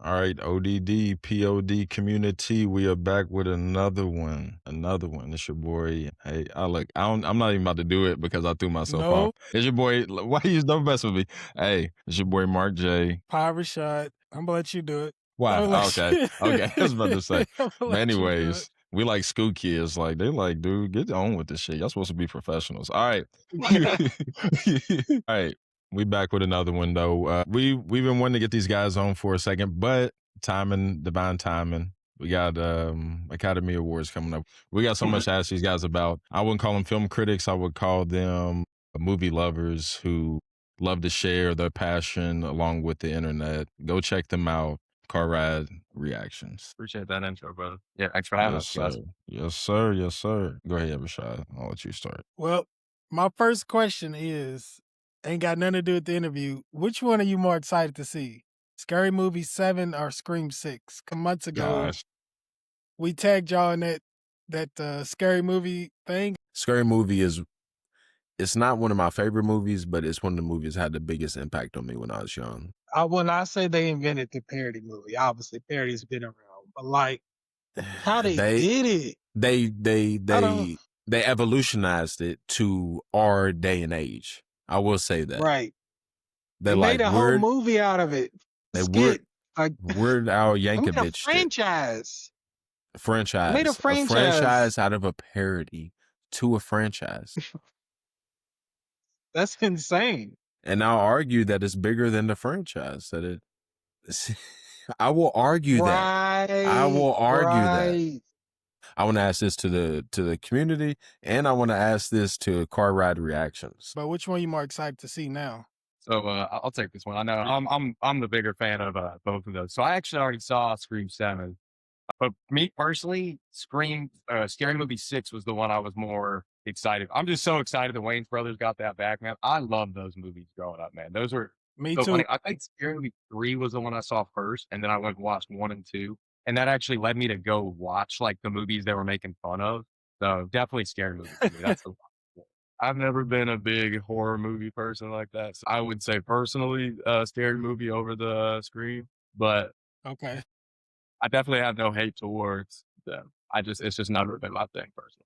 All right, ODD, POD community. We are back with another one. It's your boy. Hey, I'm not even about to do it because I threw myself off. No, It's your boy. Why you don't mess with me? Hey, it's your boy Mark J. Pirate Shot. I'm gonna let you do it. Why? Okay. I was about to say. I'm gonna But let you do it. anyways, we like school kids. Like they like, dude, get on with this shit. Y'all supposed to be professionals. All right. All right. We back with another one though. We've been wanting to get these guys on for a second, but divine timing. We got Academy Awards coming up. We got so much to ask these guys about. I wouldn't call them film critics. I would call them movie lovers who love to share their passion along with the internet. Go check them out. Car Ride Reactions. Appreciate that intro, brother. Yeah, thanks for having us, guys. Yes, sir. Go ahead, Rashad. I'll let you start. Well, my first question is, ain't got nothing to do with the interview. Which one are you more excited to see? Scary Movie 7 or Scream 6? Months ago, Gosh. we tagged y'all in that Scary Movie thing. Scary Movie it's not one of my favorite movies, but it's one of the movies that had the biggest impact on me when I was young. When I say they invented the parody movie, obviously parody's been around, but like how they did it. They evolutionized it to our day and age. I will say that. Right. They made a whole movie out of it. Weird Al Yankovic. Made a franchise. Made a franchise out of a parody to a franchise. That's insane. And I'll argue that it's bigger than the franchise. I will argue that. I will argue that. I want to ask this to the community, and I want to ask this to Car Ride Reactions. But which one are you more excited to see now? So I'll take this one. I know I'm the bigger fan of both of those. So I actually already saw Scream 7, but me personally, Scary Movie 6 was the one I was more excited. I'm just so excited the Wayans Brothers got that back, man. I love those movies growing up, man. Those were Me so too. funny. I think Scary Movie 3 was the one I saw first, and then I went and watched 1 and 2, and that actually led me to go watch like the movies they were making fun of. So definitely Scary Movie for me. That's the one. I've never been a big horror movie person like that. So I would say personally, Scary Movie over the Scream, but Okay. I definitely have no hate towards them. It's just never been my thing personally.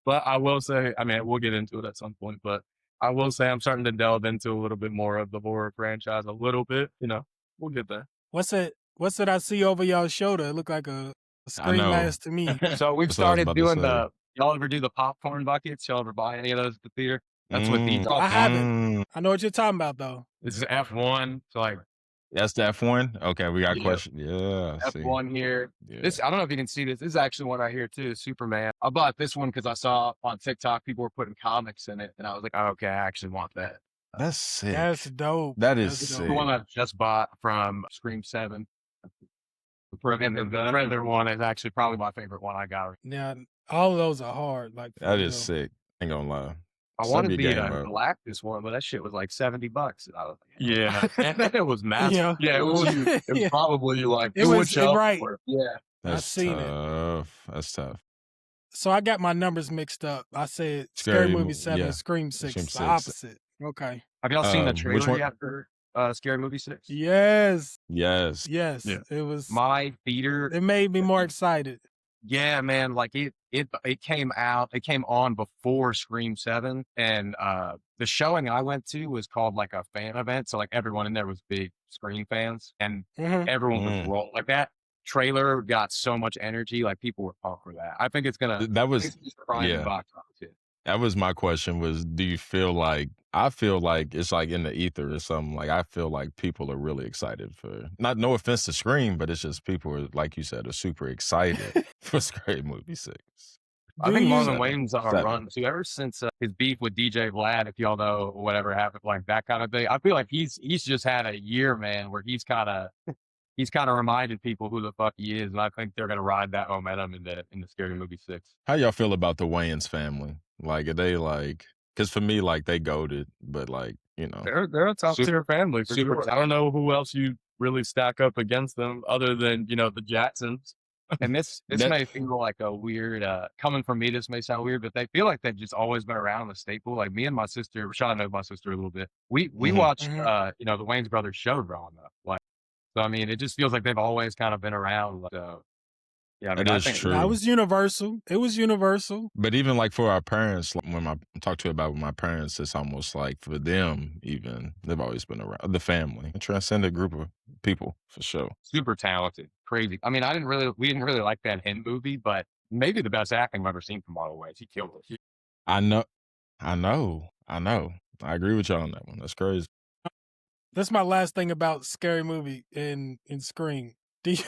But I will say, I mean, we'll get into it at some point, but I will say I'm starting to delve into a little bit more of the horror franchise a little bit. We'll get there. What's it I see over y'all's shoulder? It look like a Scream mask to me. So we've started doing y'all ever do the popcorn buckets? Y'all ever buy any of those at the theater? That's what these are. I haven't. I know what you're talking about though. This is F1. So like, that's the F1? Okay, we got a question. Yeah. F1 here. Yeah. This, I don't know if you can see this. This is actually one right here too, Superman. I bought this one because I saw on TikTok people were putting comics in it, and I was like, oh, okay, I actually want that. That's sick. That's dope. That is That's sick. dope. The one I just bought from Scream 7. And the regular one is actually probably my favorite one I got. Yeah, all of those are hard. Like That is sick. Ain't gonna lie. I wanted the Galactus one, but that shit was like $70. And I was like, yeah, and it was massive. Yeah. It was probably like It was right. Yeah, That's seen it. tough. That's tough. So I got my numbers mixed up. I said Scary Movie 7, yeah. Scream 6, Scream the 6. opposite. Okay. Have y'all seen the which trailer one? yet for Scary Movie 6? Yes. Yes. Yes. Yeah. It was. My theater. It made me more excited. Yeah, man. Like it came out. It came on before Scream 7, and the showing I went to was called like a fan event. So like everyone in there was big Scream fans, and everyone was rolling. Like that trailer got so much energy. Like people were pumped for that. I think it's gonna. That was yeah. Box office. That was my question. Was do you feel like? I feel like it's like in the ether or something. Like I feel like people are really excited for. No offense to Scream, but it's just people are, like you said, are super excited for Scary Movie 6. I think Marlon Wayans on a run too. Ever since his beef with DJ Vlad, if y'all know whatever happened, like that kind of thing. I feel like he's just had a year, man, where he's kind of reminded people who the fuck he is, and I think they're gonna ride that momentum in the Scary Movie 6. How y'all feel about the Wayans family? Like, are they like? Because for me, like they goated, but like they're a top tier family for sure. I don't know who else you really stack up against them other than the Jacksons. And this may feel like a weird, coming from me, this may sound weird, but they feel like they've just always been around, a staple. Like me and my sister, Rashad knows my sister a little bit. We watched, the Wayans Brothers show growing up. Like, So, I mean, it just feels like they've always kind of been around. So, yeah, I mean, It I is think No, it true. was universal. It was universal. But even like for our parents, like when I talk to about with my parents, it's almost like for them, even they've always been around the family, a transcendent group of people for sure. super talented, crazy. I mean, we didn't really like that Hen movie, but maybe the best acting I've ever seen from Marlon Wayans. He killed it. I know, I know, I know. I agree with y'all on that one. That's crazy. That's my last thing about Scary Movie in Scream. Do you,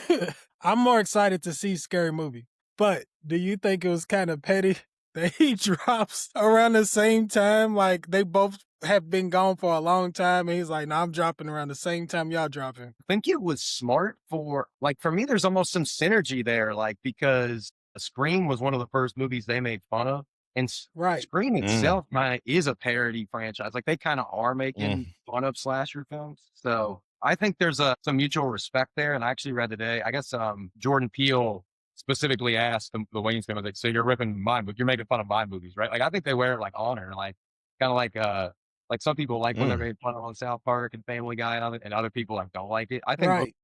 I'm more excited to see Scary Movie, but do you think it was kind of petty that he drops around the same time? Like they both have been gone for a long time, and he's like, "No, I'm dropping around the same time y'all dropping." I think it was smart for me, there's almost some synergy there, like, because Scream was one of the first movies they made fun of. And Right. Scream Mm, itself kind of is a parody franchise. Like they kind of are mm. making fun of slasher films. So I think there's some mutual respect there. And I actually read today, I guess Jordan Peele specifically asked the Wayans family, like, so you're ripping my movie, you're making fun of my movies, right? Like I think they wear it like honor, like kind of like some people like when they're made fun of on South Park and Family Guy and other people like don't like it. I think Right.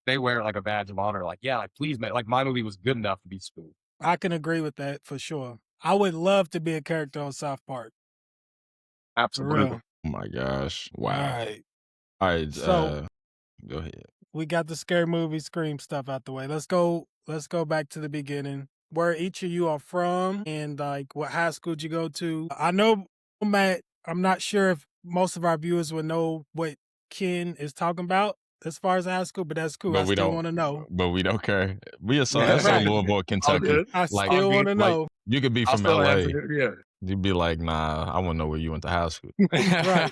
they wear it like a badge of honor. Like, yeah, like please, man, like my movie was good enough to be spoofed. I can agree with that for sure. I would love to be a character on South Park. For Absolutely. real. Oh my gosh! Wow. All right. All right. So Go ahead. we got the Scary Movie Scream stuff out the way. Let's go back to the beginning. Where each of you are from and like what high school did you go to? I know, Matt, I'm not sure if most of our viewers would know what Ken is talking about as far as high school, but that's cool. But I we still don't. want to know. But we don't care. We are so Yeah, that's so Right. Louisville, all Kentucky. good. I Like, still want to like know. you could be I'll from still LA. answer it. Yeah. You'd be like, nah, I want to know where you went to high school. Right.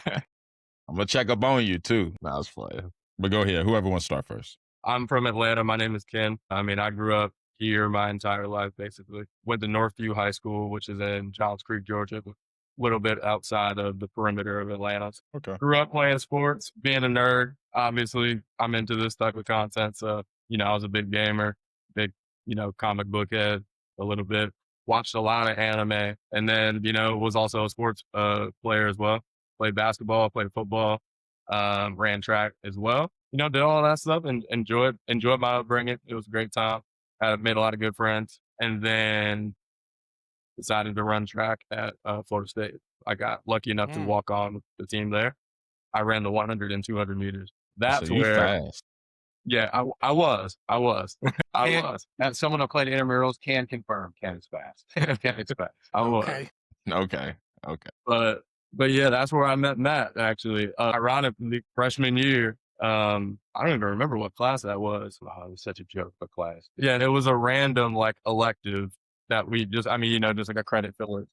I'm gonna check up on you too. Nah, it's fine. But go ahead. Whoever wants to start first. I'm from Atlanta. My name is Ken. I mean, I grew up here my entire life, basically. Went to Northview High School, which is in Johns Creek, Georgia, a little bit outside of the perimeter of Atlanta. Okay. Grew up playing sports, being a nerd. Obviously, I'm into this type of content. So, I was a big gamer, big, comic book head a little bit. Watched a lot of anime, and then, was also a sports player as well. Played basketball, played football, ran track as well. Did all that stuff and enjoyed my upbringing. It was a great time. I made a lot of good friends, and then decided to run track at Florida State. I got lucky enough to walk on the team there. I ran the 100 and 200 meters. That's So you where, fast. yeah, I was. I was. And someone who played intramurals can confirm Ken is fast. Ken is fast. I was. Okay. Okay. Okay. But yeah, that's where I met Matt, actually. Ironically, freshman year, I don't even remember what class that was. Oh, it was such a joke, but class. Yeah, it was a random like elective that we just like a credit filler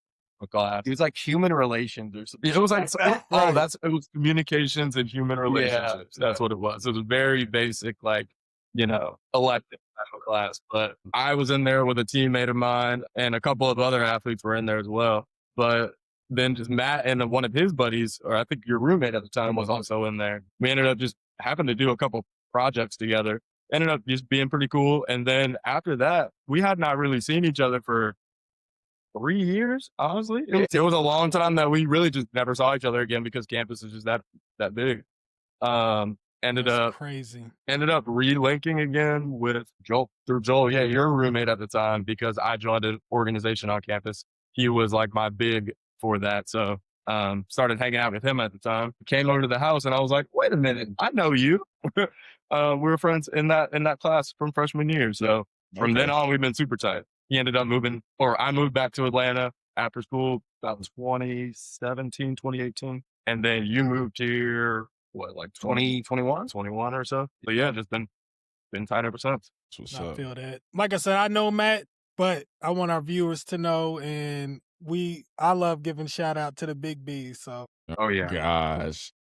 class. It was like human relations or something. It was like, it was communications and human relationships. That's what it was. It was very basic, like, elective type of class. But I was in there with a teammate of mine and a couple of other athletes were in there as well. But then just Matt and one of his buddies, or I think your roommate at the time was also in there. We ended up just having to do a couple projects together. Ended up just being pretty cool. And then after that, we had not really seen each other for 3 years, honestly. It was a long time that we really just never saw each other again because campus is just that big. Ended That's crazy. up relinking again with Joel through Joel. Yeah, your roommate at the time, because I joined an organization on campus. He was like my big for that. So started hanging out with him at the time. Came over to the house and I was like, wait a minute, I know you. We were friends in that class from freshman year. So from then on, we've been super tight. He ended up I moved back to Atlanta after school. That was 2018. And then you moved here, what, like 2021 or so? But yeah, just been tight ever since. What's I up? feel that. Like I said, I know Matt, but I want our viewers to know, and I love giving shout out to the big B's. So Oh yeah. Gosh.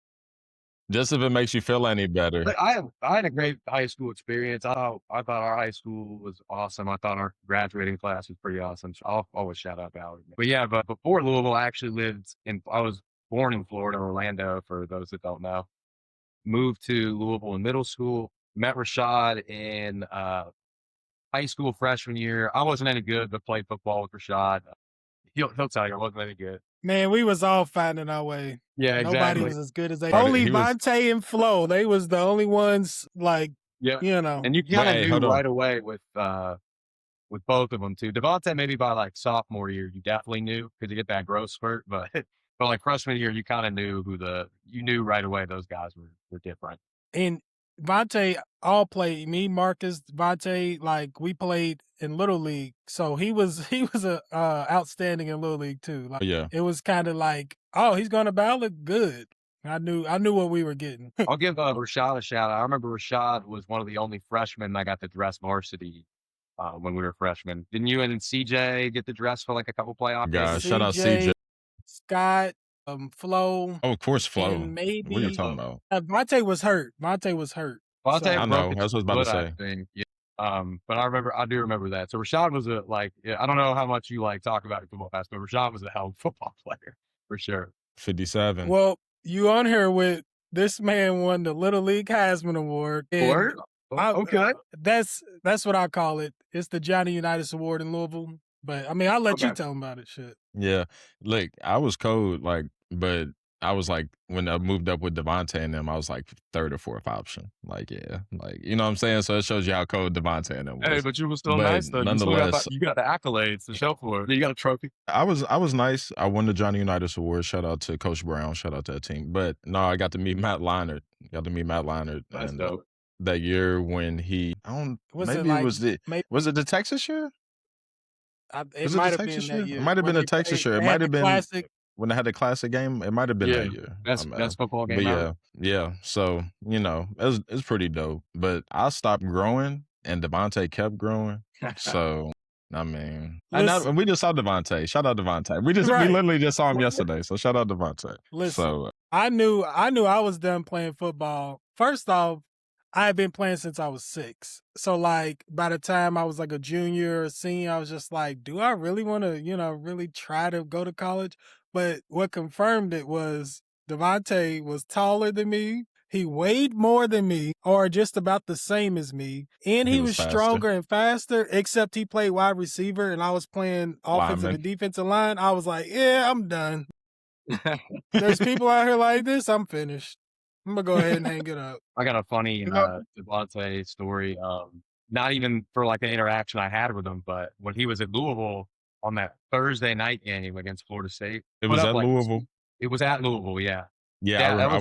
Just if it makes you feel any better. But I had a great high school experience. I thought our high school was awesome. I thought our graduating class was pretty awesome. So I'll always shout out Valerie. But yeah, but before Louisville, I actually I was born in Florida, Orlando, for those that don't know. Moved to Louisville in middle school. Met Rashad in high school freshman year. I wasn't any good, but played football with Rashad. He'll tell you I wasn't any good. Man, we was all finding our way. Yeah, Nobody exactly. was as good as they. Right, Only he was- Vontae and Flo. They was the only ones like, Yeah. you know. And you kind of Wait, knew hold on. right away with both of them too. Devontae, maybe by like sophomore year, you definitely knew because you get that growth spurt. But like freshman year, you kind of knew you knew right away those guys were different. And Vontae all played. Me, Marcus, Vontae, like we played in Little League. So he was a outstanding in Little League too. Like Yeah. it was kind of like, oh, he's gonna ballot good. I knew what we were getting. I'll give Rashad a shout out. I remember Rashad was one of the only freshmen that got to dress varsity when we were freshmen. Didn't you and CJ get to dress for like a couple playoff Guys, games? shout out CJ. Scott, Flo. Oh, of course, Flo. And maybe What are you talking about? Vontae was hurt. Vontae was hurt. Vontae I know. That's what I was about to say. Think. Yeah. But I do remember that. So Rashad was I don't know how much you like talk about football past, but Rashad was a hell of a football player for sure. 57. Well, you on here with this man won the Little League Heisman Award. Word? Okay. That's what I call it. It's the Johnny Unitas Award in Louisville. But I mean, I'll let you tell him about it. Shit. Yeah. Look, I was cold, but I was like, when I moved up with Devontae and them, I was like third or fourth option. Like, yeah. Like, you know what I'm saying? So it shows you how cold Devontae and them was. Hey, but you were still But nice though. nonetheless, You got the accolades to show for it. You got a trophy. I was nice. I won the Johnny Unitas Award. Shout out to Coach Brown. Shout out to that team. But no, I got to meet Matt Leinart. That's and dope. that year when he was it the Texas year? It might have been that year. It might have been a Texas year. It might have been classic. When they had the classic game. It might have been that year. That's football game. But yeah. So it's pretty dope. But I stopped growing, and Devontae kept growing. So I mean, and we just saw Devontae. Shout out Devontae. We literally just saw him yesterday. So shout out Devontae. Listen, so I knew I was done playing football. First off, I had been playing since I was 6. So like by the time I was like a junior or senior, I was just like, do I really want to, really try to go to college? But what confirmed it was Devontae was taller than me. He weighed more than me, or just about the same as me. And he was stronger and faster, except he played wide receiver and I was playing offensive and defensive line. I was like, yeah, I'm done. There's people out here like this. I'm finished. I'm going to go ahead and hang it up. I got a funny Devontae story. Not even for like an interaction I had with him, but when he was at Louisville on that Thursday night game against Florida State. It was at Louisville? It was at Louisville, yeah. Yeah,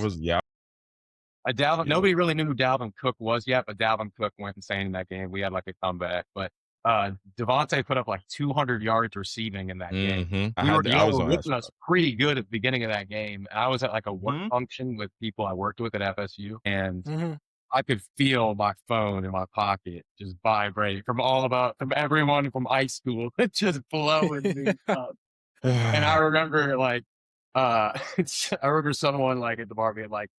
Nobody really knew who Dalvin Cook was yet, but Dalvin Cook went insane in that game. We had like a comeback. But Devontae put up like 200 yards receiving in that game. Y'all were whipping us pretty good at the beginning of that game. I was at like a work function with people I worked with at FSU, and I could feel my phone in my pocket just vibrate from everyone from high school, just blowing me up. And I remember I remember someone like at the bar being like,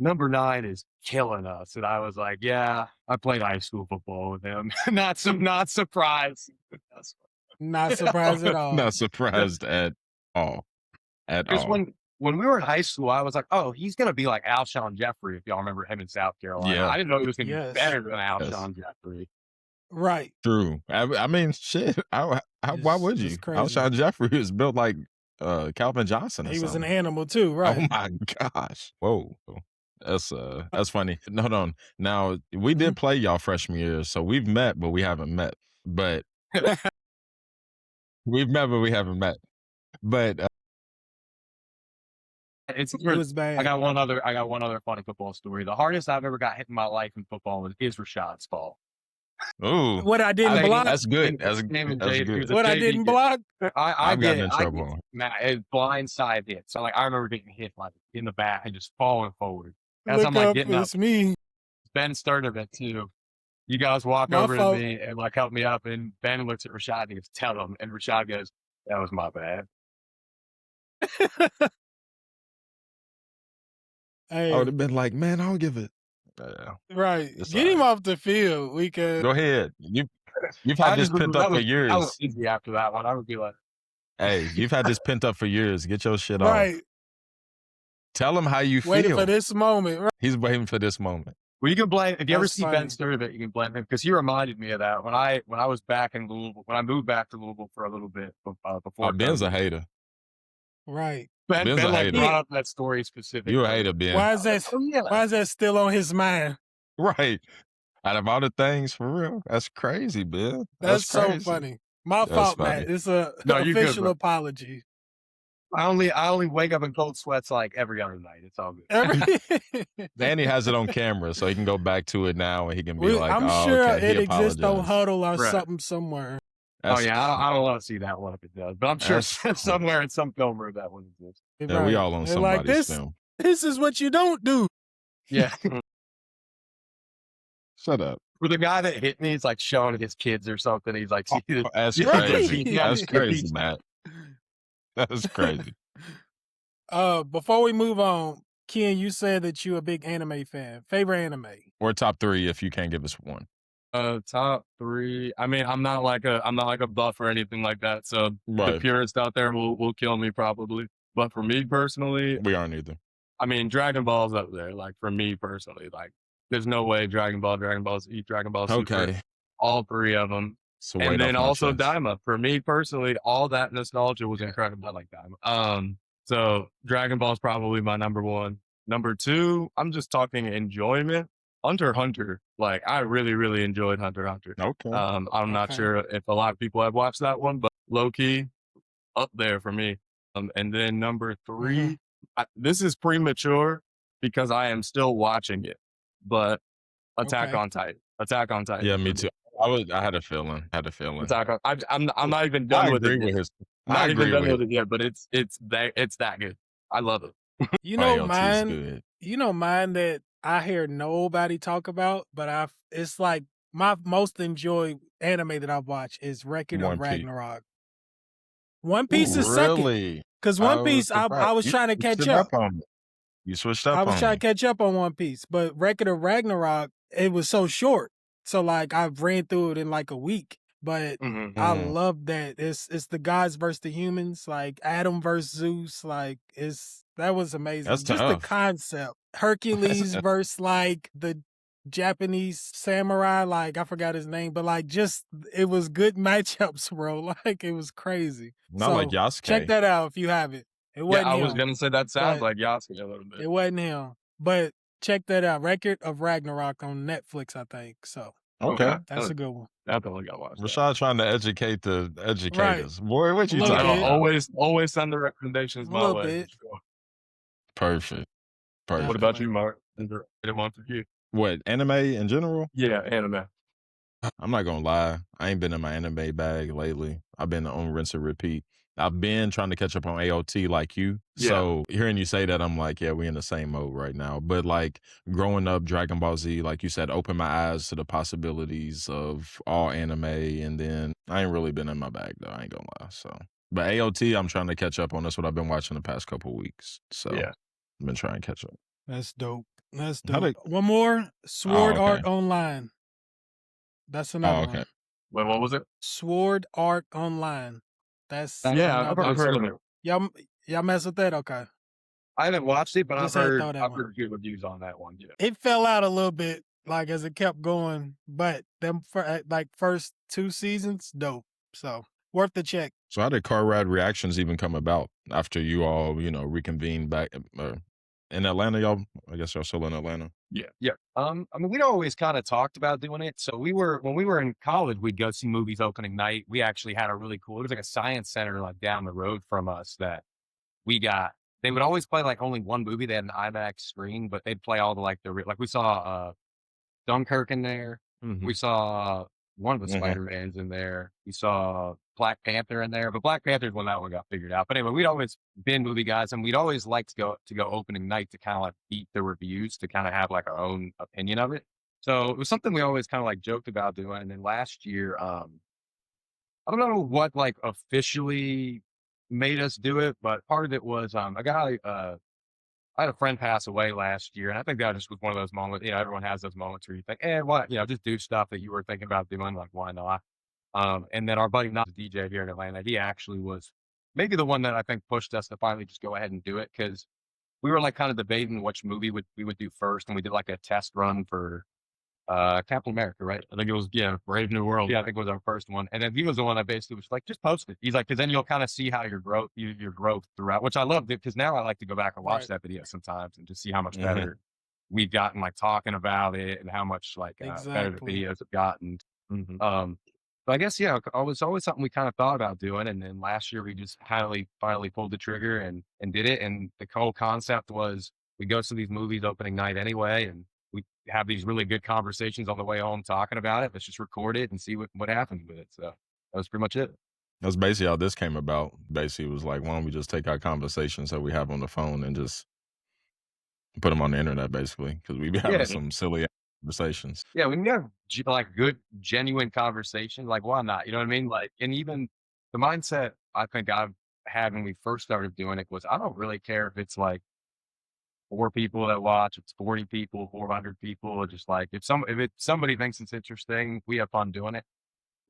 number 9 is killing us. And I was like, yeah, I played high school football with him. Not surprised. Not surprised at all. Not surprised at all. Because when we were in high school, I was like, oh, he's going to be like Alshon Jeffrey, if y'all remember him in South Carolina. Yeah. I didn't know he was going to be better than Alshon Jeffrey. Right. True. I mean, shit. Why would you? Alshon Jeffrey was built like Calvin Johnson. He was an animal too, right? Oh my gosh! Whoa, that's funny. Hold on. Now we did play y'all freshman year, so we've met, but we haven't met. But we've met, but we haven't met. But it was bad. I got one other funny football story. The hardest I've ever got hit in my life in football is Rashad's fault. Ooh, what I didn't block. That's good. That's good. What I didn't block. I got in trouble. Blindside hit. So like I remember getting hit like in the back and just falling forward. As Look I'm like up, getting up. It's me. Ben started it too. You guys walk over to me and like help me up, and Ben looks at Rashad and he goes, "Tell him." And Rashad goes, "That was my bad." Hey. I would have been like, man, I don't give it. Right. Get him off the field. We could go ahead. You've had this pent up for years. I was easy after that one. I would be like, hey, you've had this pent up for years. Get your shit off. Right. Tell him how you feel. Waiting for this moment. Right? He's waiting for this moment. Well, you can blame, if you ever see Ben Sturtevant, you can blame him because he reminded me of that when I was back in Louisville, when I moved back to Louisville for a little bit before. Ben's a hater. Right. Ben Ben's a like hater. brought up that story specifically. You a hater, Ben. Why is that? Why is that still on his mind? Right. Out of all the things, for real, that's crazy, Ben. That's so crazy. funny. My That's fault, funny. Matt. It's a No, you're good, official bro. apology. I only wake up in cold sweats like every other night. It's all good. Danny has it on camera, so he can go back to it now and he can be like, I'm "Oh, sure okay, it he exists on apologized." Huddle or Right. something somewhere. Oh yeah, I don't want to see that one if it does, but I'm sure somewhere in some film room that one exists. Yeah, we all on They're like, somebody's film. This is what you don't do. Yeah. Shut up. For the guy that hit me, he's like showing his kids or something. He's like, That's Yeah. crazy. Yeah. That's crazy, Matt. That's crazy. Before we move on, Ken, you said that you're a big anime fan. Favorite anime? Or top 3 if you can't give us one. Top 3. I mean, I'm not like a buff or anything like that. So the purist out there will kill me probably. But for me personally, we aren't either. I mean, Dragon Ball's up there. Like for me personally, like there's no way Dragon Ball Z, Dragon Ball Super, Okay. all 3 of them. So and then also Daima. For me personally, all that nostalgia was incredible. I like Daima. So Dragon Ball's probably my number 1. Number 2, I'm just talking enjoyment. Hunter x Hunter. Like I really, really enjoyed Hunter x Hunter. Okay. I'm not sure if a lot of people have watched that one, but low key up there for me. And then number 3, this is premature because I am still watching it, but Attack on Titan. Attack on Titan. Yeah, me too. I had a feeling. Attack on. I'm not even done with it. Not even done with it yet, but it's that good. I love it. You know mine. You know mine that I hear nobody talk about, but it's like my most enjoyed anime that I've watched is Record of Ragnarok. One Piece is second. Because One Piece, I was trying to catch up. You switched up. I was trying to catch up on One Piece, but Record of Ragnarok, it was so short. So like I ran through it in like a week. But I love that. It's the gods versus the humans, like Adam versus Zeus. Like that was amazing. That's just tough. the concept. Hercules versus like the Japanese samurai, like I forgot his name, but like just it was good matchups, bro. Like it was crazy. Not like Yasuke. Check that out if you haven't. It wasn't I him, was gonna say that sounds like Yasuke a little bit. It wasn't him. But check that out. Record of Ragnarok on Netflix, I think. So okay. That's a good one. Definitely got watched. Rashad trying to educate the educators. Right. Boy, what you talking about? Always send the recommendations my way. Bit. Perfect. What about you, Mark? One for you. What, anime in general? Yeah, anime. I'm not gonna lie. I ain't been in my anime bag lately. I've been on rinse and repeat. I've been trying to catch up on AOT like you. Yeah. So hearing you say that, I'm like, yeah, we in the same mode right now. But like growing up, Dragon Ball Z, like you said, opened my eyes to the possibilities of all anime. And then I ain't really been in my bag though. I ain't gonna lie. So, but AOT, I'm trying to catch up on. That's what I've been watching the past couple of weeks. So I've been trying to catch up. That's dope. That's dope. One more, Sword Art Online. That's another one. Wait, what was it? Sword Art Online. That's I've heard of it. Y'all mess with that? Okay. I haven't watched it, but I've heard good reviews on that one. Yeah. It fell out a little bit, like as it kept going, but them first 2 seasons, dope. So worth the check. So how did Car Ride Reactions even come about after you all, reconvened back in Atlanta? Y'all, I guess y'all still in Atlanta. Yeah. I mean, we'd always kind of talked about doing it. So when we were in college, we'd go see movies opening night. We actually had a really cool, it was like a science center like down the road from us that we got. They would always play like only one movie. They had an IMAX screen, but they'd play all like we saw Dunkirk in there. Mm-hmm. We saw one of the Spider-Mans in there. We saw Black Panther in there, but Black Panther's when that one got figured out. But anyway, we'd always been movie guys, and we'd always like to go opening night to kind of like beat the reviews to kind of have like our own opinion of it. So it was something we always kind of like joked about doing. And then last year, I don't know what like officially made us do it, but part of it was a guy. I had a friend pass away last year, and I think that just was one of those moments. Everyone has those moments where you think, what? Just do stuff that you were thinking about doing. Like, why not? And then our buddy, not the DJ here in Atlanta, he actually was maybe the one that I think pushed us to finally just go ahead and do it, because we were like kind of debating which movie we would do first, and we did like a test run for Captain America, right? I think it was, Brave New World. Yeah, I think it was our first one. And then he was the one that basically was like, just post it. He's like, because then you'll kind of see how your growth throughout, which I loved it because now I like to go back and watch Right. that video sometimes and just see how much Mhm. better we've gotten, like talking about it and how much better the Exactly. videos have gotten. But I guess, it was always something we kind of thought about doing. And then last year we just finally pulled the trigger and did it. And the whole concept was we go to these movies opening night anyway, and we have these really good conversations on the way home talking about it. Let's just record it and see what happens with it. So that was pretty much it. That's basically how this came about. Basically, it was like, why don't we just take our conversations that we have on the phone and just put them on the internet, basically, because we be having Yeah. some silly conversations. Yeah, when you have like good, genuine conversation, like why not? You know what I mean? Like, and even the mindset I think I've had when we first started doing it was I don't really care if it's like 4 people that watch, it's 40 people, 400 people, just like if somebody thinks it's interesting, we have fun doing it.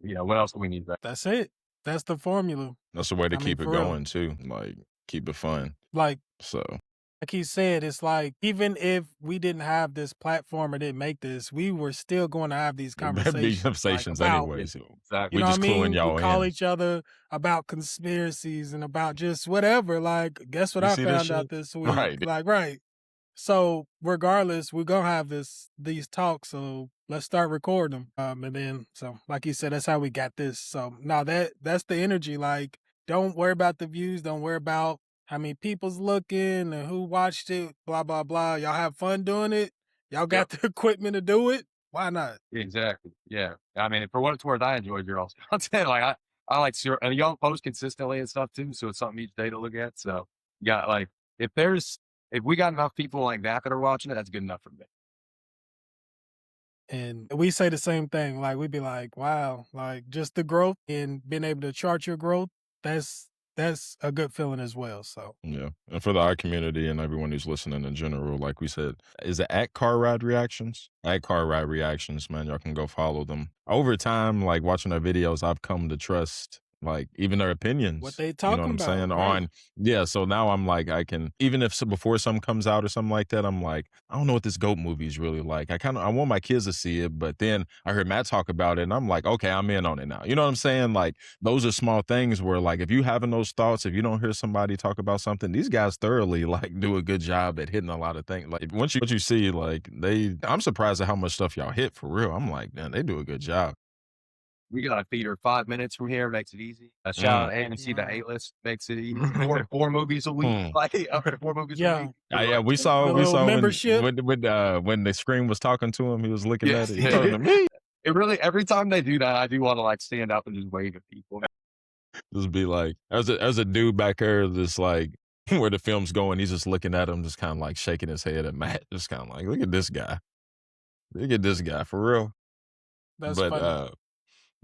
What else do we need? That's it. That's the formula. That's the way to I mean, keep it for real. going too. Like keep it fun. Like So he said, it's like even if we didn't have this platform or didn't make this, we were still going to have these there'd be conversations. conversations about, anyways. Exactly. You know just what I mean? cluing y'all We call in. each other about conspiracies and about just whatever. Like, guess what You I see this found out shit? this week? Right. Like, right. So regardless, we're gonna have these talks. So let's start recording them. And then so like you said, that's how we got this. So now that's the energy. Like, don't worry about the views, don't worry about how many people's looking and who watched it, blah, blah, blah. Y'all have fun doing it. Y'all got the equipment to do it. Why not? Exactly. Yeah. I mean, for what it's worth, I enjoyed your all's content. Like I like and y'all post consistently and stuff too. So it's something each day to look at. So yeah, like if we got enough people like that are watching it, that's good enough for me. And we say the same thing. Like we'd be like, wow, like just the growth and being able to chart your growth, that's a good feeling as well. So Yeah. And for the art community and everyone who's listening in general, like we said, is it at Car Ride Reactions? At Car Ride Reactions, man. Y'all can go follow them. Over time, like watching their videos, I've come to trust like even their opinions. what they You know talking what I'm about? saying? Right. Yeah, so now I'm like, I can even if before something comes out or something like that, I'm like, I don't know what this GOAT movie is really like. I want my kids to see it, but then I heard Matt talk about it, and I'm like, okay, I'm in on it now. You know what I'm saying? Like those are small things where like if you having those thoughts, if you don't hear somebody talk about something, these guys thoroughly like do a good job at hitting a lot of things. Like once you see like I'm surprised at how much stuff y'all hit for real. I'm like, man, they do a good job. We got a theater 5 minutes from here, makes it easy. A shout out AMC, the A-list makes it easy. Four movies a week, like 4 movies a week. Yeah, we saw membership. when the screen was talking to him, he was looking at it. He talking to me. It really every time they do that, I do want to like stand up and just wave at people. Just be like, there's a dude back there that's like where the film's going, he's just looking at him, just kind of like shaking his head at Matt, just kind of like, look at this guy. Look at this guy for real. That's But funny.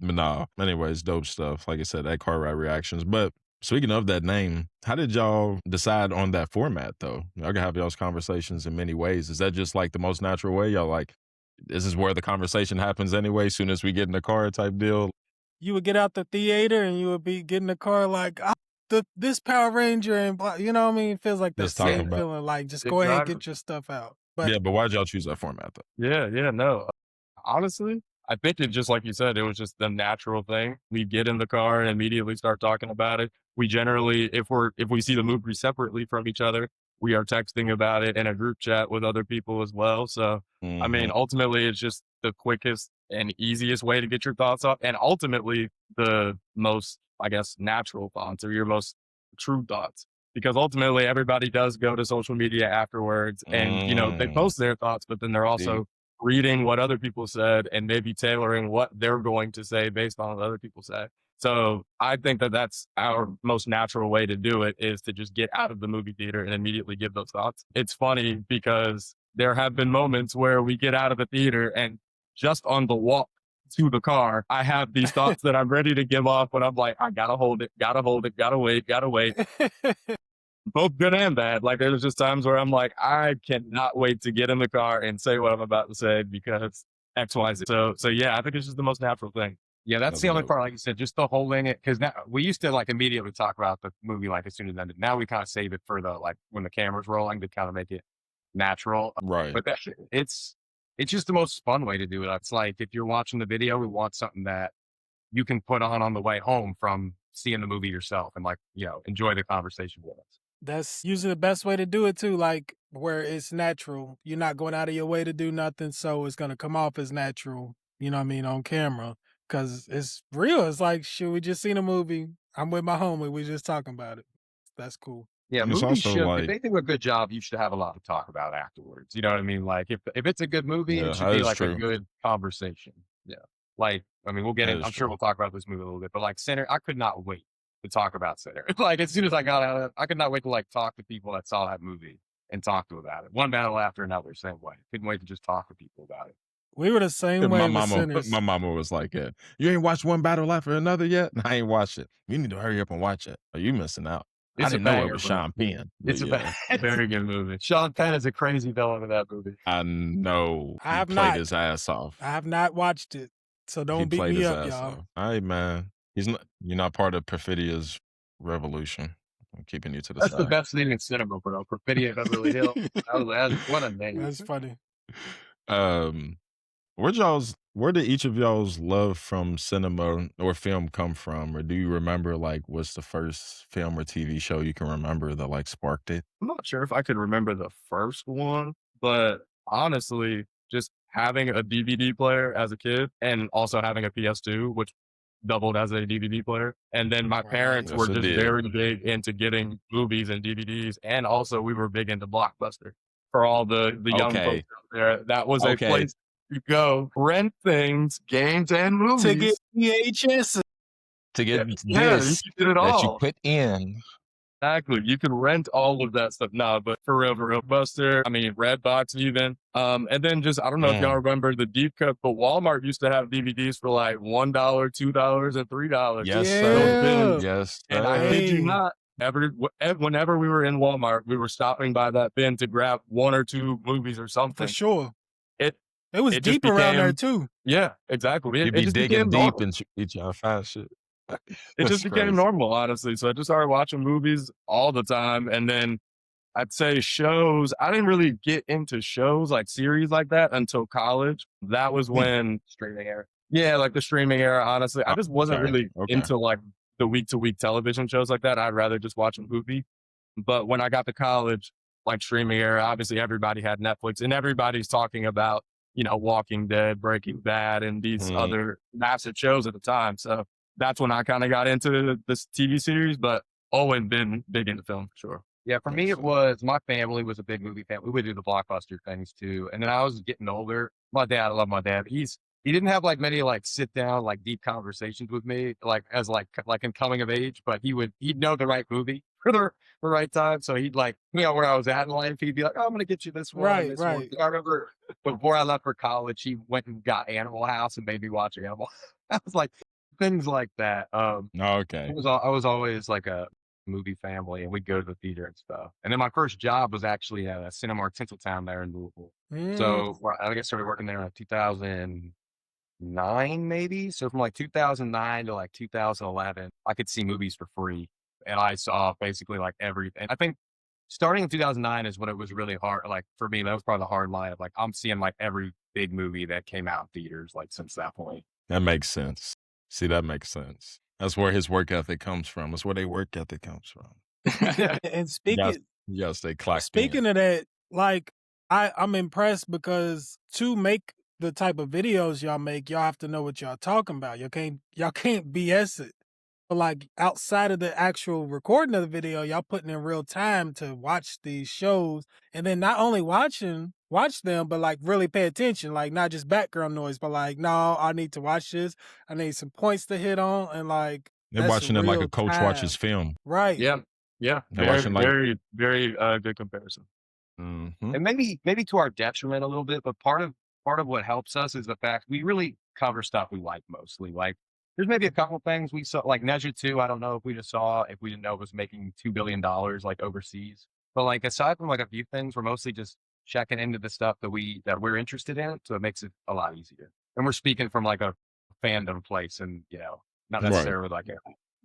but nah, anyways, dope stuff. Like I said, that Car Ride Reactions. But speaking of that name, how did y'all decide on that format though? Y'all can have y'all's conversations in many ways. Is that just like the most natural way? Y'all like, this is where the conversation happens anyway, soon as we get in the car type deal? You would get out the theater and you would be getting the car like this Power Ranger and blah, you know what I mean? It feels like that Just talking same about feeling. Like just go ahead and get your stuff out. But yeah, but why'd y'all choose that format though? Yeah, no. Honestly, I think it just like you said, it was just the natural thing. We get in the car and immediately start talking about it. We generally, if we see the movie separately from each other, we are texting about it in a group chat with other people as well. So, I mean, ultimately, it's just the quickest and easiest way to get your thoughts off, and ultimately the most, I guess, natural thoughts or your most true thoughts. Because ultimately, everybody does go to social media afterwards, and they post their thoughts, but then they're also reading what other people said and maybe tailoring what they're going to say based on what other people say. So I think that that's our most natural way to do it, is to just get out of the movie theater and immediately give those thoughts. It's funny because there have been moments where we get out of the theater and just on the walk to the car, I have these thoughts that I'm ready to give off, but I'm like, I gotta hold it, gotta wait. Both good and bad. Like there's just times where I'm like, I cannot wait to get in the car and say what I'm about to say because X, Y, Z. So yeah, I think it's just the most natural thing. Yeah, that's the only part, like you said, just the holding it. Because now we used to like immediately talk about the movie like as soon as it ended. Now we kind of save it for the like when the camera's rolling to kind of make it natural. Right. But it's it's just the most fun way to do it. It's like, if you're watching the video, we want something that you can put on the way home from seeing the movie yourself and, like, you know, enjoy the conversation with us. That's usually the best way to do it too, like where it's natural. You're not going out of your way to do nothing, so it's gonna come off as natural, you know what I mean, on camera. Cause it's real. It's like, shoot, we just seen a movie. I'm with my homie, we just talking about it. That's cool. Yeah, And it's movies also should, if like, they do a good job, you should have a lot to talk about afterwards. You know what I mean? Like, if it's a good movie, yeah, it should that be is like a true. good conversation. Yeah. Like, I mean, we'll get That in, is I'm sure true. we'll talk about this movie a little bit, but like Sinner, I could not wait to talk about Sinner. Like, as soon as I got out of it, I could not wait to like talk to people that saw that movie and talk to them about it. One battle after another, same way. Couldn't wait to just talk to people about it. We were the same My way with mama, Sinners. my mama was like, "Yeah, you ain't watched One Battle After Another yet? I ain't watched it. You need to hurry up and watch it. Or you missing out." I It's a didn't know it banger, was bro. Sean Penn. But It's a yeah, very good movie. Sean Penn is a crazy villain in that movie. I know I he have played not. his ass off. I have not watched it, so He don't beat played me his up, ass y'all. off. All right, man. He's not. You're not part of Perfidia's revolution. I'm keeping you to the That's the side. best thing in cinema, bro. Perfidia Beverly Hills. What a name. That's funny. Um, where did each of y'all's love from cinema or film come from? Or do you remember, like, what's the first film or TV show you can remember that like sparked it? I'm not sure if I could remember the first one, but honestly, just having a DVD player as a kid and also having a PS2, which doubled as a DVD player. And then my parents Yes, were it just did. very big into getting movies and DVDs. And also we were big into Blockbuster. For all the young Okay. folks out there, that was a Okay. place to go rent things, games, and movies. To get VHS. To get Yeah, you this did it that you all. put in. Exactly. You can rent all of that stuff now, but for real, Buster, I mean, Redbox even. And then just, I don't know if y'all remember the deep cut, but Walmart used to have DVDs for like $1, $2, and $3. Yes, Yeah. sir. Yes, And I sir. kid you Hey. not, whenever we were in Walmart, we were stopping by that bin to grab 1 or 2 movies or something. For sure. It was it just deep around there became- too. Yeah, exactly. You'd It be just digging became deep normal. and you trying to find shit. It just That's became crazy. normal, honestly. So I just started watching movies all the time. And then I'd say shows. I didn't really get into shows like series like that until college. That was when Streaming era. yeah, like the streaming era, honestly. I just wasn't Okay, really okay. into like the week-to-week television shows like that. I'd rather just watch a movie. But when I got to college, like streaming era, obviously everybody had Netflix and everybody's talking about, you know, Walking Dead, Breaking Bad, and these other massive shows at the time. So that's when I kind of got into this TV series, but always been big into film for sure. Yeah, for me, it was, my family was a big movie fan. We would do the blockbuster things too. And then I was getting older. My dad, I love my dad. He didn't have like many like sit down, like deep conversations with me, like as like in coming of age, but he'd know the right movie for the right time. So he'd like, you know, where I was at in life, he'd be like, oh, I'm going to get you this one. Right, this right. one. I remember before I left for college, he went and got Animal House and made me watch Animal. I was like, things like that. Okay. I was always like a movie family, and we'd go to the theater and stuff. And then my first job was actually at a Cinemark Tinseltown there in Louisville. So I guess started working there in like 2009, maybe. So from like 2009 to like 2011, I could see movies for free, and I saw basically like everything. I think starting in 2009 is when it was really hard. Like for me, that was probably the hard line of like I'm seeing like every big movie that came out in theaters like since that point. That makes sense. See, that makes sense. That's where his work ethic comes from. That's where their work ethic comes from. And speaking You gotta stay clocked Speaking of that, like I'm impressed because to make the type of videos y'all make, y'all have to know what y'all talking about. Y'all can't BS it. But like outside of the actual recording of the video, y'all putting in real time to watch these shows, and then not only watch them, but like really pay attention, like not just background noise, but like, no, I need to watch this. I need some points to hit on, and like They're that's watching it like a real coach time. watches film. Right. Yeah. They're Very, watching like very good comparison. Mhm. And maybe to our detriment a little bit, but part of what helps us is the fact we really cover stuff we like mostly. Like there's maybe a couple things we saw, like Neja 2. I don't know if we just saw, if we didn't know it was making $2 billion like overseas. But like aside from like a few things, we're mostly just checking into the stuff that we're interested in. So it makes it a lot easier. And we're speaking from like a fandom place, and you know, not Right. necessarily like a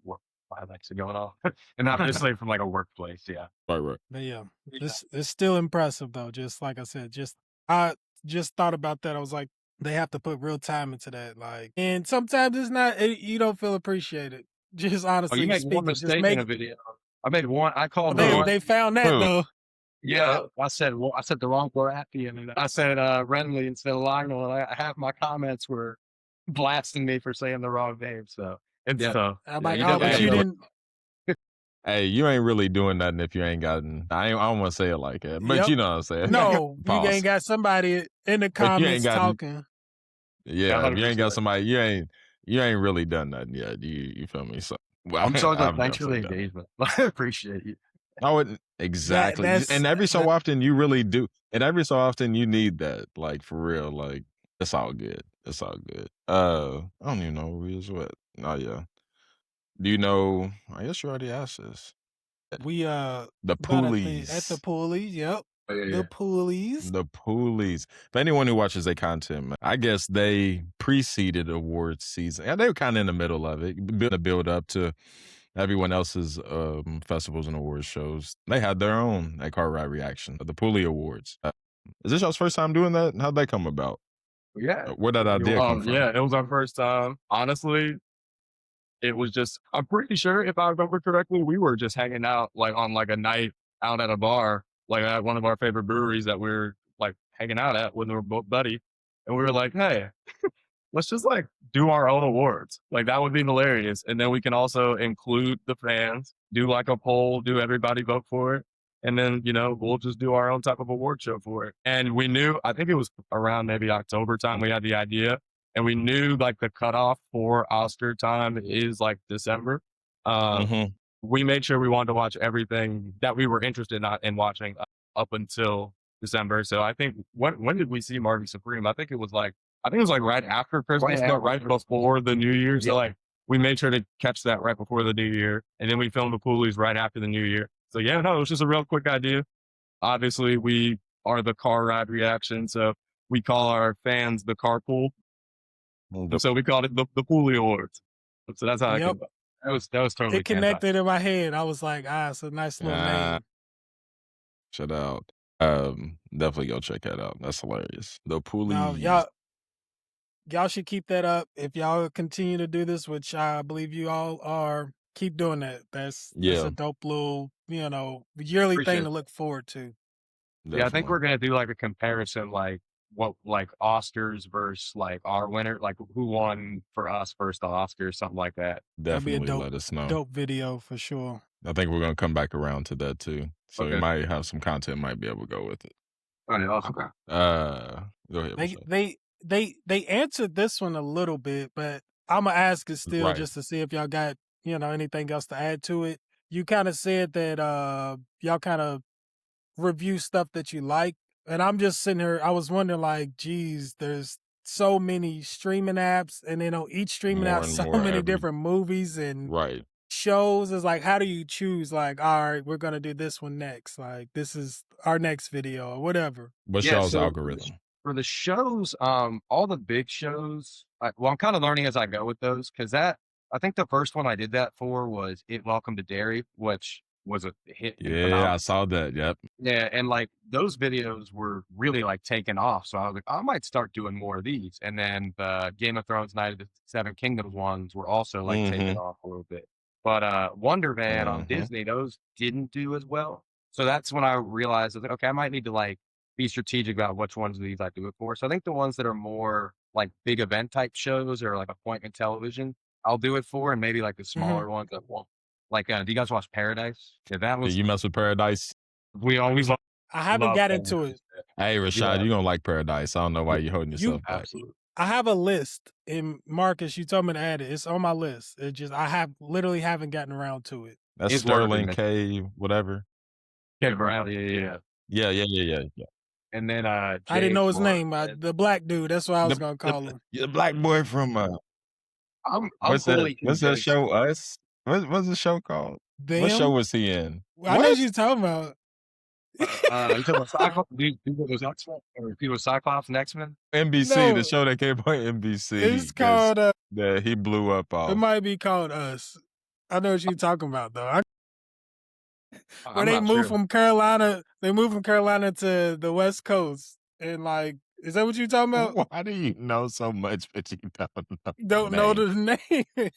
work violence going on, and not necessarily from like a workplace. Yeah. Right. But yeah, it's still impressive though. Just like I said, just I just thought about that. I was like, they have to put real time into that. Like, and sometimes it's not, you don't feel appreciated. Just Oh, you honestly make one speaking, just mistake in make a video. I made one. I called they the Who? one. they found that Who? though. Yeah, I said the wrong Baratheon, and I said Renly instead of Lionel. And half my comments were blasting me for saying the wrong name. So it's tough. I'm Yeah, like, you oh, but definitely you Hey, didn't. hey, you ain't really doing nothing if you ain't gotten. I don't want to say it like that, but Yep. you know what I'm saying. No, you Pause. ain't got somebody in the If you ain't comments gotten, talking. yeah, if you ain't got 100%. somebody, you ain't really done nothing yet. You feel me? So well, I'm just always like, I've thanks for the definitely done it. engagement. I appreciate you. I wouldn't exactly, That's and every so that. often you really do, and every so often you need that, like for real. Like it's all good. It's all good. I don't even know who he is. What? Oh yeah. Do you know? I guess you already asked this. We The about at the Poolies. Poolies. Yep, Oh, yeah. the Poolies. The Poolies. For anyone who watches their content, man, I guess they preceded awards season. Yeah, they were kind of in the middle of it, build up to everyone else's festivals and awards shows. They had their own car ride reaction, the Poolie Awards. Is this y'all's first time doing that? How'd that come about? Yeah. Where that idea come from? Yeah, it was our first time. Honestly, it was just, I'm pretty sure if I remember correctly, we were just hanging out like on like a night out at a bar, like at one of our favorite breweries that we were like hanging out at when we were both buddy. And we were like, hey, let's just like do our own awards. Like that would be hilarious. And then we can also include the fans, do like a poll, do everybody vote for it. And then, we'll just do our own type of award show for it. And we knew, I think it was around maybe October time we had the idea. And we knew like the cutoff for Oscar time is like December. We made sure we wanted to watch everything that we were interested in watching up until December. So I think when did we see Marty Supreme? I think it was like right after Christmas, but right before the New Year. So like we made sure to catch that right before the New Year, and then we filmed the Poolies right after the New Year. So yeah, no, it was just a real quick idea. Obviously, we are the car ride reaction, so we call our fans the carpool. So we called it the Poolie Awards. So that's how I came up. That was totally It connected in my head. I was like, it's a nice little name. Shout out. Definitely go check that out. That's hilarious. The Poolies. Now, y'all should keep that up. If y'all continue to do this, which I believe you all are, keep doing that. That's a dope little, yearly thing to look forward to. Definitely. Yeah, I think we're gonna do like a comparison, like Oscars versus like our winner, like who won for us versus the Oscars, something like that. Definitely let us know. Dope video for sure. I think we're gonna come back around to that too. So Okay. we might have some content, might be able to go with it. All right, awesome. Go ahead. They answered this one a little bit, but I'm gonna ask it still Right. just to see if y'all got anything else to add to it. You kind of said that y'all kind of review stuff that you like, and I'm just sitting here. I was wondering, like, geez, there's so many streaming apps, and then on each streaming app, so many different movies and shows. Is like, how do you choose? Like, all right, we're gonna do this one next. Like, this is our next video or whatever. What's y'all's algorithm? For the shows, all the big shows, I'm kind of learning as I go with those, because I think the first one I did that for was Welcome to Derry, which was a hit. Yeah, I saw that. Yep. Yeah, and like those videos were really like taking off. So I was like, I might start doing more of these. And then the Game of Thrones Night of the Seven Kingdoms ones were also like taking off a little bit. But Wonder Van on Disney, those didn't do as well. So that's when I realized, okay, I might need to like be strategic about which ones of these I do it for. So I think the ones that are more like big event type shows or like appointment television, I'll do it for, and maybe like the smaller ones that won't. Like, do you guys watch Paradise? Yeah, that was. You mess with Paradise? We always. I haven't got into it. Hey, Rashad, you gonna like Paradise? I don't know why you're holding yourself back. Absolutely. I have a list, and Marcus, you told me to add it. It's on my list. It just literally haven't gotten around to it. That's Sterling K. Whatever. K. Brown, yeah. And then I didn't know his name. The black dude. That's what I was gonna call him. The black boy from what's that show? Us. What's the show called? Them? What show was he in? I know what you're talking about. You talking about Cyclops? Was Cyclops and X-Men? NBC, the show that came on NBC. It's called that he blew up off. It might be called Us. I know what you're talking about though. Where they moved from Carolina, to the West Coast, and like Is that what you talking about? Why do you know so much, but you Don't know the name.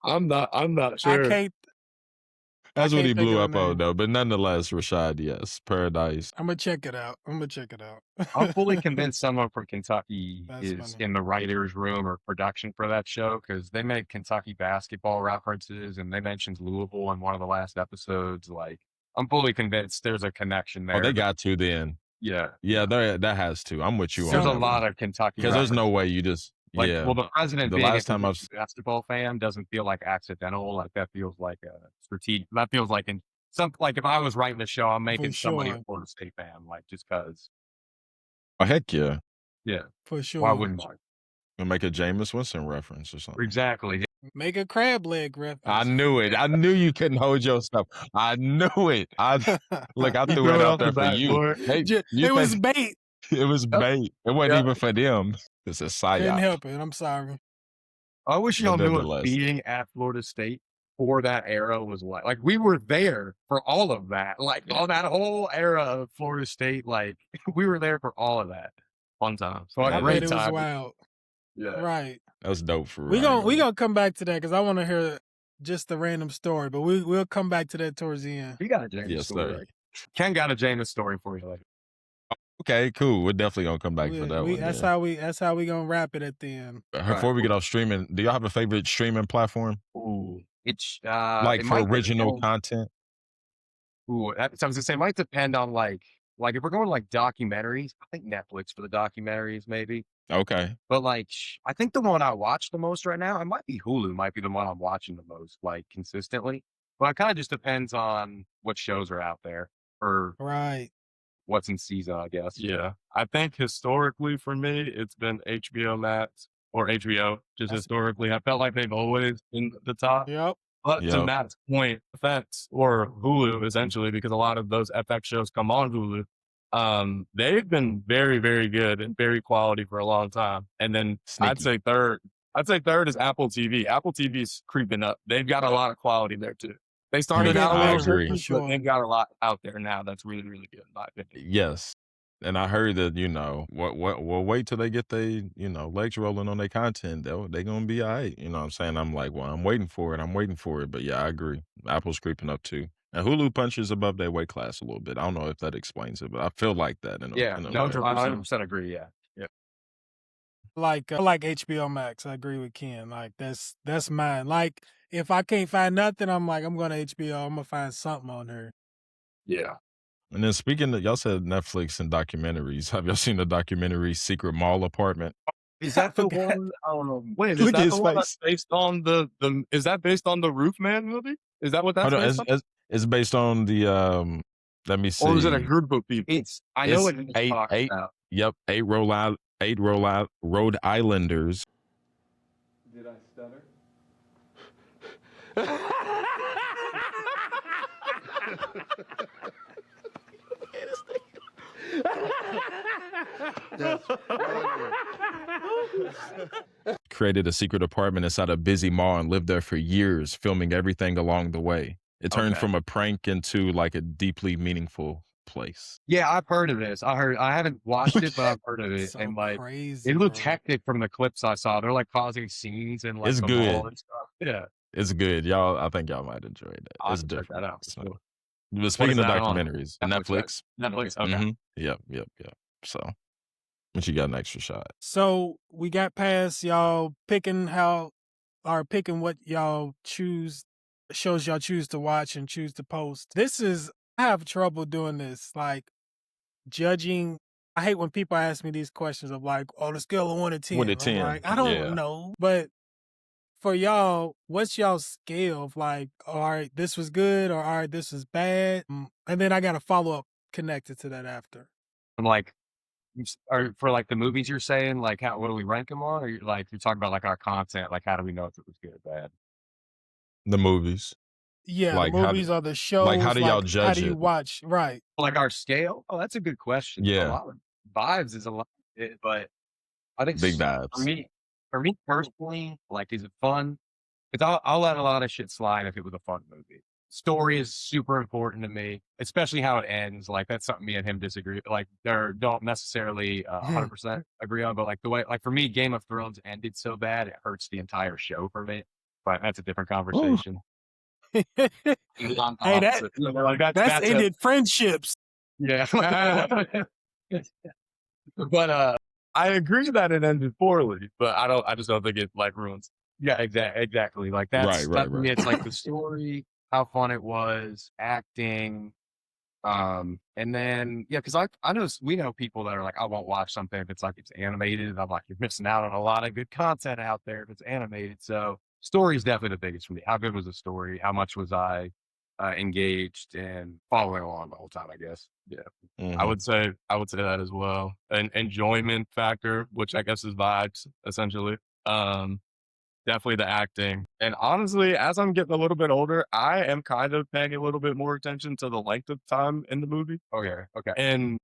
I'm not I sure. can't. That's what he think blew of up the on, name. though. But nonetheless, Rashad, yes, Paradise. I'm gonna check it out. I'm fully convinced someone from Kentucky That's is funny. in the writer's room or production for that show because they make Kentucky basketball references and they mentioned Louisville in one of the last episodes. Like, I'm fully convinced there's a connection there. Oh, they got to then. Yeah. Yeah, that has to. I'm with you There's on a that lot one. of Kentucky Because there's no references. way you just, Like, yeah. well, the president The being a last time Kentucky basketball fan doesn't feel like accidental. Like, that feels like a strategic. That feels like like if I was writing the show, I'm making somebody a sure. Florida State fan, like just because. Oh, heck yeah. Yeah. For sure. Why wouldn't I? We'll make a Jameis Winston reference or something. Exactly. Make a crab leg reference. I knew it. I knew you couldn't hold yourself. I knew it. Look, I threw it out there for you. Hey, it was bait. It was bait. It wasn't even for them. It's a psyop. Couldn't help it. I'm sorry. I wish y'all knew what nonetheless. being at Florida State for that era was like. Like, we were there for all of that. Like, all that whole era of Florida State, like, we were there for all of that. Fun time. So I a bet great it was time. wild. Yeah. Right. That was dope for real. We gonna come back to that because I want to hear just the random story, but we'll come back to that towards the end. You got a Jameis story. sir. Like, Ken got a Jameis story for you later. Okay, cool. We're definitely gonna come back for that one. That's then. how we gonna wrap it at the end. Before we get off streaming, do y'all have a favorite streaming platform? Ooh, it's Like it for might original depend- content? Ooh, so I was gonna say it might depend on like if we're going like documentaries. I think Netflix for the documentaries maybe. Okay. But like, I think the one I watch the most right now, it might be Hulu. Might be the one I'm watching the most, like consistently. But it kind of just depends on what shows are out there or Right. what's in season, I guess. Yeah. I think historically for me, it's been HBO Max or HBO. Just historically, I felt like they've always been the top. Yep. But to Yep. Matt's point, FX or Hulu essentially, because a lot of those FX shows come on Hulu. They've been very, very good and very quality for a long time. And then I'd say third is Apple TV. Apple TV's creeping up. They've got a lot of quality there too. They started out a I little agree. tricky, but they've got a lot out there now that's really, really good in my opinion. Yes. And I heard that, we'll wait till they get legs rolling on their content. They're gonna be all right. You know what I'm saying? I'm like, well, I'm waiting for it. But yeah, I agree. Apple's creeping up too. And Hulu punches above their weight class a little bit. I don't know if that explains it, but I feel like that in a Yeah, way. no, I 100% agree. Yeah. Like I like HBO Max. I agree with Ken. Like that's mine. Like if I can't find nothing, I'm like, I'm going to HBO. I'm gonna find something on her. Yeah. And then speaking of, y'all said Netflix and documentaries. Have y'all seen the documentary Secret Mall Apartment? Is that the one? I don't know. Wait, is Look at that his the one face. that's based on the? Is that based on the Roofman movie? Is that what that's Hold on, based on? it's based on the let me see. Or is it a group of people? I know It's what you're talking about. Yep, eight Rhode Islanders. Did I stutter? Created a secret apartment inside a busy mall and lived there for years, filming everything along the way. It turned from a prank into like a deeply meaningful place. Yeah, I've heard of this. I haven't watched it, but I've heard of it. So and like, crazy, it looked bro. hectic from the clips I saw. They're like causing scenes and like It's the good. mall and stuff. Yeah, It's good. I think y'all might enjoy that. I'll It's have to check different. that out. It's for not- sure. But speaking of that on? documentaries, Netflix, Netflix. Netflix. Okay. Mhm. Yep. So, what you got an extra shot? So we got past y'all picking what y'all choose, shows y'all choose to watch and choose to post. I have trouble doing this, like judging. I hate when people ask me these questions of like, on a scale of 1 to 10. 1 to I'm 10, like, I don't yeah. know. But for y'all, what's y'all scale of like, all right, this was good, or all right, this was bad? And then I got a follow-up connected to that after. I'm like, or for like the movies you're saying, like what do we rank them on? Or you're talking about like our content, like how do we know if it was good or bad? The movies. Yeah, Like, the how movies do- or the shows. like, how do y'all how judge do you it? watch? Right. Like our scale? Oh, that's a good question. Yeah. A lot of vibes is a lot, but I think Big for vibes. me personally, like, is it fun? Because I'll let a lot of shit slide if it was a fun movie. story is super important to me, especially how it ends. Like that's something me and him disagree. Like there don't necessarily 100% agree on, but like the way, like for me, Game of Thrones ended so bad it hurts the entire show for me. But that's a different conversation. Hey, Opposite. Like that's ended friendships. Yeah. But I agree that it ended poorly, but I just don't think it like ruins. Yeah, exactly. Like that's that for me. It's like the story, how fun it was, acting, and then because I know we know people that are like, I won't watch something if it's like it's animated. I'm like, you're missing out on a lot of good content out there if it's animated. So story is definitely the biggest for me. How good was the story? How much was I engaged and following along the whole time? I guess. Yeah. I would say that as well. An enjoyment factor, which I guess is vibes essentially. Definitely the acting. And honestly, as I'm getting a little bit older, I am kind of paying a little bit more attention to the length of time in the movie. Okay. And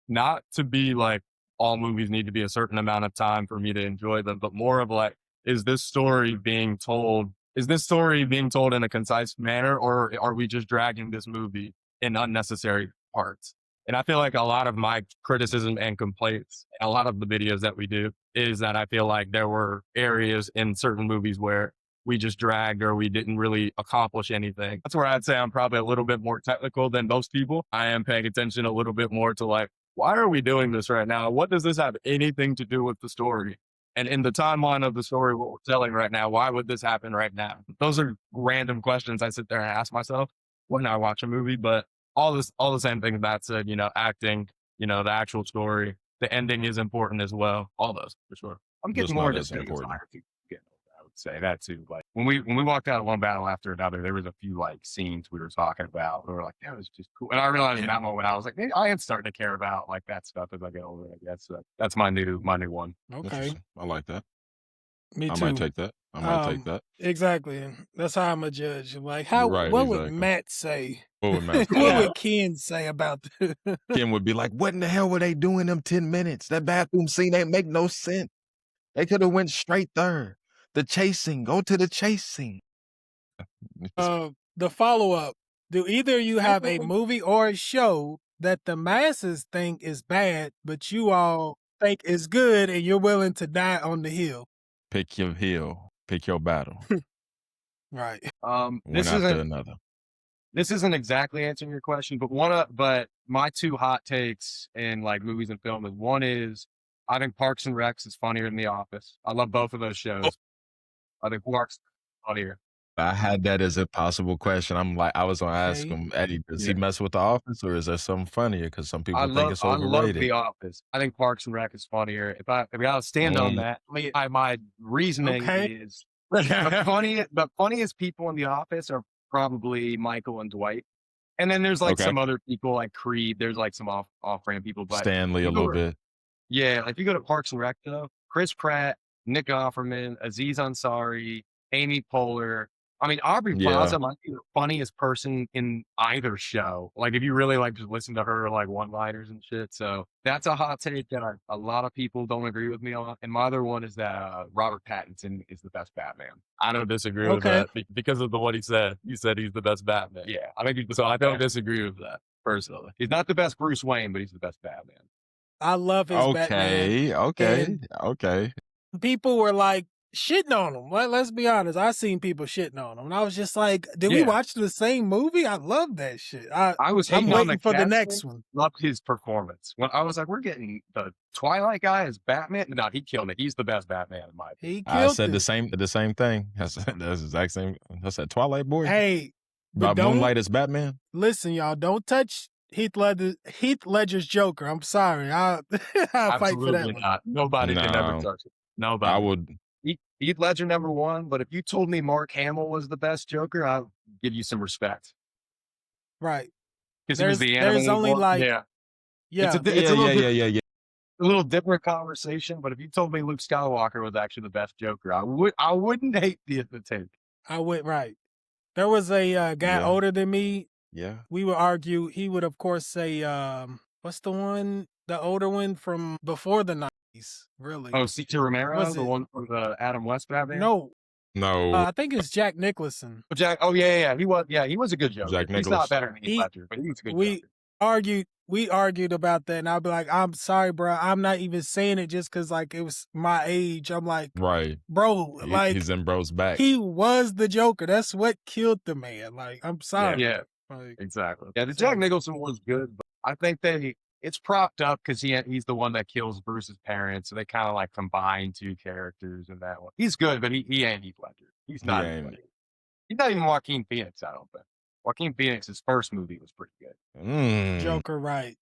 not to be like all movies need to be a certain amount of time for me to enjoy them, but more of like, is this story being told in a concise manner, or are we just dragging this movie in unnecessary parts? And I feel like a lot of my criticism and complaints, a lot of the videos that we do, is that I feel like there were areas in certain movies where we just dragged or we didn't really accomplish anything. That's where I'd say I'm probably a little bit more technical than most people. I am paying attention a little bit more to like, why are we doing this right now? What does this have anything to do with the story? And in the timeline of the story, what we're telling right now, why would this happen right now? Those are random questions I sit there and ask myself when I watch a movie, but all the same things that said, acting, the actual story, the ending is important as well. All those for sure. I'm getting more into cinematography. I would say that too. Like when we walked out of one battle after another, there was a few like scenes we were talking about. We were like, that was just cool. And I realized in that moment, I was like, maybe I am starting to care about like that stuff as I get older. I guess that's my new one. Okay, I like that. Me too. I might take that. Exactly. That's how I'm a judge. Like, what would Matt say? What would Matt What would Ken say about this? Ken would be like, what in the hell were they doing them 10 minutes? That bathroom scene ain't make no sense. They could have went straight there. The chasing, go to the chasing. The follow-up. Do either of you have a movie or a show that the masses think is bad, but you all think is good and you're willing to die on the hill? Pick your hill. Pick your battle. Right. This isn't exactly answering your question, but but my two hot takes in like movies and film is one is I think Parks and Recs is funnier than The Office. I love both of those shows. I think Parks is funnier. I had that as a possible question. I was gonna ask him, Eddie, does he mess with The Office, or is there something funnier? Because some people think it's overrated. I love The Office. I think Parks and Rec is funnier. If I gotta stand on that, my reasoning is the funniest people in The Office are probably Michael and Dwight, and then there's like some other people like Creed. There's like some off-brand people, but Stanley a little bit. Yeah, like if you go to Parks and Rec though, Chris Pratt, Nick Offerman, Aziz Ansari, Amy Poehler. I mean, Aubrey Plaza might be the funniest person in either show. Like, if you really like just listen to her like one-liners and shit. So that's a hot take that a lot of people don't agree with me on. And my other one is that Robert Pattinson is the best Batman. I don't disagree with that because of what he said. He said he's the best Batman. Yeah, I think I don't disagree with that personally. He's not the best Bruce Wayne, but he's the best Batman. I love his Batman. Okay. People were like, shitting on him. Let's be honest. I seen people shitting on him, and I was just like, "Did we watch the same movie?" I love that shit. I'm waiting for the next one. Loved his performance. When I was like, "We're getting the Twilight guy as Batman." No, he killed it. He's the best Batman in my opinion. I said the same thing. That's the exact same. That's that Twilight Boy. Hey, about Moonlight as Batman. Listen, y'all, don't touch Heath Ledger's Joker. I'm sorry. I'll fight for that one. Not. Nobody can ever touch it. Nobody. I would. Heath Ledger #1, but if you told me Mark Hamill was the best Joker, I'll give you some respect. Right. Because he was the animal. There's only like, It's a little different conversation, but if you told me Luke Skywalker was actually the best Joker, I wouldn't hate the take. I would, right. There was a guy older than me. Yeah. We would argue. He would, of course, say, what's the one, the older one from before the 90s, really? Oh, C.T. Romero, the one from the Adam West Batman? No. No, I think it's Jack Nicholson. Jack. Oh yeah. He was a good Joker. Jack He's not Nicholson. better than Heath Ledger, but he was a good Joker. We argued about that, and I'll be like, I'm sorry, bro. I'm not even saying it just because like it was my age. I'm like, Right. bro, like He's in bro's back. he was the Joker. That's what killed the man. Like, I'm sorry. Yeah, Like, exactly. Yeah, the Jack Nicholson was good, but I think that it's propped up because he's the one that kills Bruce's parents, so they kind of like combine two characters in that one. He's good, but he ain't Heath Ledger. He's not. He's not even Joaquin Phoenix, I don't think. Joaquin Phoenix's first movie was pretty good. Joker, right?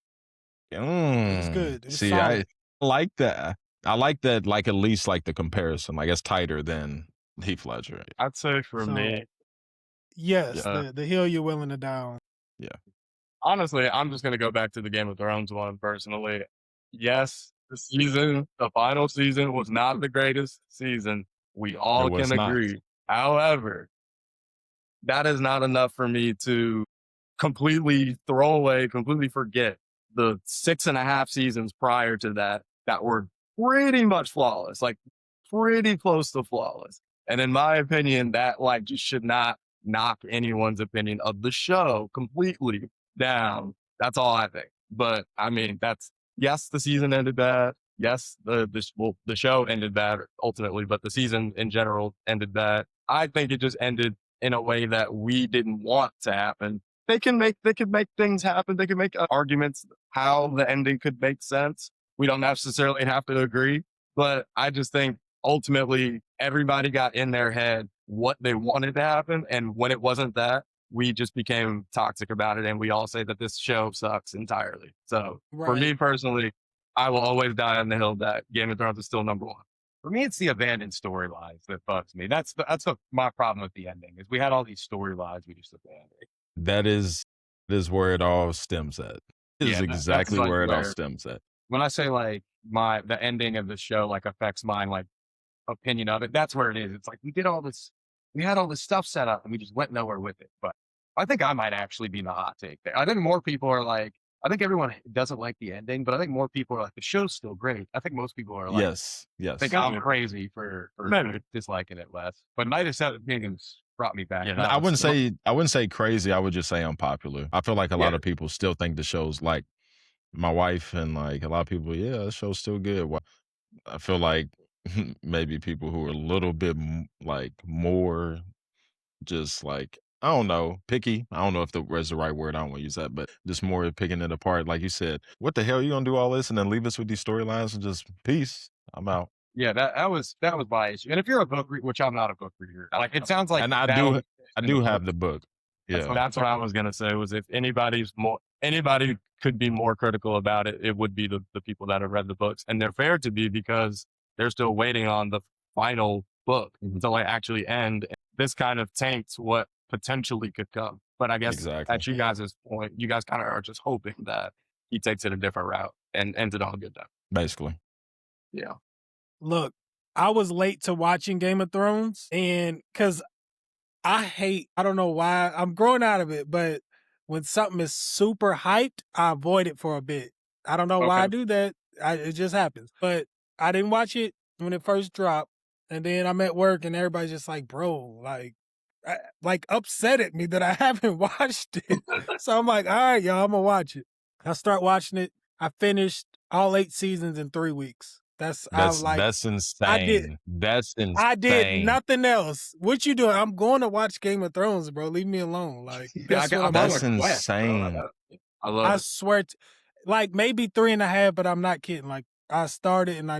It's good. It's See, solid. I like that. I like that. Like at least like the comparison. Like it's tighter than Heath Ledger. I'd say for me, yes, the hill you're willing to die on. Yeah. Honestly, I'm just gonna go back to the Game of Thrones one personally. Yes, the final season was not the greatest season. We all can agree. However, that is not enough for me to completely forget the 6.5 seasons prior to that were pretty much flawless, like pretty close to flawless. And in my opinion, that like just should not knock anyone's opinion of the show completely down. That's all I think. But I mean, yes, the season ended bad. Yes, the show ended bad ultimately, but the season in general ended bad. I think it just ended in a way that we didn't want to happen. They could make things happen. They could make arguments how the ending could make sense. We don't necessarily have to agree, but I just think ultimately everybody got in their head what they wanted to happen. And when it wasn't that, we just became toxic about it. And we all say that this show sucks entirely. So for me personally, I will always die on the hill that Game of Thrones is still number one. For me, it's the abandoned storylines that bugs me. That's my problem with the ending is we had all these storylines we just abandoned. That is where it all stems at. It is exactly where it all stems at. When I say like the ending of the show like affects my like opinion of it, that's where it is. It's like we had all this stuff set up and we just went nowhere with it. But I think I might actually be in the hot take there. I think more people are like, I think everyone doesn't like the ending, but I think more people are like, the show's still great. I think most people are like, yes. I think I'm crazy for disliking it less. But Night of Seven Kingdoms brought me back. Yeah, I wouldn't say crazy. I would just say unpopular. I feel like a lot of people still think the show's like my wife and like a lot of people. Yeah, the show's still good. Well, I feel like maybe people who are a little bit like more just like, I don't know, picky. I don't know if that's the right word. I don't want to use that, but just more picking it apart. Like you said, what the hell, you gonna do all this and then leave us with these storylines and just peace? I'm out. Yeah, that was my issue. And if you're a book reader, which I'm not a book reader, like it sounds like, and I do have the book. Yeah, that's what I was gonna say. Was if anybody could be more critical about it, it would be the people that have read the books, and they're fair to be because they're still waiting on the final book until they actually end. This kind of taints what potentially could come. But I guess at you guys' point, you guys kind of are just hoping that he takes it a different route and ends it on a good note. Basically. Yeah. Look, I was late to watching Game of Thrones, and because I don't know why, I'm growing out of it, but when something is super hyped, I avoid it for a bit. I don't know why I do that. It just happens. But I didn't watch it when it first dropped, and then I'm at work, and everybody's just like, bro, like upset at me that I haven't watched it. So I'm like, all right, y'all, I'm going to watch it. I start watching it. I finished all 8 seasons in 3 weeks. That's insane. That's insane. I did nothing else. What you doing? I'm going to watch Game of Thrones, bro. Leave me alone. Like that's insane. I love I swear, like maybe 3.5, but I'm not kidding. Like I started and I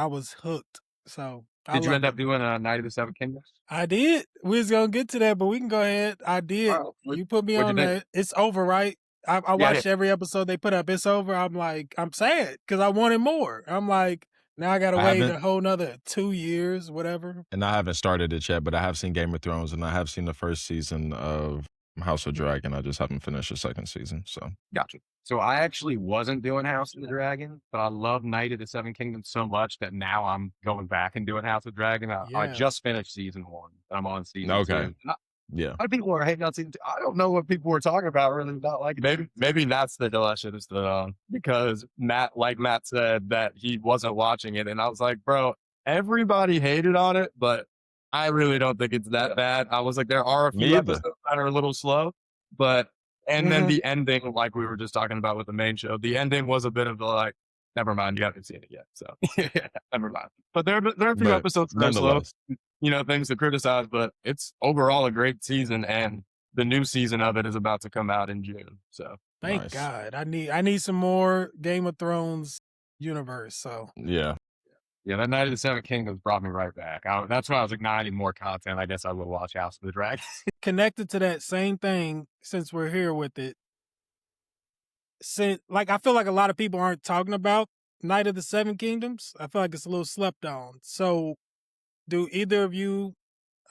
was hooked. So did you end up doing Night of the Seven Kingdoms? I did. We was gonna get to that, but we can go ahead. I did. You put me on that. It's over, right? I watched every episode they put up. It's over. I'm like, I'm sad because I wanted more. I'm like, now I gotta wait a whole nother 2 years, whatever. And I haven't started it yet, but I have seen Game of Thrones and I have seen the first season of House of Dragon. I just haven't finished the second season. So gotcha. So I actually wasn't doing House of the Dragon, but I love Night of the Seven Kingdoms so much that now I'm going back and doing House of the Dragon. I just finished season 1. I'm on season 2. Yeah. A lot of people are hating on season 2. I don't know what people were talking about really not like it. Maybe that's the hill I should have stood on because Matt said that he wasn't watching it. And I was like, bro, everybody hated on it, but I really don't think it's that bad. I was like, there are a Me few either. episodes that are a little slow, but then the ending, like we were just talking about with the main show, the ending was a bit of like, never mind, you haven't seen it yet, so never mind. But there are a few But episodes that are slow, nonetheless, things to criticize, but it's overall a great season, and the new season of it is about to come out in June. So Thank nice. God. I need some more Game of Thrones universe. So Yeah. Yeah, that Night of the Seven Kingdoms brought me right back. That's why I was like, I need more content. I guess I will watch House of the Dragon. connected to that same thing, since we're here with it, I feel like a lot of people aren't talking about Night of the Seven Kingdoms. I feel like it's a little slept on. So, do either of you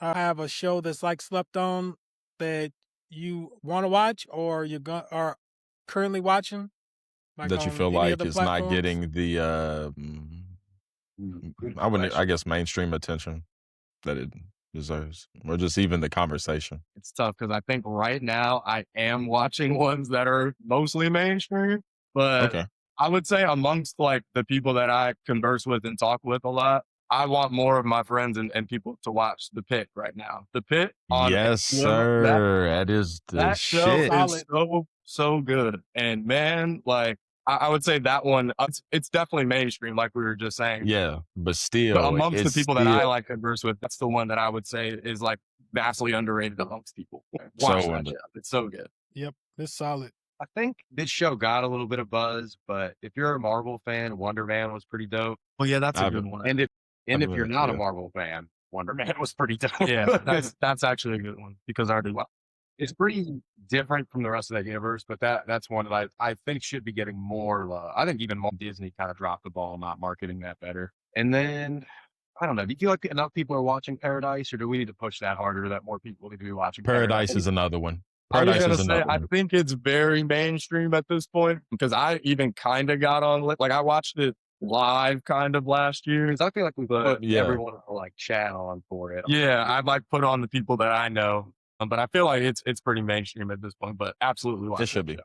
have a show that's like slept on that you want to watch, or are currently watching, like That you on feel any of like the it's not platforms? getting the I wouldn't, I Question. guess, mainstream attention that it deserves, or just even the conversation. it's tough because I think right now I am watching ones that are mostly mainstream, but Okay. I would say amongst like the people that I converse with and talk with a lot, I want more of my friends and people to watch The Pit right now. The Pit on Yes, HBO, sir. That is the that show shit. is Solid. so good. And man, like I would say that one, it's definitely mainstream, like we were just saying. Yeah, but But still, amongst the it's people that I still like converse with, that's the one that I would say is like vastly underrated amongst people. so Watch that under. show. It's so good. Yep, it's solid. I think this show got a little bit of buzz, but if you're a Marvel fan, Wonder Man was pretty dope. Well, yeah, that's a I've- good one. And if you're not a yeah. Marvel fan, Wonder Man was pretty dope. Yeah, that's actually a good one because I already watched. It's pretty different from the rest of that universe, but that's one that I think should be getting more love. I think even more Disney kind of dropped the ball not marketing that better. And then I don't know. Do you feel like enough people are watching Paradise, or do we need to push that harder that more people need to be watching Paradise is another one. I was Paradise gonna is say, another I one. think it's very mainstream at this point because I even kind of got on like I watched it live kind of last year. Because I feel like we But, put yeah. everyone to like chat on for it. Yeah, I'd like put on the people that I know, but I feel like it's pretty mainstream at this point. But absolutely, watch It should that be. show.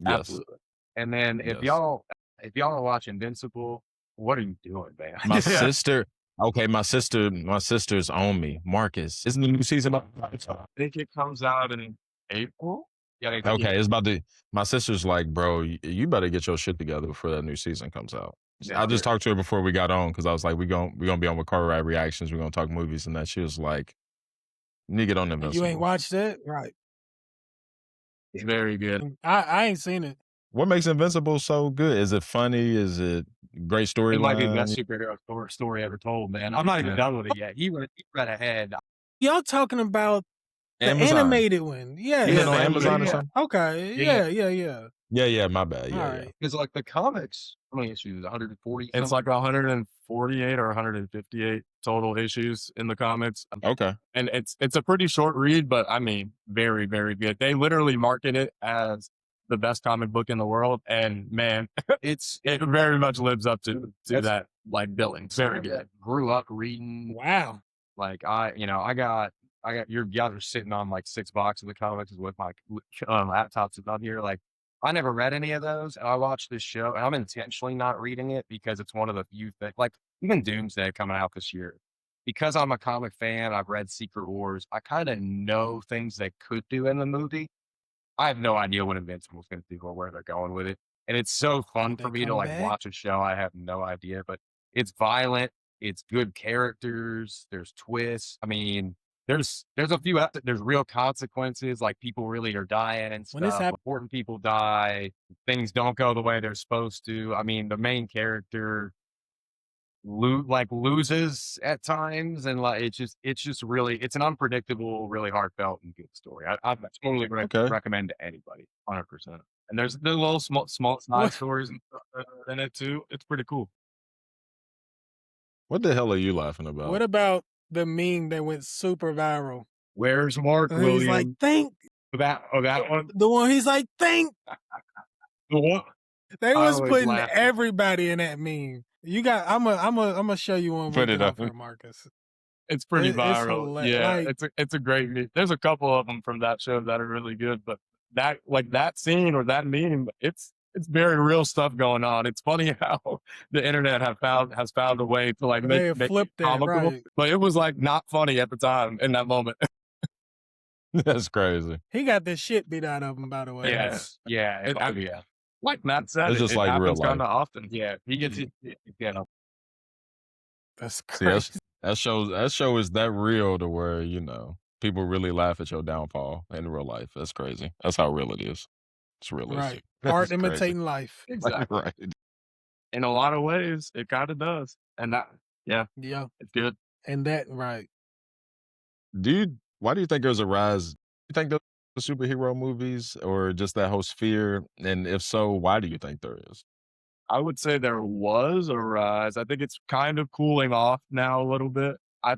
Yes. Absolutely. And then if Yes. y'all are watching Invincible, what are you doing, man? My sister. Okay, my sister's on me. Marcus, isn't the new season about? I think it comes out in April. Yeah, Okay, it's about to. My sister's like, bro, you better get your shit together before that new season comes out. I just talked to her before we got on because I was like, we gonna be on with Car Ride Reactions. We're gonna talk movies and that. She was like, you need to get on them. You ain't watched it, right? It's very good. I ain't seen it. What makes Invincible so good? Is it funny? Is it great It might be the storyline? best superhero story ever told, man. I'm not even done with it yet. He read ahead. Y'all talking about the Amazon. animated one? Yeah, Is it on Yeah, Amazon or yeah. something? Okay, Yeah. yeah. Yeah, my bad. Yeah, All yeah. right. Because like the comics, how many issues? 140? It's like 148 or 158 total issues in the comics. Okay. And it's a pretty short read, but I mean, very, very good. They literally market it as the best comic book in the world. And man, it very much lives up to that like billing. It's very good. Grew up reading. Wow. Like I got your guys are sitting on like 6 boxes of the comics with my laptop sitting on here. Like I never read any of those, and I watched this show, and I'm intentionally not reading it because it's one of the few things. Like even Doomsday coming out this year, because I'm a comic fan. I've read Secret Wars. I kind of know things they could do in the movie. I have no idea what Invincible's going to do or where they're going with it, and it's so fun They for me to come like back? watch a show. I have no idea, but it's violent. It's good characters. There's twists. I mean, there's a few. There's real consequences. Like people really are dying and When this stuff. Important people die. Things don't go the way they're supposed to. I mean, the main character loses at times, and like it's just really it's an unpredictable, really heartfelt and good story. I totally Okay. recommend to anybody, 100%. And there's the little small side stories and stuff that are in it too. It's pretty cool. What the hell are you laughing about? What about the meme that went super viral? Where's Mark And he's like, Williams? think. that one. The one he's like, think. The one. They I was was putting laughing. everybody in that meme. You got. I'm gonna show you one. Put we it get up. off here, Marcus. It's pretty It's viral. Yeah, like- it's a great meme. There's a couple of them from that show that are really good, but that scene or that meme, it's it's very real stuff going on. It's funny how the internet has found a way to like They make have it flipped that, comical, right? but it was like not funny at the time in that moment. That's crazy. He got the shit beat out of him, by the way. Yes. Yeah. Yeah. Like Matt said, It's just it like real happens life. kind of often. Yeah. He gets it. You know, That's See, crazy. that show is that real to where, you know, people really laugh at your downfall in real life. That's crazy. That's how real it is. It's realistic. Right. Art That's crazy. imitating life. Exactly. Right. In a lot of ways, it kind of does. And that, yeah, Yeah. it's good. And that, right. Dude, why do you think there's a rise? Do you think the superhero movies or just that whole sphere? And if so, why do you think there is? I would say there was a rise. I think it's kind of cooling off now a little bit. I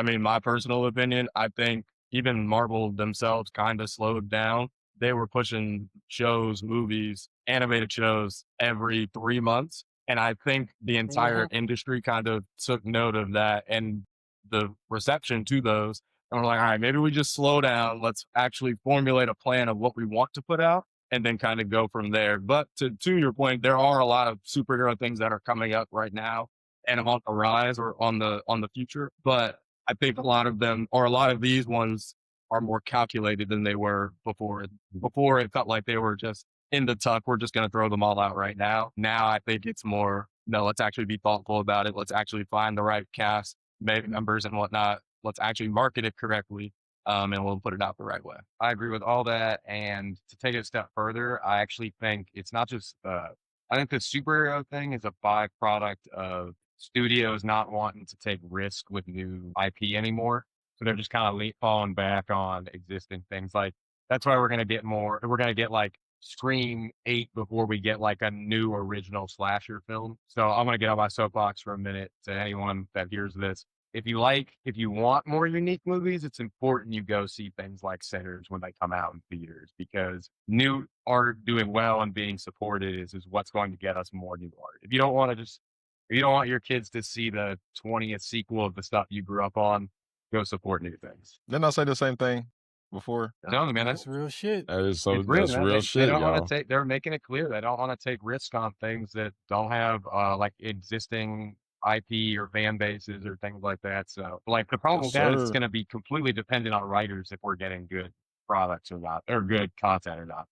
mean, my personal opinion, I think even Marvel themselves kind of slowed down. They were pushing shows, movies, animated shows every 3 months. And I think the entire industry kind of took note of that and the reception to those. And we're like, all right, maybe we just slow down. Let's actually formulate a plan of what we want to put out and then kind of go from there. But to your point, there are a lot of superhero things that are coming up right now and on the rise or on the future. But I think a lot of them or a lot of these ones are more calculated than they were before. Before it felt like they were just in the tuck. We're just going to throw them all out right now. Now I think it's more, no, let's actually be thoughtful about it. Let's actually find the right cast, members and whatnot. Let's actually market it correctly. And we'll put it out the right way. I agree with all that. And to take it a step further, I actually think it's not just, I think the superhero thing is a byproduct of studios not wanting to take risk with new IP anymore. So they're just kind of falling back on existing things. Like that's why we're going to get like Scream 8 before we get like a new original slasher film. So I'm going to get on my soapbox for a minute to anyone that hears this. If you want more unique movies, it's important you go see things like Sinners when they come out in theaters because new art doing well and being supported is what's going to get us more new art. If you don't want your kids to see the 20th sequel of the stuff you grew up on, go support new things. Didn't I say the same thing before? No, man, That's real shit. That is so. it's real, That's man. real They shit, don't y'all. want to take. They're making it clear they don't want to take risks on things that don't have like existing IP or fan bases or things like that. So, like the problem with that is it's going to be completely dependent on writers if we're getting good products or not, or good content or not.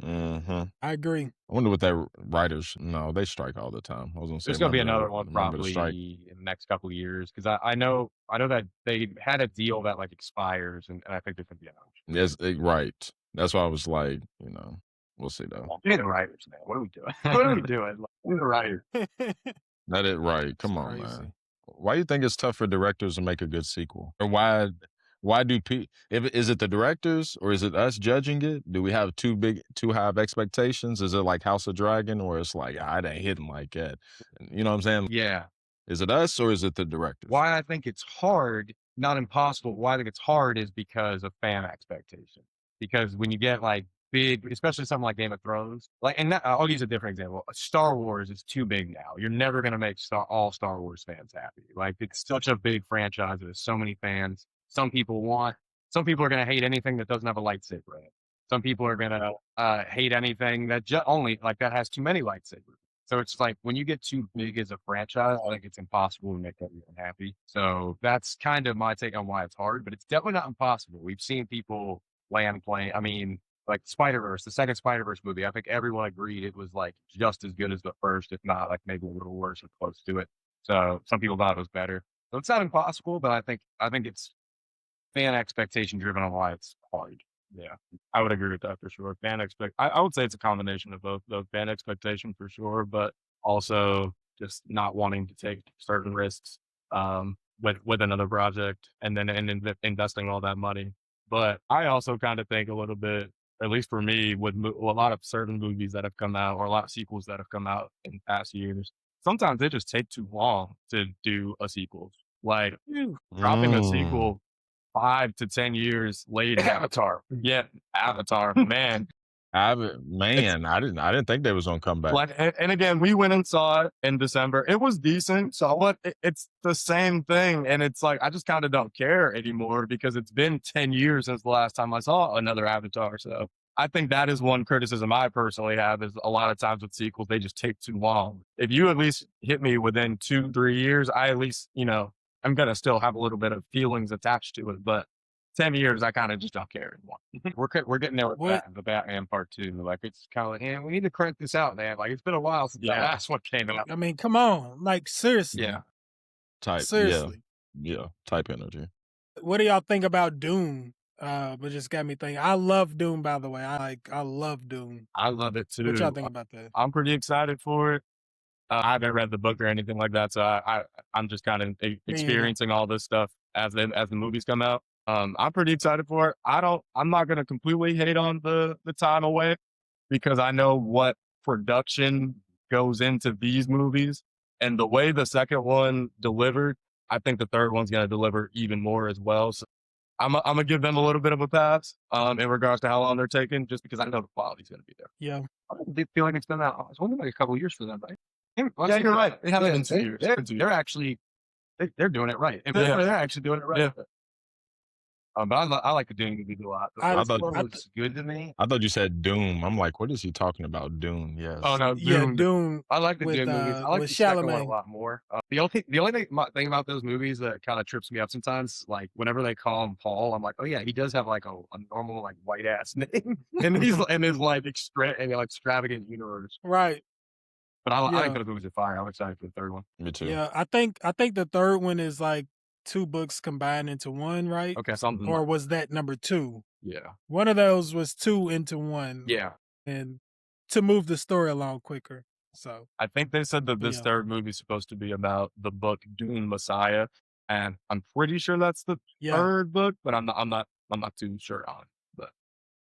Mm-hmm. I agree. I wonder what that writers. No, they strike all the time. I was gonna say There's going to be remember- another one remember the probably strike. in the next couple of years because I know that they had a deal that like expires and I think there's going to be another. Yes, right. That's why I was like, you know, we'll see though. We're the writers, man. What are we doing? What are we doing? Like, we're the writers. That it right. Come on, crazy. man. Why do you think it's tough for directors to make a good sequel? Or why do is it the directors or is it us judging it? Do we have too high of expectations? Is it like House of Dragon or it's like it ain't hitting like that? You know what I'm saying? Yeah. Is it us or is it the directors? Why I think it's hard, not impossible. Why I think it's hard is because of fan expectation. Because when you get like big, especially something like Game of Thrones, like, and I'll use a different example. Star Wars is too big now. You're never going to make all Star Wars fans happy. Like it's such a big franchise. There's so many fans. Some people are going to hate anything that doesn't have a lightsaber in it. Some people are going to hate anything that only like that has too many lightsabers. So it's like when you get too big as a franchise, I think it's impossible to make everyone happy. So that's kind of my take on why it's hard, but it's definitely not impossible. We've seen people land plane. I mean, like Spider-Verse, the second Spider-Verse movie, I think everyone agreed it was like just as good as the first, if not like maybe a little worse or close to it. So some people thought it was better. So it's not impossible, but I think it's fan expectation driven on why it's hard. Yeah, I would agree with that for sure. I would say it's a combination of both the fan expectation for sure, but also just not wanting to take certain risks with another project and then investing all that money. But I also kind of think a little bit, at least for me, with a lot of certain movies that have come out or a lot of sequels that have come out in past years, sometimes they just take too long to do a sequel. Like dropping a sequel 5 to 10 years later. Avatar. Yeah, Avatar, man. I didn't think they was gonna come back. Like, and again, we went and saw it in December. It was decent. So what? It's the same thing, and it's like I just kind of don't care anymore because it's been 10 years since the last time I saw another Avatar. So I think that is one criticism I personally have is a lot of times with sequels, they just take too long. If you at least hit me within 2-3 years, I at least, I'm going to still have a little bit of feelings attached to it. But 10 years, I kind of just don't care anymore. We're getting there with the Batman Part 2. Like, it's kind of like, yeah, we need to crank this out, man. Like, it's been a while since the last one came out. I mean, come on. Like, seriously. Yeah. Seriously. Yeah. Type energy. What do y'all think about Dune? But just got me thinking. I love Dune, by the way. I love Dune. I love it too. What y'all think about that? I'm pretty excited for it. I haven't read the book or anything like that, so I'm just kind of experiencing all this stuff as the movies come out. I'm pretty excited for it. I'm not going to completely hate on the time away because I know what production goes into these movies, and the way the second one delivered, I think the third one's going to deliver even more as well. So I'm gonna give them a little bit of a pass in regards to how long they're taking, just because I know the quality's gonna be there. Yeah, I feel like it's been that. It's only like a couple of years for them, right? Yeah, you're right. It hasn't been 2 years. They're actually they're doing it right. They're actually doing it right. Yeah. But I like the Dune movies a lot. I thought it was good to me. I thought you said Doom. I'm like, what is he talking about? Dune, yes. Oh no, Dune. I like the Dune movies. I like with the second one a Chalamet. lot more. The only thing about those movies that kind of trips me up sometimes, like whenever they call him Paul, I'm like, oh yeah, he does have like a normal like white ass name, and he's in his like extravagant universe. Right. But I think those movies are fire. I'm excited for the third one. Me too. Yeah, I think the third one is like 2 books combined into one, right? Okay, something. Or was that number 2? Yeah. One of those was 2 into 1. Yeah. And to move the story along quicker. So I think they said that this third movie is supposed to be about the book Dune Messiah, and I'm pretty sure that's the third book, but I'm not too sure on it. But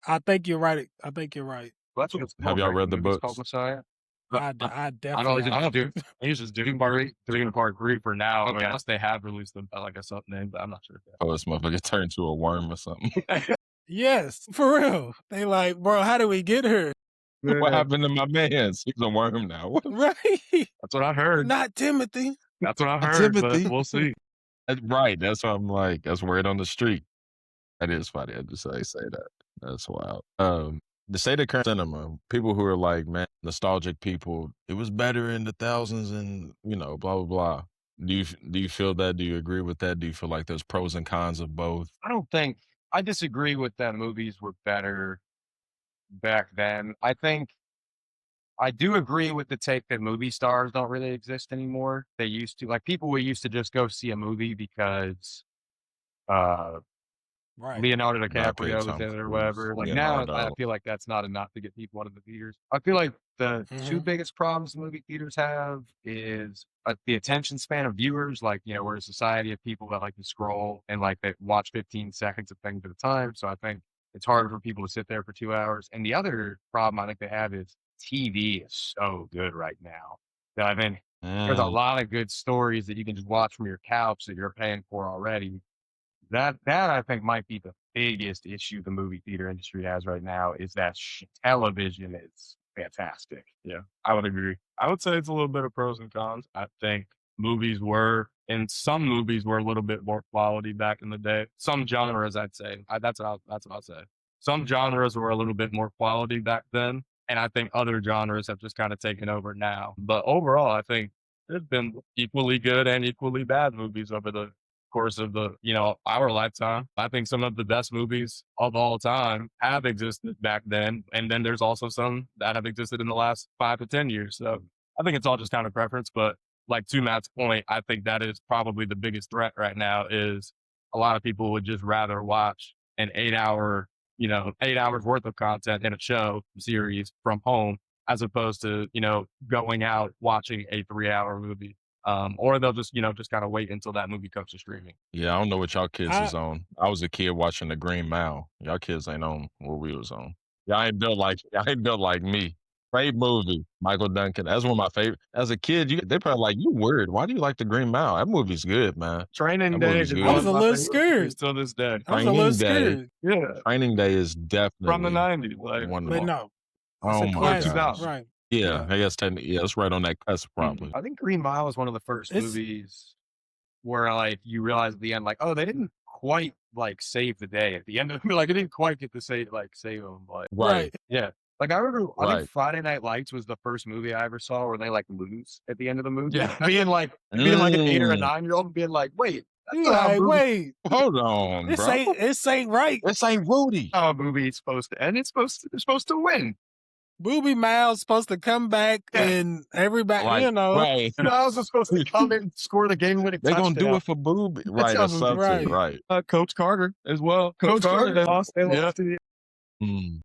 I think you're right. I think you're right. Well, that's what it's Have y'all read the movie's books? called Messiah. I definitely. I don't do. he's just Dune Part 3 for now. Okay. Unless they have released them like a something name, but I'm not sure. Oh, this motherfucker turned to a worm or something. Yes, for real. They like, bro, how do we get her? What happened to my man's? He's a worm now. What? Right. That's what I heard. Not Timothy. That's what I heard. Timothy. But we'll see. Right. That's what I'm like. That's word on the street. That is funny. I just say that. That's wild. To say the current cinema, people who are like, man, nostalgic people, it was better in the thousands and, blah, blah, blah. Do you feel that? Do you agree with that? Do you feel like there's pros and cons of both? I disagree with that movies were better back then. I think I do agree with the take that movie stars don't really exist anymore. They used to, like, people used to just go see a movie because Right. Leonardo DiCaprio was in it or whatever. Like now, I feel like that's not enough to get people out of the theaters. I feel like the 2 biggest problems movie theaters have is the attention span of viewers. Like, we're a society of people that like to scroll and like they watch 15 seconds of things at a time. So I think it's harder for people to sit there for 2 hours. And the other problem I think they have is TV is so good right now. I mean, there's a lot of good stories that you can just watch from your couch that you're paying for already. That I think might be the biggest issue the movie theater industry has right now is that television is fantastic. Yeah, I would agree. I would say it's a little bit of pros and cons. I think some movies were a little bit more quality back in the day. Some genres, I'd say. That's what I'll say. Some genres were a little bit more quality back then, and I think other genres have just kind of taken over now. But overall, I think there's been equally good and equally bad movies over the course of our lifetime. I think some of the best movies of all time have existed back then, and then there's also some that have existed in the last 5 to 10 years. So I think it's all just kind of preference. But like to Matt's point, I think that is probably the biggest threat right now is a lot of people would just rather watch an 8 hours worth of content in a show series from home as opposed to going out watching a 3-hour movie. Or they'll just kind of wait until that movie comes to streaming. Yeah, I don't know what y'all kids is on. I was a kid watching The Green Mile. Y'all kids ain't on what we was on. Y'all ain't built like me. Great movie, Michael Duncan. That's one of my favorite. As a kid, they probably like, you weird. Why do you like The Green Mile? That movie's good, man. Training Day is I was a little scared. Still this day. I was a little scared. Yeah. Training Day is definitely from the 90s. Like, one of But the no. Oh It's a my classic, gosh. right. Yeah, I guess technically, yeah, it's right on that cusp, probably. I think Green Mile was one of the first movies where like you realize at the end, like, oh, they didn't quite like save the day at the end of like it didn't quite get to save him. Like Right. yeah. Like I remember I Right. think Friday Night Lights was the first movie I ever saw where they like lose at the end of the movie. Yeah. being like an 8 or a 9-year-old and being like, wait, that's You not how a like, movie wait, Hold on, this bro. ain't right. This ain't Rudy. how a movie is supposed to end. They're supposed to win. Booby Miles supposed to come back and everybody, Like, you know. right. Miles is supposed to come in and score the game-winning They're touchdown. gonna do it for Booby. Right, how or something. Right. Right. Coach Carter as well. Coach Carter, they lost. They Yeah. lost to the Mm.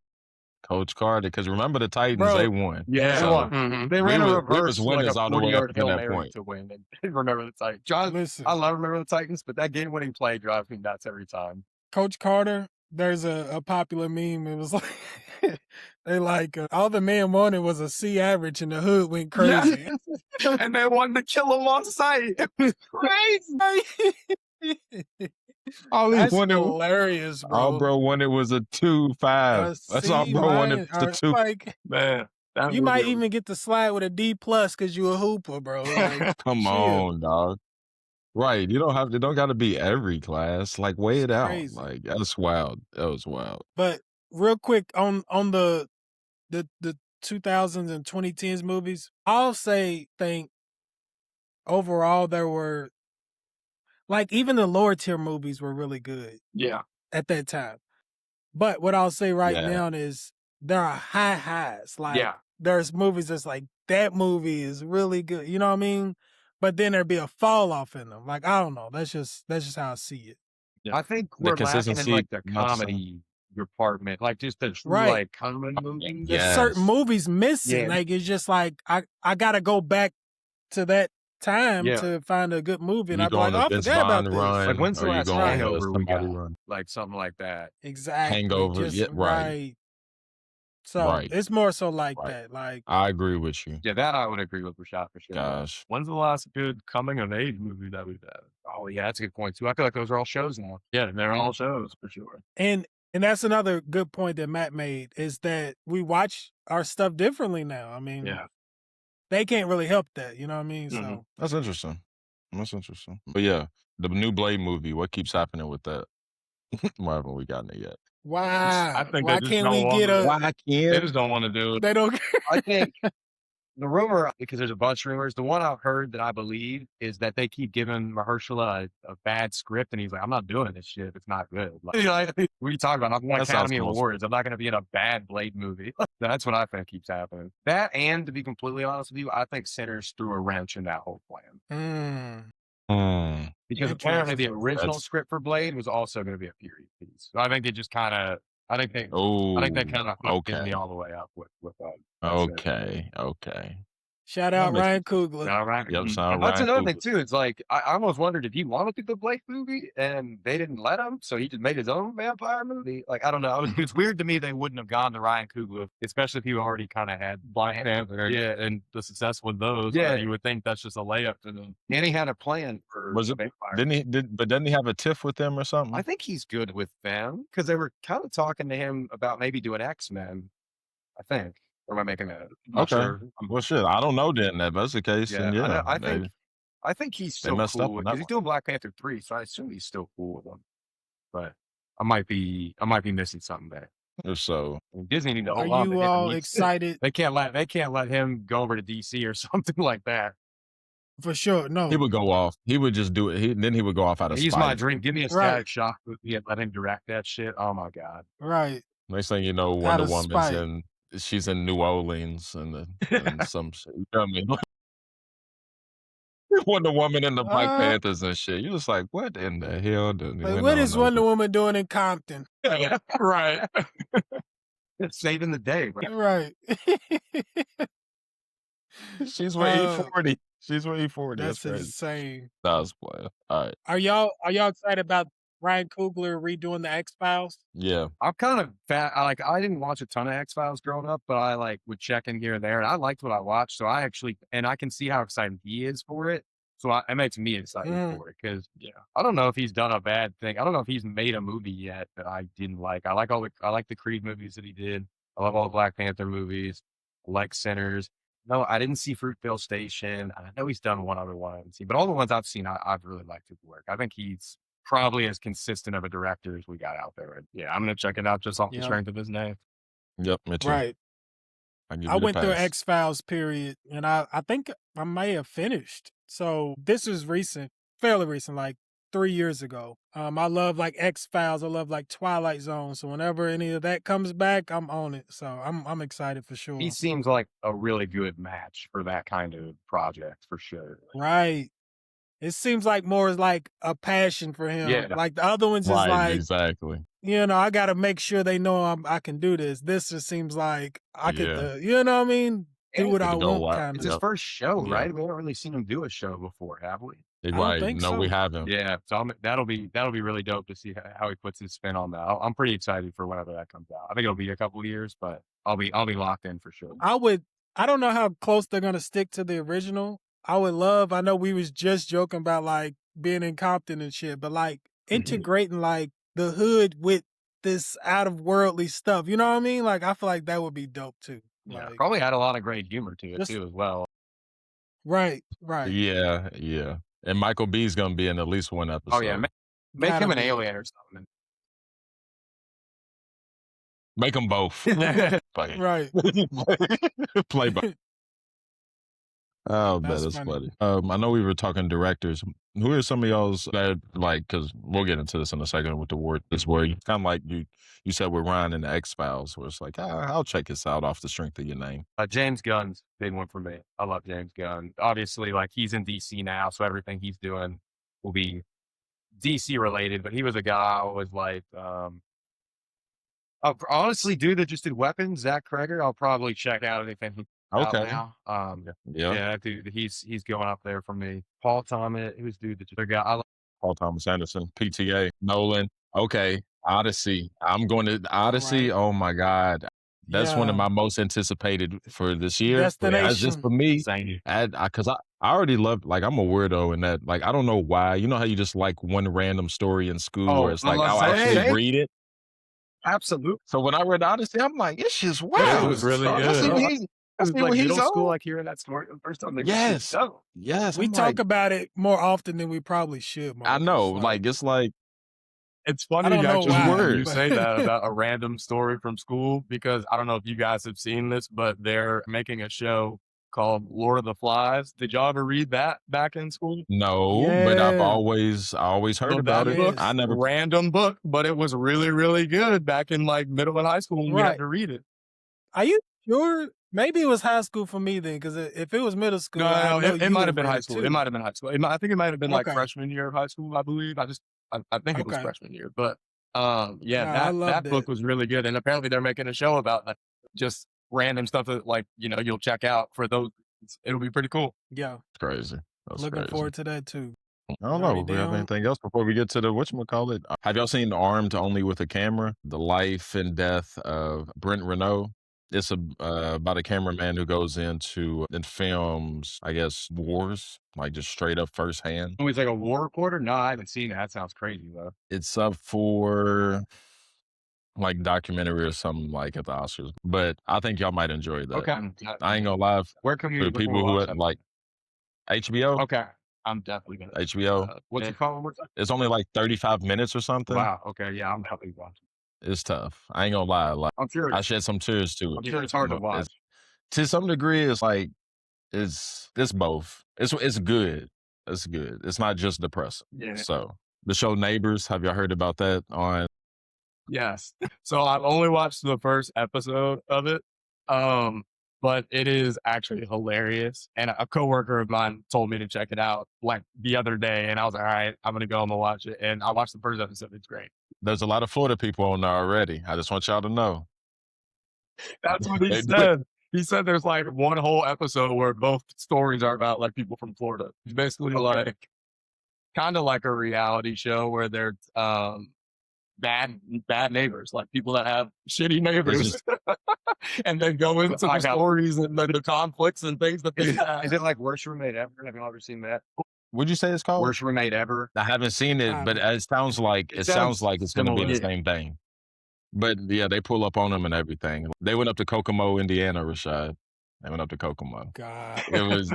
Coach Carter, because remember the Titans, Bro. they won. Yeah, So, they won. Mhm. They ran a we reverse, was like winners a all the way up 40-yard to Hail that Mary point. to win. And remember the Titans. John, Listen, I love remember the Titans, but that game-winning play drives me nuts every time. Coach Carter, there's a popular meme. It was like, they like, all the man wanted was a C average and the hood went crazy. And they wanted to kill him on sight. It was crazy. All he That's wanted, hilarious, bro. all bro wanted was a 2.5. That's all C bro wanted minus- was a or 2. like, Man. that you might movie was- even get the slide with a D plus because you a hooper, bro. Like, Come chill. on, dog. Right. You don't gotta be every class. Like weigh it It's out. crazy. Like that's wild. That was wild. But real quick on the 2000s and 2010s movies, I'll think overall there were like even the lower tier movies were really good Yeah. at that time. But what I'll say right Yeah. now is there are high highs. Like Yeah. there's movies that's like that movie is really good. You know what I mean? But then there'd be a fall off in them. Like I don't know. That's just how I see it. I think The we're lacking in consistency, like the not the same. comedy department, like just the true Right. like comedy movies. There's Yes. certain movies missing. Yeah. Like it's just like I gotta go back to that time Yeah. to find a good movie, and You I'd be go like, on oh, a I Vince forgot about Vaughn this. run, Like when's the or you last go on a hangover we somebody got? run. Like something like that. Exactly. Hangover, Just yeah, right. So Right. it's more so like Right. that. Like I agree with you. Yeah, that I would agree with Rashad for sure. Gosh. When's the last good coming of age movie that we've had? Oh yeah, that's a good point too. I feel like those are all shows now. Yeah, they're all shows for sure. and that's another good point that Matt made is that we watch our stuff differently now. I mean, Yeah. they can't really help that. You know what I mean? Mhm. So That's interesting. That's interesting. But yeah, the new Blade movie, what keeps happening with that? Why haven't we gotten it yet? why? I think Why they just can't don't we want get to- a? Why They can't? just don't want to do it. They don't. I think the rumor, because there's a bunch of rumors, the one I've heard that I believe is that they keep giving Mahershala a bad script, and he's like, "I'm not doing this shit if it's not good." Like, what are you talking about? I've won That sounds Academy close. Awards. I'm not going to be in a bad Blade movie. That's what I think keeps happening. That, and to be completely honest with you, I think Sinners threw a wrench in that whole plan. Because apparently the Interesting. original That's- script for Blade was also going to be a period piece. So I think they just kind of, I think they Oh, kind of hooked okay. me all the way up with Okay. Okay. Shout That out makes Ryan Coogler. All right. Yep, And sound that's Ryan another thing Coogler. too. It's like I almost wondered if he wanted to do the Blake movie and they didn't let him, so he just made his own vampire movie. Like I don't know. It's weird to me they wouldn't have gone to Ryan Coogler, especially if he already kind of had Black Panther. Yeah. And the success with those. Yeah. You would think that's just a layup to them. and he had a plan for Was the it- vampire. Didn't he have a tiff with them or something? I think he's good with them because they were kind of talking to him about maybe doing X-Men. I think. Or am I making that? Okay. Well, shit, I don't know then. If that's the case, Yeah, then I, know- yeah. I think he's still messed up cool on that because he's one. doing Black Panther 3, so I assume he's still cool with them. But I might be missing something there. If so, Disney need to Are hold on to you him. all He- excited They can't let him go over to DC or something like that. for sure? No. he would go off. He would just do it. Then he would go off out of He's spite. my dream. Give me a Right. Static Shock movie and let him direct that shit. Oh my god. Right. Next thing you know, Out Wonder of Woman's spite. she's in New Orleans and some shit. You know what I mean? Wonder Woman and the Black Panthers and shit. You're just like, what in the hell? Like, what is Wonder Woman doing in Compton? Right. It's saving the day. Bro. Right. She's with E40. She's with E40. That's That's crazy. insane. That was playing. All right. Are y'all excited about Ryan Coogler redoing the X Files? Yeah. I'm kind of fat. I didn't watch a ton of X Files growing up, but I would check in here and there, and I liked what I watched. So I can see how excited he is for it. So it makes me excited for it because I don't know if he's done a bad thing. I don't know if he's made a movie yet that I didn't like. I like the Creed movies that he did. I love all the Black Panther movies. I like Sinners. No, I didn't see Fruitvale Station. I know he's done one other one I haven't seen, but all the ones I've seen, I've really liked his work. I think he's probably as consistent of a director as we got out there. Yeah, I'm gonna check it out just off the Yep. strength of his name. Yep, me too. Right. I give I you the went through pass. X-Files period, and I think I may have finished. So this is recent, fairly recent, like 3 years ago. I love like X-Files. I love like Twilight Zone. So whenever any of that comes back, I'm on it. So I'm excited for sure. He seems like a really good match for that kind of project for sure. Right. It seems like more is like a passion for him. Yeah. Like the other ones is Right, like, exactly. you know, I got to make sure they know I can do this. This just seems like I could, Yeah. you know what I mean? Do And what I Could go want, out. kind It's of. his Yep. first show, Yeah. right? We haven't really seen him do a show before, have we? don't Right. think No, we so. haven't. Yeah, so that'll be really dope to see how he puts his spin on that. I'm pretty excited for whenever that comes out. I think it'll be a couple of years, but I'll be locked in for sure. I don't know how close they're going to stick to the original. I know we was just joking about like being in Compton and shit, but like integrating like the hood with this out of worldly stuff. You know what I mean? Like I feel like that would be dope too. Yeah, Like, probably had a lot of great humor to it Just- too as well. right. Yeah, yeah. And Michael B's gonna be in at least one episode. Oh yeah, make Gotta him an be. alien or something. Make them both. Fuck it. Right. Play both. Oh, That's that's funny. funny. I know we were talking directors. Who are some of y'all's that like? Because we'll get into this in a second with the word. This where you kind of like you said with Ryan and the X-Files, where it's like I'll check this out off the strength of your name. James Gunn's big one for me. I love James Gunn. Obviously, like he's in DC now, so everything he's doing will be DC related. But he was a guy I was like, honestly, dude that just did Weapons, Zach Kreger. I'll probably check out anything he out Okay. now. Yeah. Yeah, dude, he's going up there for me. Paul Thomas, who's dude that just a guy. Paul Thomas Anderson, PTA, Nolan. Okay. Odyssey. I'm going to Odyssey. Right. Oh my God. That's one of Yeah. my most anticipated for this year. Destination. That's just for me. Same. Because I already love, like, I'm a weirdo in that, like, I don't know why. You know how you just like one random story in school Oh, where it's like, I'm I'll about to actually say. read it. Absolutely. So when I read Odyssey, I'm like, it's just wow. It was really I good. see what he's, I It see was what like he's middle school, on. like hearing that story the first time. Like, Yes. oh, Yes. We I'm talk like, about it more often than we probably should. I Marcus. know. Like, it's like, It's I funny don't know actually why, when you but- say that about a random story from school, because I don't know if you guys have seen this, but they're making a show called Lord of the Flies. Did y'all ever read that back in school? no, but I Yeah. always heard So about that it. book, I never. random book, but it was really, really good back in like middle and high school when we Right. had to read it. Are you sure? Maybe it was high school for me then, because if it was middle school, I No, know it you might would have been read high it school. too. It might have been high school. I think it might have been like Okay. freshman year of high school, I believe. I think it was Okay. freshman year. But yeah, Nah, I that loved book it. was really good. And apparently they're making a show about like, just random stuff that like, you'll check out for those. It'll be pretty cool. Yeah, It's crazy. That's looking crazy. forward to that too. I don't know. Already If we have down. anything else before we get to the whatchamacallit? Have y'all seen Armed Only with a Camera? The life and death of Brent Renault. It's about a cameraman who goes into and films, I guess, wars, like just straight up firsthand. oh, he's like a war reporter. No, I haven't seen it. That sounds crazy though. It's up for like documentary or something like at the Oscars, but I think y'all might enjoy that. Okay, I ain't gonna lie. where can For we the people who watch that? like HBO, Okay, I'm definitely gonna. HBO, What's it called? What's it's only like 35 minutes or something. Wow. Okay, yeah, I'm definitely watching. It's tough. I ain't gonna lie. Like I'm sure. I shed some tears to I'm it. sure it's hard to But watch. to some degree, it's like it's both. It's good. It's good. It's not just depressing. Yeah. So the show Neighbors, have y'all heard about that on? Yes. So I've only watched the first episode of it. But it is actually hilarious. And a coworker of mine told me to check it out like the other day. And I was like, all right, I'm going to go home and watch it. And I watched the first episode. It's great. There's a lot of Florida people on there already. I just want y'all to know. That's what he They- said. He said there's like one whole episode where both stories are about like people from Florida. It's basically like kind of like a reality show where they're bad neighbors, like people that have shitty neighbors, and then go into the stories and the conflicts and things that they have. Is it like Worst Roommate Ever? Have you ever seen that? What'd you say it's called? Worst Roommate Ever. I haven't seen it, but it sounds like It sounds sounds like it's going to be the similar. same thing. But yeah, they pull up on them and everything. They went up to Kokomo, Indiana, Rashad. They went up to Kokomo. God. It was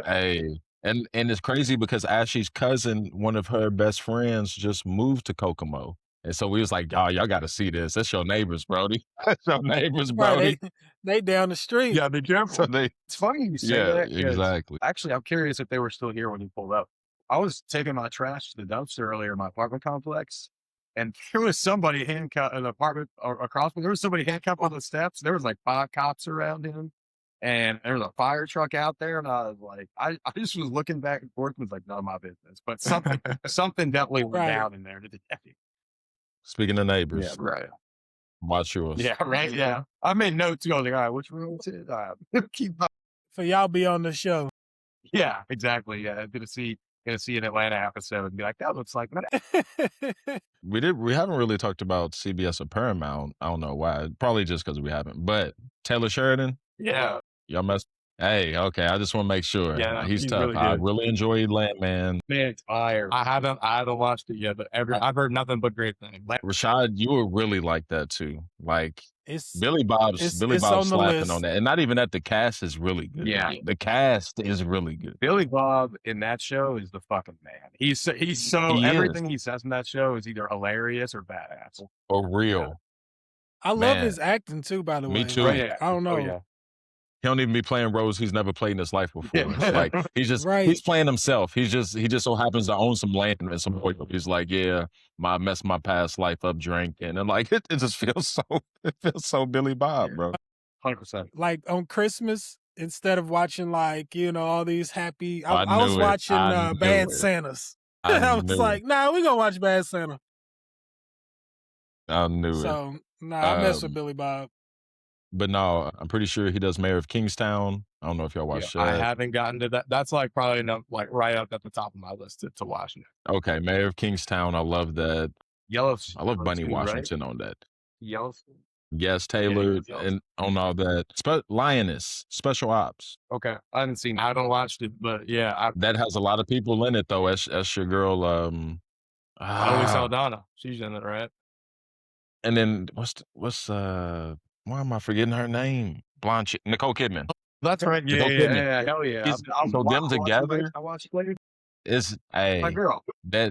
and And it's crazy because Ashley's cousin, one of her best friends, just moved to Kokomo. And so we was like, y'all got to see this. That's your neighbors, Brody. That's your neighbors, Brody. Right, they down the street. Yeah, be careful. So It's funny you say that. 'Cause exactly. actually, I'm curious if they were still here when you pulled up. I was taking my trash to the dumpster earlier in my apartment complex, and there was somebody handcuffed in the apartment across. There was somebody handcuffed on the steps. There was like 5 cops around him, and there was a fire truck out there. And I was like, I just was looking back and forth. Was like, none of my business, but something definitely went Right. down in there today. Speaking of neighbors, Yeah, right. watch yours. Yeah, right. Yeah, I made notes. I was like, all right, which room is it? Keep up. For y'all be on the show. Yeah, exactly. Yeah, gonna see an Atlanta episode and be like, that looks like We haven't really talked about CBS or Paramount. I don't know why. Probably just because we haven't. But Taylor Sheridan, yeah. y'all messed. Hey, okay. I just want to make sure. Yeah, He's he's tough. really I good. really enjoyed Landman. Man, it's fire. I haven't watched it yet, but I've heard nothing but great things. Rashad, you would really like that too. Like It's Billy Bob's it's on the slapping list. on that, and not even that. The cast is really good. Yeah. the cast is really good. Billy Bob in that show is the fucking man. He's so He everything he says in that show is either hilarious or badass. Or real. I love Man. his acting too, by the way. Me too. Like, Yeah. I don't know. Oh, yeah. He don't even be playing roles he's never played in his life before. Yeah. It's like he's Right. playing himself. He just so happens to own some land and some point. He's like, yeah, I messed my past life up drinking, and like it just feels so Billy Bob, bro. 100%. Like on Christmas, instead of watching like, all these happy I I was knew it. watching I knew Bad it. Santas. I I was knew like, nah, we gonna watch Bad Santa. I knew it. So I mess with Um, Billy Bob. But no, I'm pretty sure he does Mayor of Kingstown. I don't know if y'all watched I that. haven't gotten to that. That's like probably like right up at the top of my list to watch. Okay, Mayor of Kingstown. I love that. Yellowstone. I love Bunny too, right? Washington on that. Yellowstone. Yes, Taylor, Yellowstone. and on all that. Lioness, Special Ops. Okay, I haven't seen. I haven't watched it, but yeah, That has a lot of people in it though. That's your girl. Chloe Saldana. She's in it, right? And then why am I forgetting her name? Blonde chick, Nicole Kidman. That's right. Yeah, Nicole yeah, Kidman. yeah, hell yeah. So them together, I watched later. it's My girl. I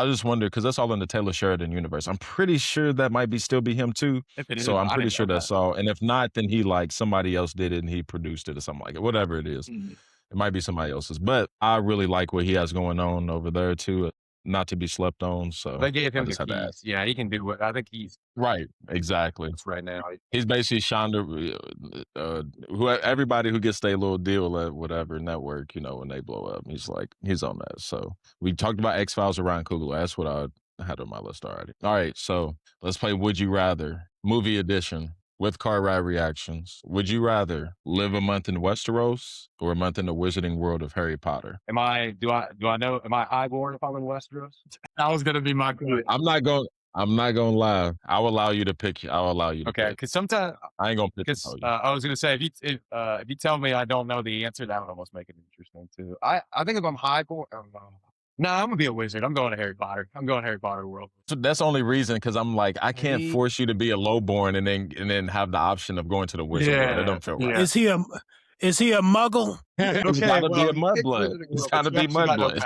just wonder because that's all in the Taylor Sheridan universe. I'm pretty sure that might still be him too. If it is, So I'm I pretty didn't sure know that's all. And if not, then he like somebody else did it and he produced it or something like it. Whatever it is. Mhm. It might be somebody else's. But I really like what he has going on over there too. Not to be slept on. So They gave I him just the had to keys. ask. Yeah, he can do what I think he's Right. Exactly. right now. He's basically Shonda, everybody who gets their little deal at whatever network, when they blow up. He's on that. So we talked about X-Files around Coogler. That's what I had on my list already. All right, so let's play Would You Rather, movie edition with car ride reactions. Would you rather live a month in Westeros or a month in the wizarding world of Harry Potter? Do I know? Am I highborn if I'm in Westeros? That was gonna be my clue. I'm not gonna lie. I'll allow you to pick. Okay, pick. because sometimes I ain't gonna pick. because I was gonna say if you tell me I don't know the answer, that would almost make it interesting too. I think if I'm highborn, no, I'm gonna be a wizard. I'm going to Harry Potter. I'm going Harry Potter world. So that's the only reason because I'm like I can't He- force you to be a lowborn and then have the option of going to the wizard world. Yeah, It don't feel right. yeah. Is he a muggle? It's gotta be a mudblood. It's gotta be mudblood.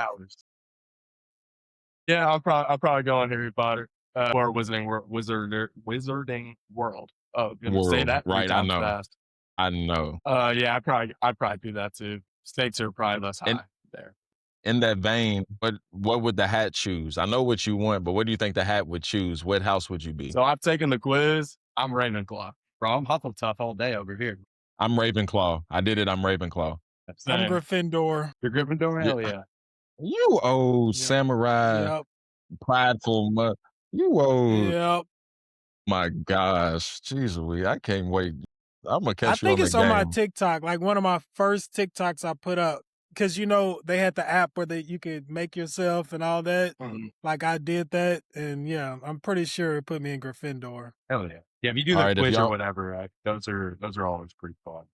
Yeah, I'm probably going Harry Potter or Wizarding World. Oh, gonna say World, that three right, I times know. fast. I know. Yeah, I'd probably do that too. Stakes are probably less high And- there. In that vein, what would the hat choose? I know what you want, but what do you think the hat would choose? What house would you be? So I've taken the quiz. I'm Ravenclaw. Bro, I'm Hufflepuff all day over here. I'm Ravenclaw. I did it. I'm Ravenclaw. I'm Same. Gryffindor. You're Gryffindor? Hell Yeah. yeah. You old Yep. samurai, Yep. prideful you old. Yep. My gosh, jeez, I can't wait. I'm gonna I catch you on think the it's on my game. TikTok. Like one of my first TikToks I put up. Because they had the app where you could make yourself and all that. Mhm. Like I did that, and yeah, I'm pretty sure it put me in Gryffindor. Hell yeah. Yeah, if you do All the right, if quiz or y'all- whatever, those are always pretty fun.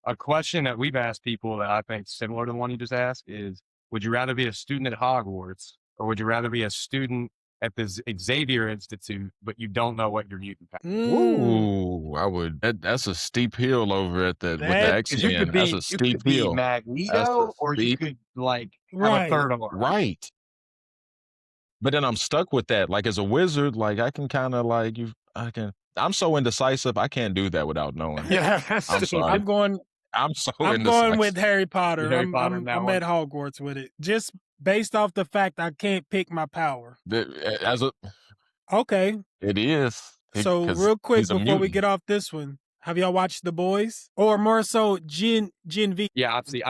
A question that we've asked people that I think is similar to the one you just asked is, would you rather be a student at Hogwarts or would you rather be a student at the Xavier Institute, but you don't know what your mutant power. Ooh, I would. That's a steep hill over at the with the X-Men. That's a steep hill. Magneto, or you could like have a third arm. Right. But then I'm stuck with that. Like as a wizard, like I can kind of like I'm so indecisive. I can't do that without knowing. Yeah, I'm sorry. I'm going with Harry Potter. I'm at Hogwarts with it. Just based off the fact I can't pick my power. Okay. It is. So real quick before we get off this one, have y'all watched The Boys? Or more so Gen V? Yeah, I've seen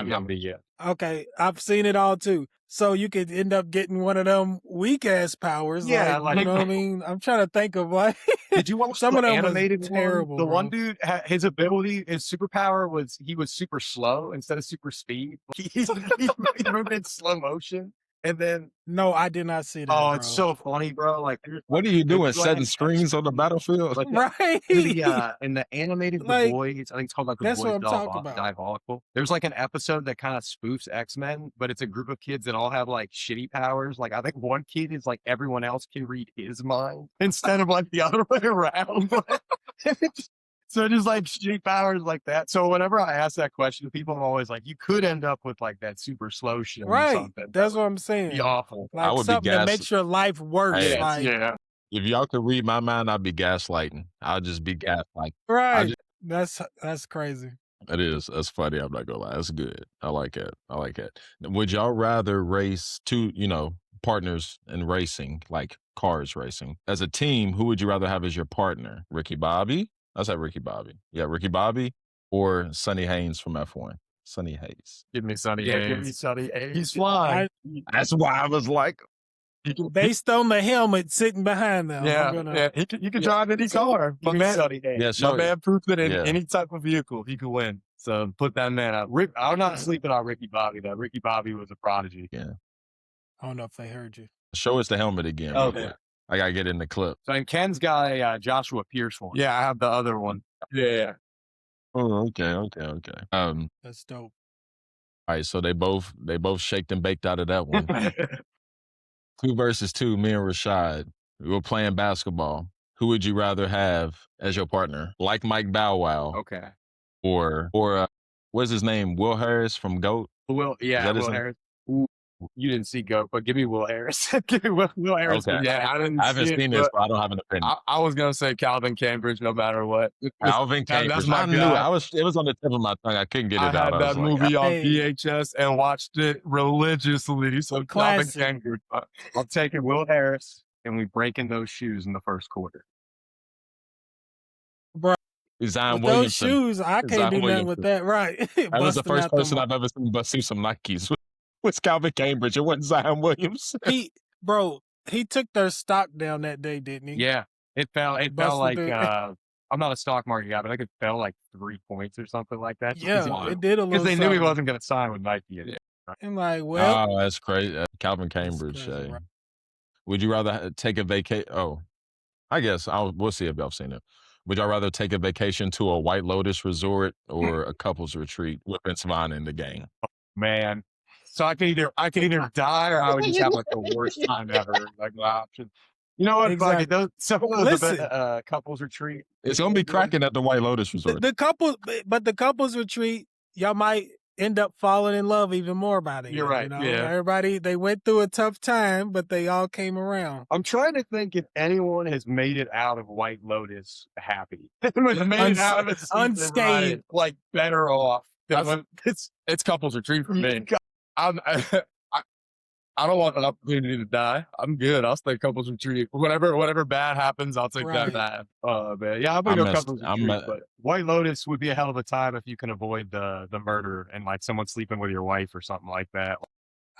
Gen V, yeah. Okay, I've seen it all too. So you could end up getting one of them weak ass powers. Yeah, like you know what I mean? I'm trying to think of like did you watch some the of them animated was terrible. The one dude, his ability, his superpower was he was super slow instead of super speed. He moved in slow motion. And then no, I did not see that. Oh, it's so funny, bro. Like, what are you doing? Setting screens on the battlefield? Right. In the animated The Boys, I think it's called like The Boys Diabolical. There's like an episode that kind of spoofs X-Men, but it's a group of kids that all have like shitty powers. Like I think one kid is like everyone else can read his mind instead of like the other way around. So just like shitty powers like that. So whenever I ask that question, people are always like, you could end up with like that super slow shit. Right. Or something. That's what I'm saying. Be awful. Like I would something that makes your life worse. Yeah. If y'all could read my mind, I'd be gaslighting. I'll just be gaslighting. Right. That's crazy. It is. That's funny. I'm not gonna lie. That's good. I like it. Would y'all rather race two, partners in racing, like cars racing? As a team, who would you rather have as your partner? Ricky Bobby? I said Ricky Bobby. Yeah, Ricky Bobby or Sonny Hayes from F1. Sonny Hayes. Give me Sonny Hayes. Give me Sonny Hayes. He's flying. That's why I was like, based on the helmet sitting behind them. Yeah, he can drive any car. My man proved that in any type of vehicle he could win. So put that man out. I'm not sleeping on Ricky Bobby though. Ricky Bobby was a prodigy. Yeah. I don't know if they heard you. Show us the helmet again. Okay. I gotta get in the clip. So and Ken's got a Joshua Pierce one. Yeah, I have the other one. Yeah. Oh, okay. That's dope. All right, so they both shaked and baked out of that one. 2 versus 2, me and Rashad. We were playing basketball. Who would you rather have as your partner? Like Mike Bow Wow. Okay. Or what's his name? Will Harris from GOAT? Will Harris. Ooh, you didn't see GOAT, but give me Will Harris. Give me Will Harris. Okay. Yeah, I haven't seen this, but I don't have an opinion. I was gonna say Calvin Cambridge, no matter what. Calvin Cambridge. That's my I knew it was on the tip of my tongue. I couldn't get it out. I had that movie on VHS and watched it religiously. So Calvin Cambridge. I'm taking Will Harris, and we breaking those shoes in the first quarter. Bro, Zion with those Williamson. shoes, I can't do nothing with that. Right. That was the first person I've ever seen bust through some Nikes. Was Calvin Cambridge. It wasn't Zion Williamson. He took their stock down that day, didn't he? Yeah. It fell like I'm not a stock market guy, but I think it fell like 3 points or something like that. Yeah, it did a little. Because they knew he wasn't going to sign with Nike. And like, well, oh, that's crazy. Calvin Cambridge. Crazy, right? Would you rather take a vacation? Oh, I guess we'll see if y'all seen it. Would y'all rather take a vacation to a White Lotus resort or a couples retreat with Vince Vaughn in the gang? Man. So I can either die or I would just have like the worst time ever. Like my option. You know what? Exactly. Some of those couples retreat. It's gonna be cracking at the White Lotus resort. The couples retreat, y'all might end up falling in love even more by the end. You're right. You know? Yeah. Everybody, they went through a tough time, but they all came around. I'm trying to think if anyone has made it out of White Lotus happy. Made it out of it unscathed, like better off. It's couples retreat for me. I don't want an opportunity to die. I'm good. I'll stay couples retreat. Whatever bad happens, I'll take that bad. Man. Yeah, I'm gonna go couples retreat. But White Lotus would be a hell of a time if you can avoid the murder and like someone sleeping with your wife or something like that.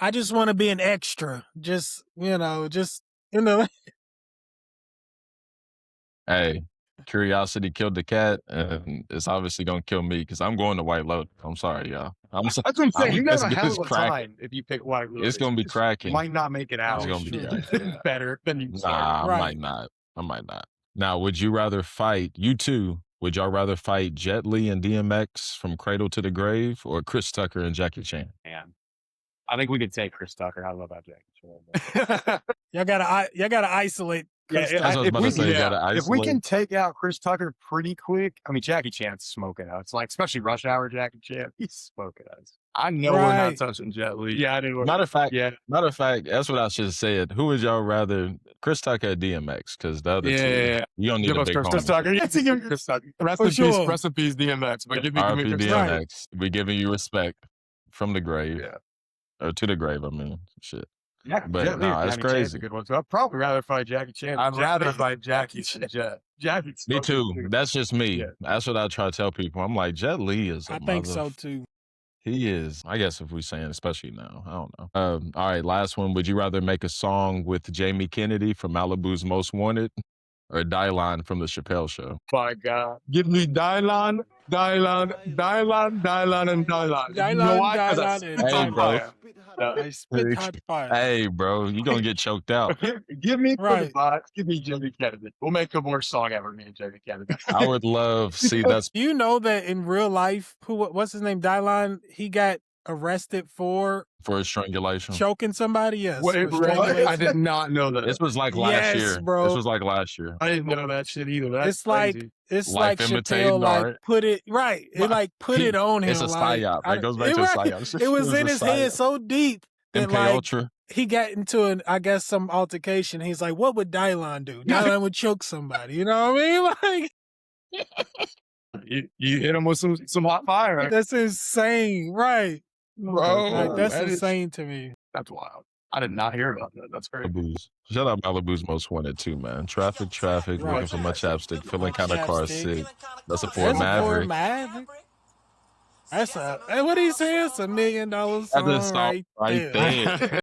I just want to be an extra. Just. Hey, curiosity killed the cat, and it's obviously gonna kill me because I'm going to White Lotus. I'm sorry, y'all. I was gonna say you got a hell of a time if you pick White Lotus. It's gonna be cracking. You might not make it out. It's gonna be better than you. Nah, I might not. Now, would you rather fight? You two, would y'all rather fight Jet Li and DMX from Cradle to the Grave, or Chris Tucker and Jackie Chan? Man, I think we could take Chris Tucker. I love that Jackie Chan. Y'all gotta isolate Chris That's what I was about to say. You gotta if we isolate. can take out Chris Tucker pretty quick, I mean, Jackie Chan's smoking out. It's like, especially Rush Hour Jackie Chan, he's smoking out. I know we're not Right. touching Jet Li. Yeah, I do. Matter of fact, Yeah. that's what I should have said. Who would y'all rather, Chris Tucker or DMX? Because the other two, Yeah. you don't need Give a us big Chris homie. Tucker. Yes, give me Chris Tucker. Rest For in peace. sure. Rest in peace, DMX. But give me RP Chris Tucker. DMX. We giving you respect from the grave. Yeah. Or to the grave, I mean. Shit. Yeah, But Jet Li or no, it's Jackie Chan's crazy. a good one. So I'd probably rather fight Jackie Chan. I'd rather fight Jackie than Jet. Jackie's Me too. That's just me. Yeah. That's what I try to tell people. I'm like, Jet Li is a I think so too. He is. I guess if we're saying, especially now, I don't know. All right, last one. Would you rather make a song with Jamie Kennedy from Malibu's Most Wanted or Dylan from The Chappelle Show? My God. Give me Dylan, Dylan, Dylan, Dylan, and Dylan. You know why? 'Cause I Dylan, spit and hot Dylan. fire. I spit hot fire. Hey, bro, you gonna get choked out. Give me Right. give me Jimmy Kennedy. We'll make a more song ever, me and Jimmy Kennedy. I would love, see, that's You know that in real life, what's his name? Dylan, he got arrested for for a strangulation. choking somebody. Yes. Wait, for really? strangulation. I did not know that. This was like last Yes, year. bro. This was like last year. I didn't know that shit either. That's It's like crazy. it's Life like imitating Chappelle like art. put it right. It like put He- it on him. It's a like, psyop. I- That goes back to a right. psyop. It was in a his head psyop. so deep that MK like Ultra. he got into some altercation. He's like, "What would Dylan do? Dylan would choke somebody." You know what I mean? Like You hit him with some hot fire, right? that's insane, right? Bro. Like that's that is- insane to me. That's wild. I did not hear about that. That's crazy. Malibu's. Shout out Malibu's Most Wanted too, man. Traffic, Right. looking for my chapstick, feeling kind of car Chapstick. sick. That's a That's Ford a Ford Maverick. Maverick. That's hey, what he say? It's $1 million That's song a song right there.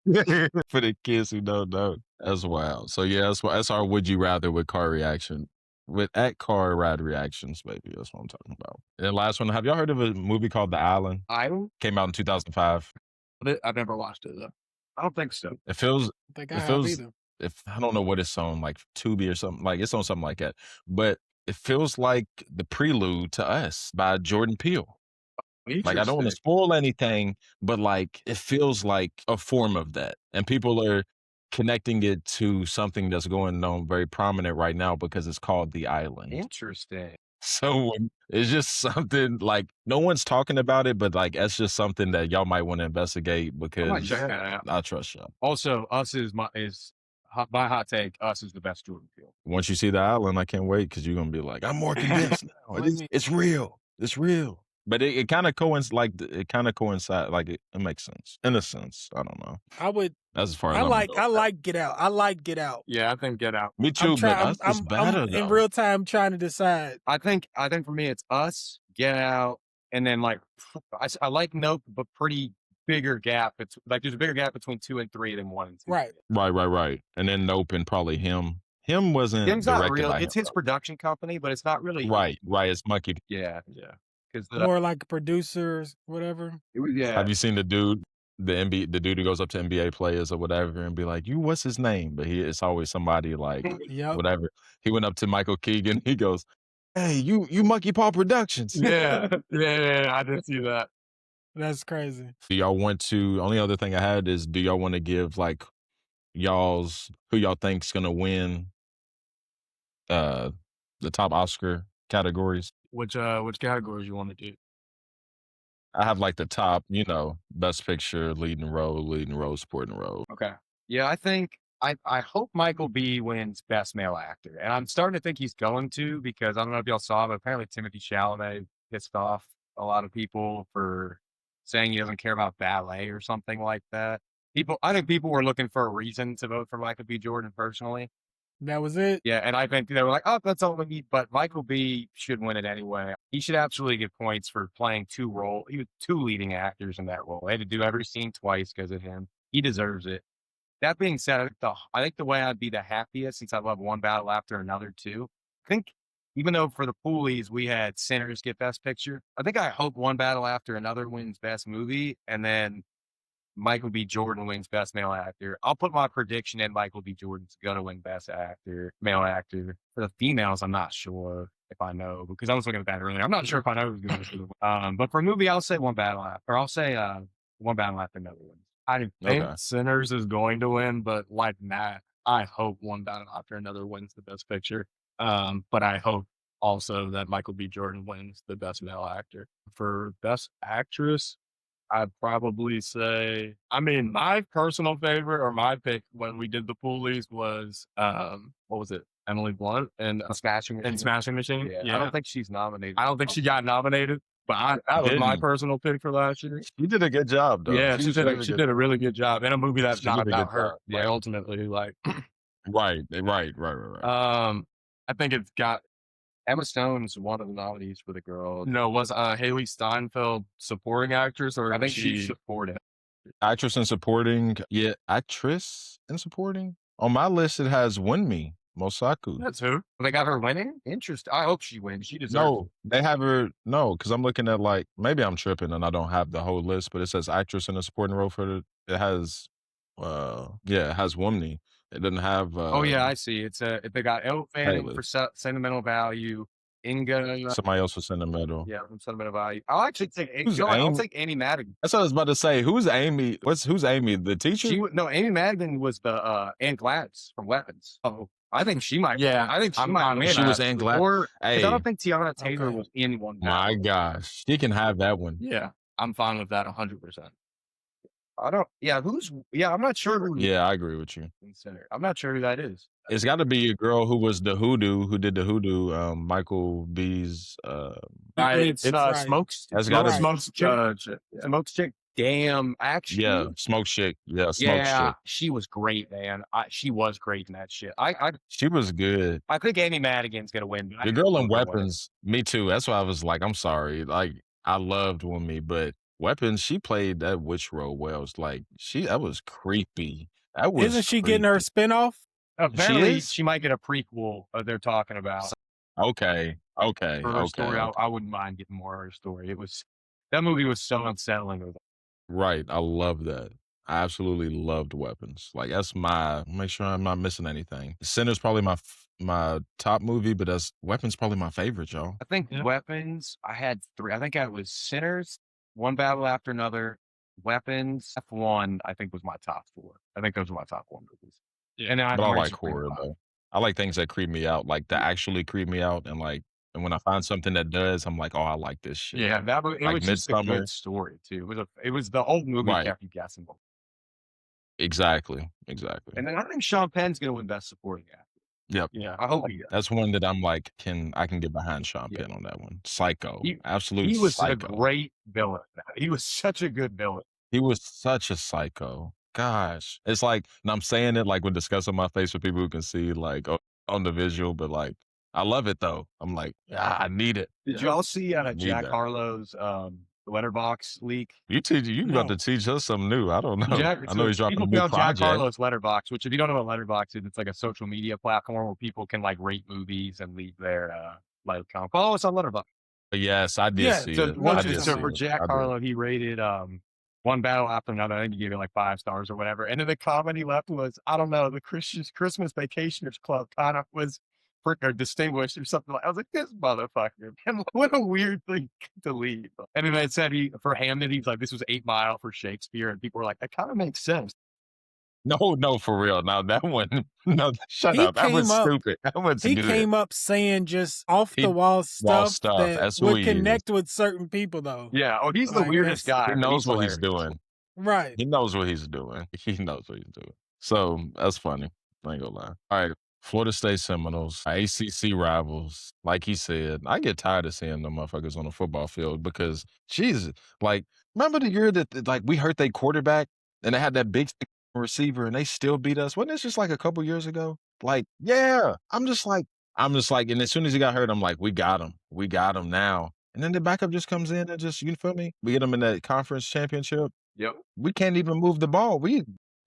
there. For the kids who don't know. That's wild. So yeah, that's our would you rather with car reaction. With at car ride reactions, baby. That's what I'm talking about. And the last one, have y'all heard of a movie called The Island? Island? Came out in 2005. I've never watched it though. I don't think so. It feels I think I It have feels- either. if I don't know what it's on, like Tubi or something, like it's on something like that. But it feels like the prelude to Us by Jordan Peele. Like I don't want to spoil anything, but like it feels like a form of that. And people are connecting it to something that's going on very prominent right now because it's called The Island. Interesting. So it's just something like no one's talking about it, but like that's just something that y'all might want to investigate I might because check that out. I trust y'all. Also, Us is my hot take. Us is the best Jordan Peele. Once you see The Island, I can't wait because you're gonna be like, I'm more convinced now. What do you mean? It's real. It's real. But it kind of coincides, like it makes sense in a sense. I don't know. I would. That's as far as I I'm like. gonna go. I like Get Out. I like Get Out. Yeah, I think Get Out. Me too, but Us is better I'm though. in real time trying to decide. I think for me it's Us, Get Out, and then like I like Nope, but pretty bigger gap. It's like there's a bigger gap between 2 and 3 than 1 and 2. Right. Right. And then Nope and probably Him. Him wasn't Him's not directed real. by It's him, his production company, but it's not really. though. Right. It's Monkey. Yeah. Because More like producers, whatever. it was Have you seen the dude, the dude who goes up to NBA players or whatever and be like, what's his name? But it's always somebody like Yep. whatever. He went up to Michael Keegan. He goes, "Hey, you Monkey Paw Productions." Yeah, I did see that. That's crazy. Do y'all want to? Only other thing I had is, do y'all want to give like who y'all think's gonna win the top Oscar categories? Which categories you want to do? I have like the top, best picture, leading role, supporting role. Okay. Yeah, I think I hope Michael B wins Best Male Actor, and I'm starting to think he's going to because I don't know if y'all saw, but apparently Timothée Chalamet pissed off a lot of people for saying he doesn't care about ballet or something like that. I think people were looking for a reason to vote for Michael B. Jordan personally. That was it. Yeah, and I think they were like, oh, that's all we need. But Michael B should win it anyway. He should absolutely get points for playing two leading actors in that role. They had to do every scene twice because of him. He deserves it. That being said, I think the way I'd be the happiest, since I love One Battle After Another too, I think even though for the Poolies we had Sinners get Best Picture, I hope One Battle After Another wins Best Movie, and then Michael B. Jordan wins Best Male Actor. I'll put my prediction in. Michael B. Jordan's gonna win Best Male Actor. For the females, I'm not sure if I know because I was looking at that earlier. I'm not sure if I know who's gonna win. But for movie, I'll say One Battle After. Or I'll say One Battle After Another wins. I think Okay. Sinners is going to win, but like Matt, I hope One Battle After Another wins the Best Picture. But I hope also that Michael B. Jordan wins the Best Male Actor. For Best Actress, I'd probably say, I mean, my personal favorite or my pick when we did the Poolies was, what was it? Emily Blunt and Smashing Machine. Smashing Machine. Yeah. I don't think she's nominated. I don't think she got nominated, but that was my Didn't. personal pick for last year. She did a good job, though. Yeah, she really did a really good job in a movie that's She not did a about good her. job. Like, ultimately, like, Right. I think it's got, Emma Stone's one of the nominees for the girl. no, was Haley Steinfeld supporting actress or I think she supported. Actress and supporting. Yeah, actress and supporting. On my list, it has Winmi Mosaku. That's who. They got her winning? Interesting. I hope she wins. She deserves No, they have her. No, because I'm looking at like, maybe I'm tripping and I don't have the whole list, but it says actress in a supporting role for the. It has, it has Winmi. It doesn't have. Oh yeah, I see. It's they got Elle Fanning for sentimental value. Inga. Somebody else was sentimental. Yeah, from sentimental value. I'll actually take. I'll take Amy Madigan. That's what I was about to say. Who's Amy? Who's Amy? The teacher? Amy Madigan was the Ann Gladys from Weapons. Oh, I think she might. Yeah, I think she might. win. She was Ann Gladys. Or Hey, I don't think Tiana Taylor was in one. My gosh, she can have that one. Yeah, I'm fine with that 100%. I don't. Yeah, I'm not sure who. Yeah, I agree with you. Consider. I'm not sure who that is. It's got to be a girl who was the hoodoo, who did the hoodoo. Michael B's. It's Smokes. That's got to Smokes chick. Smokes chick. Damn, actually. Yeah, Smoke Chick. Yeah, Smoke Chick. She was great, man. She was great in that shit. She was good. I think Amy Madigan's gonna win. The girl in Weapons, me too. That's why I was like, I'm sorry. Like, I loved Winmi, but Weapons, she played that witch role well. It's like that was creepy. That was. Isn't she getting her spinoff? Apparently, she might get a prequel. They're talking about. Okay. For her story, I wouldn't mind getting more of her story. That movie was so unsettling. Right. I love that. I absolutely loved Weapons. Like, that's make sure I'm not missing anything. Sinner's probably my top movie, but Weapons probably my favorite, y'all. I think Weapons, I had 3. I think I was Sinners, One Battle After Another, Weapons, F1, I think was my top 4. I think those were my top 4 movies. Yeah. And I like horror, though. I like things that creep me out, like that actually creep me out. And when I find something that does, I'm like, oh, I like this shit. Yeah, it was just a good story, too. It was the whole movie kept you guessing. Exactly. And then I think Sean Penn's going to win Best Supporting Actor. Yep. Yeah, I hope he does. That's one that I'm like, I can get behind Sean Penn on that one. Psycho. Absolute He was psycho. a great villain. He was such a good villain. He was such a psycho. Gosh. It's like, and I'm saying it like with disgust on my face for people who can see like on the visual, but like, I love it though. I'm like, I need it. Did y'all see Jack Harlow's letterbox leak? You about to teach us something new. I don't know. I know he's dropping a new project. Jack Harlow's letterbox, which if you don't know what letterbox is, it's like a social media platform where people can like rate movies and leave their like comment. Follow us on letterbox. Yes, I did see it. So for Jack Harlow, he rated One Battle After Another. I think he gave it like 5 stars or whatever. And then the comment he left was, I don't know, the Christmas Vacationers Club kind of was or distinguished or something like. I was like, this motherfucker, man, what a weird thing to leave. And then it said for Hamnet, he's like, this was 8 Mile for Shakespeare, and people were like, that kind of makes sense. No, for real. Now that one, no, shut up. That was stupid. He came up saying just off the wall stuff that would connect with certain people, though. Yeah. Oh, he's the weirdest guy. He knows what he's doing. Right. He knows what he's doing. So that's funny. I ain't gonna lie. All right. Florida State Seminoles, ACC rivals. Like he said, I get tired of seeing them motherfuckers on the football field because, Jesus, like, remember the year that like we hurt their quarterback and they had that big receiver and they still beat us? Wasn't this just like a couple years ago? Like, yeah, I'm just like, and as soon as he got hurt, I'm like, we got him now. And then the backup just comes in and just, you feel me? We get him in that conference championship. Yep. We can't even move the ball. We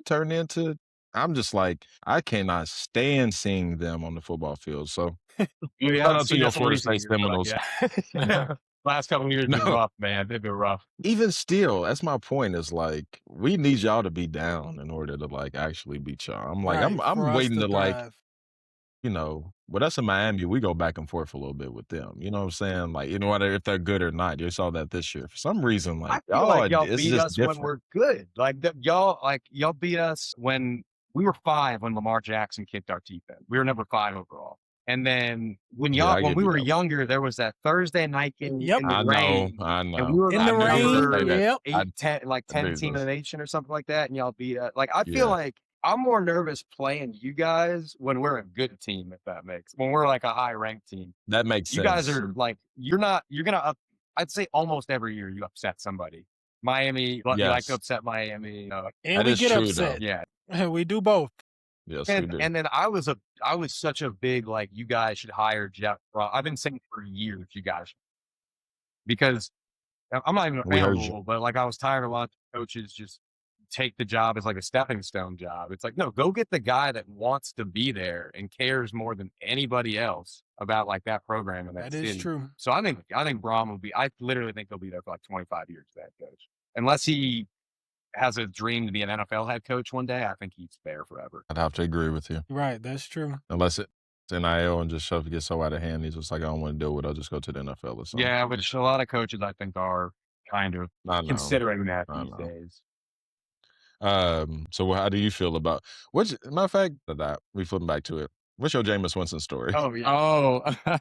turn into. I'm just like, I cannot stand seeing them on the football field. So, shout out to your Florida State Seminoles. Yeah. Last couple of years have been rough, man. They've been rough. Even still, that's my point. Is like, we need y'all to be down in order to like actually beat y'all. I'm like, I'm waiting to like, Well, that's in Miami. We go back and forth a little bit with them. You know what I'm saying? Like, you know, whether if they're good or not. You saw that this year. For some reason, I like, feel like y'all it's beat just us when different. we're good. Like y'all beat us when we were 5 when Lamar Jackson kicked our teeth in. We were number 5 overall. And then when Yeah, I when give we you were that one. younger, there was that Thursday night game Yep. in the I rain. know. I And we know. were In like the I knew you were gonna rain. say that. number Yep. 8, 10, like 10th team in Jesus. the nation or something like that. And y'all beat us. Like, I feel Yeah. like I'm more nervous playing you guys when we're a good team, if that makes, when we're like a high ranked team. That makes You sense. guys are like, you're gonna I'd say almost every year you upset somebody. Miami, you like to Yes. upset Miami. And That we is get true, though. upset. Yeah. We do both. Yes, we do. And then I was such a big, like, you guys should hire Jeff. I've been saying for years, you guys should, because I'm not even a We fan of heard the you. rule, but like I was tired of a lot of coaches just take the job as like a stepping stone job. It's like, no, go get the guy that wants to be there and cares more than anybody else about like that program and that That is city. true. So I think Braun will be. I literally think he'll be there for like 25 years. That coach, unless he has a dream to be an NFL head coach one day, I think he's there forever. I'd have to agree with you. Right. That's true. Unless it's NIL and just stuff gets so out of hand, he's just like, I don't want to deal with it. I'll just go to the NFL or something. Yeah, which a lot of coaches I think are kind of I know. considering that I these know. days. So how do you feel about which matter of fact that we flipping back to it? What's your Jameis Winston story? Oh yeah.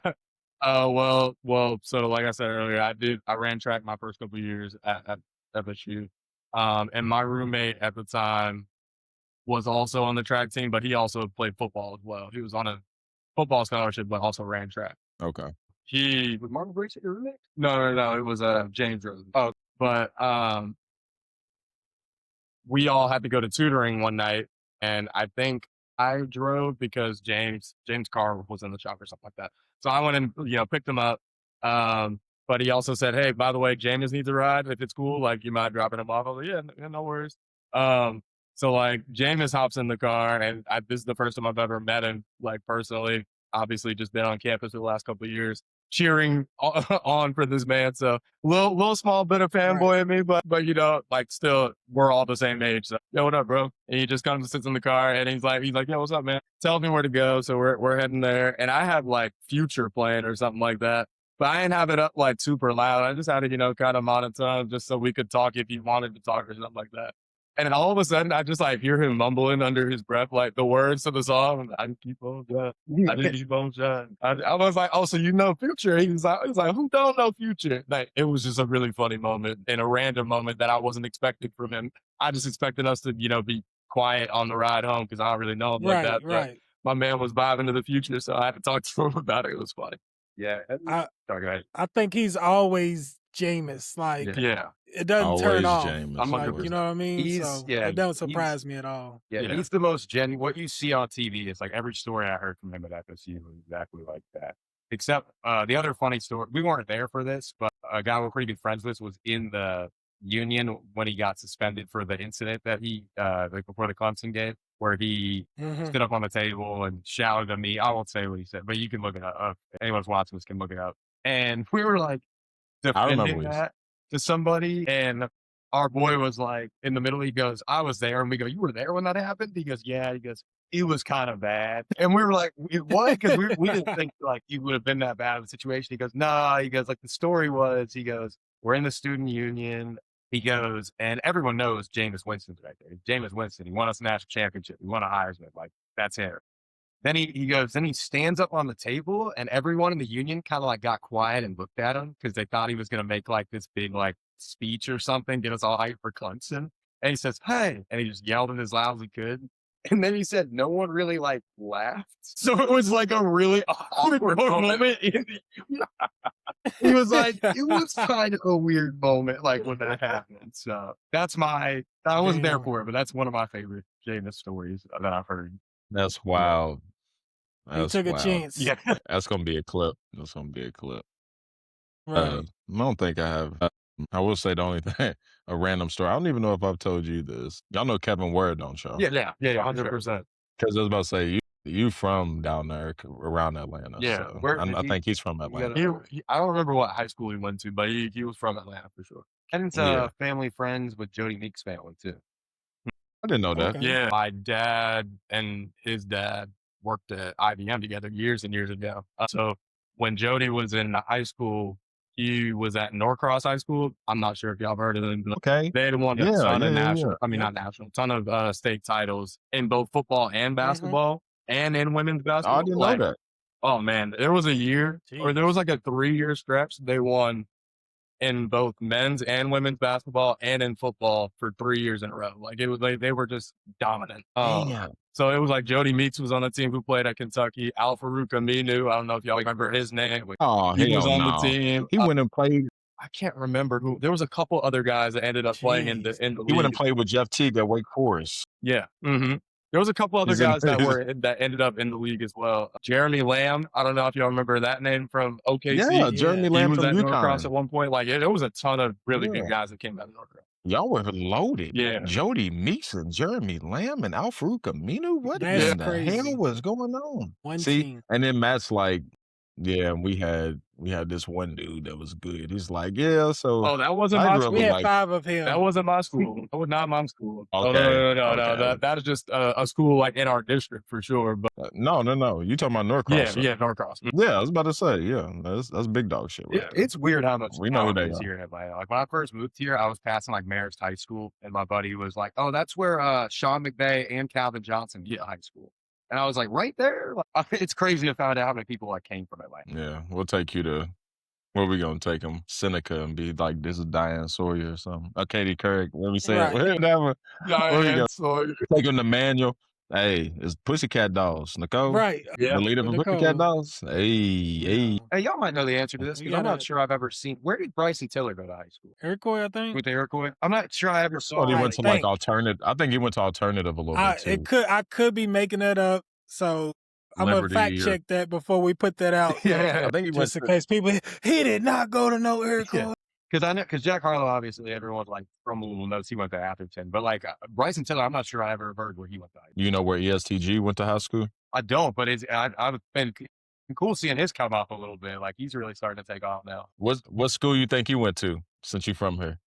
Well. So like I said earlier, I ran track my first couple of years at FSU, and my roommate at the time was also on the track team, but he also played football as well. He was on a football scholarship, but also ran track. Okay. Was Martin Briggs your roommate? No. It was James Rose. Oh, But we all had to go to tutoring one night, and I think I drove because James' car was in the shop or something like that. So I went and picked him up. But he also said, "Hey, by the way, James needs a ride. If it's cool, like you mind dropping him off?" I was like, "Yeah, no worries." So like Jameis hops in the car, and this is the first time I've ever met him, like personally. Obviously, just been on campus for the last couple of years, cheering on for this man. So little small bit of fanboy in me, but like still we're all the same age. So, yo, what up, bro? And he just comes and sits in the car, and he's like, yo, what's up, man? Tell me where to go. So we're heading there, and I have like Future playing or something like that. But I didn't have it up like super loud. I just had it, kind of monotone just so we could talk if he wanted to talk or something like that. And then all of a sudden, I just like hear him mumbling under his breath, like the words to the song. I didn't keep on shine. I didn't keep on shine. I was like, oh, so you know Future? He was like, who don't know Future? Like, it was just a really funny moment and a random moment that I wasn't expecting from him. I just expected us to, be quiet on the ride home because I don't really know him like that. Right. But my man was vibing to the Future, so I had to talk to him about it. It was funny. yeah. I think he's always Jameis. Like, Yeah. it doesn't turn Always off. Jameis. Like, Always. you know what I mean? So it doesn't surprise me at all. Yeah, Yeah. he's the most genuine. What you see on TV is like every story I heard from him at FSU was exactly like that. Except the other funny story, we weren't there for this, but a guy we're pretty good friends with was in the union when he got suspended for the incident that he like before the Clemson game, where he stood up on the table and shouted at me. I won't say what he said, but you can look it up. Anyone's watching this can look it up. And we were like defending that to somebody, and our boy was like in the middle. He goes, "I was there," and we go, "You were there when that happened?" He goes, "Yeah." He goes, "It was kind of bad," and we were like, "What?" Because we didn't think like he would have been that bad of a situation. He goes, "No." He goes, "Like the story was," he goes, "We're in the student union." He goes, and everyone knows Jameis Winston's right there. Jameis Winston. He won us a national championship. He won a Heisman. Like that's him. Then he goes, then he stands up on the table, and everyone in the union kind of like got quiet and looked at him because they thought he was going to make like this big like speech or something, get us all hyped for Clemson. And he says, "Hey," and he just yelled it as loud as he could. And then he said, no one really like laughed. So it was like a really awkward moment. He was like, it was kind of a weird moment, like when that happened. So I wasn't there for it, but that's one of my favorite Jameis stories that I've heard. That's wild. He took a chance. Yeah. That's gonna be a clip. That's gonna be a clip. Right. I don't think I have. I will say the only thing, a random story. I don't even know if I've told you this. Y'all know Kevin Word, don't y'all? Yeah, 100%. Because I was about to say, you from down there around Atlanta. Yeah, So where- I think he's from Atlanta. I don't remember what high school he went to, but he was from Atlanta for sure. Kevin's Yeah. family friends with Jody Meeks' family too. I didn't know that. Okay. Yeah, my dad and his dad worked at IBM together years and years ago. So when Jody was in high school, he was at Norcross High School. I'm not sure if y'all have heard of them. Okay. They had won a ton of national, not national, ton of state titles in both football and basketball and in women's basketball. I didn't know that. Oh man, there was a year or there was like a 3-year stretch. They won in both men's and women's basketball and in football for 3 years in a row. Like it was like they were just dominant. So it was like Jody Meeks was on the team who played at Kentucky. Al-Farouq Aminu, I don't know if y'all remember his name. Oh, he was on the team. He went and played. I can't remember who. There was a couple other guys that ended up playing in the He league. went and played with Jeff Teague at Wake Forest. Yeah. Mm-hmm. There was a couple other guys that ended up in the league as well. Jeremy Lamb, I don't know if y'all remember that name from OKC. Yeah, Jeremy Lamb he was from at UConn. Norcross at one point. Like there was a ton of really good guys that came out of Norcross. Y'all were loaded. Yeah. Jody Meeks and Jeremy Lamb and Al-Farouq Aminu. What That's in the crazy. hell was going on? One See, team. and then Matt's like, yeah, we had this one dude that was good. He's like, yeah, so Oh, that wasn't I my grew up school. We with had like, 5 of him. That wasn't my school. That was not my school. Okay, No. okay. That is just a school like in our district for sure. But no. You talking about Norcross? yeah, Norcross. Yeah, I was about to say, yeah, that's big dog shit. Right? It's weird how much We know who they is are. here in Atlanta. Like when I first moved here, I was passing like Marist High School, and my buddy was like, "Oh, that's where Sean McVay and Calvin Johnson get high school." And I was like, "Right there." Like, it's crazy to find out how many people like came from Atlanta. Yeah, we'll take you to where we gonna take him? Seneca and be like, this is Diane Sawyer or something. Katie Couric. Let me say it. Whatever. Where we go? Take him to Manual. Hey, it's Pussycat Dolls. Nicole? Right. The leader from Pussycat Dolls? Hey. Hey, y'all might know the answer to this because I'm not sure I've ever seen. Where did Bryson Tiller go to high school? Iroquois, I think. With the Iroquois? I'm not sure I ever saw. He him. went to like alternative. I think he went to alternative a little bit too. I could be making that up. So I'm gonna Liberty fact or- check that before we put that out. I think he went Just in case people, he did not go to no Iroquois. Because I know, because Jack Harlow, obviously, everyone's like from Louisville knows he went to Atherton, but like Bryson Tiller, I'm not sure I ever heard where he went to high school. You know where ESTG went to high school? I don't, but I've been cool seeing his come up a little bit. Like he's really starting to take off now. What school you think you went to since you from here?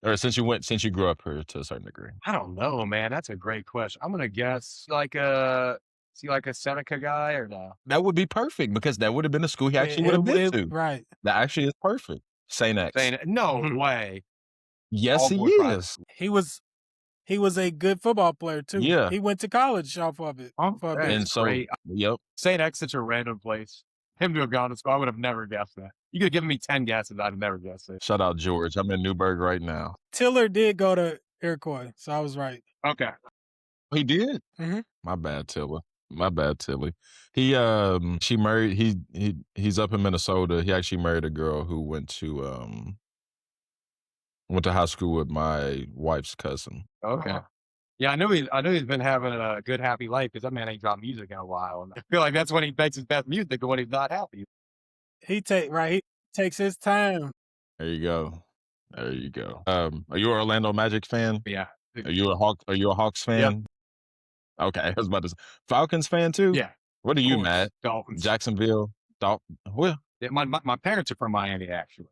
Or since you grew up here to a certain degree? I don't know, man. That's a great question. I'm gonna guess like is he like a Seneca guy or no? That would be perfect because that would have been a school he actually would have been to. Right. That actually is perfect. St. X. No way. Yes, he is. He was a good football player too. Yeah. He went to college off of it. For a bit. And so, great. yep. St. X such a random place. Him to have gone to school, I would have never guessed that. You could have given me 10 guesses, I'd have never guessed it. Shout out George. I'm in Newburgh right now. Tiller did go to Iroquois, so I was right. Okay. He did? Mhm. My bad, Tiller. My bad, Tilly. She married, he's up in Minnesota. He actually married a girl who went to high school with my wife's cousin. Okay. Yeah, I knew he's been having a good, happy life because that man ain't dropped music in a while. And I feel like that's when he makes his best music, when he's not happy. He takes his time. There you go. There you go. Are you an Orlando Magic fan? Yeah. Are you a Hawks fan? Yep. Okay, I was about to say Falcons fan too? Yeah. What are you, course. Matt? Dolphins. Jacksonville? Well, Yeah, my parents are from Miami, actually.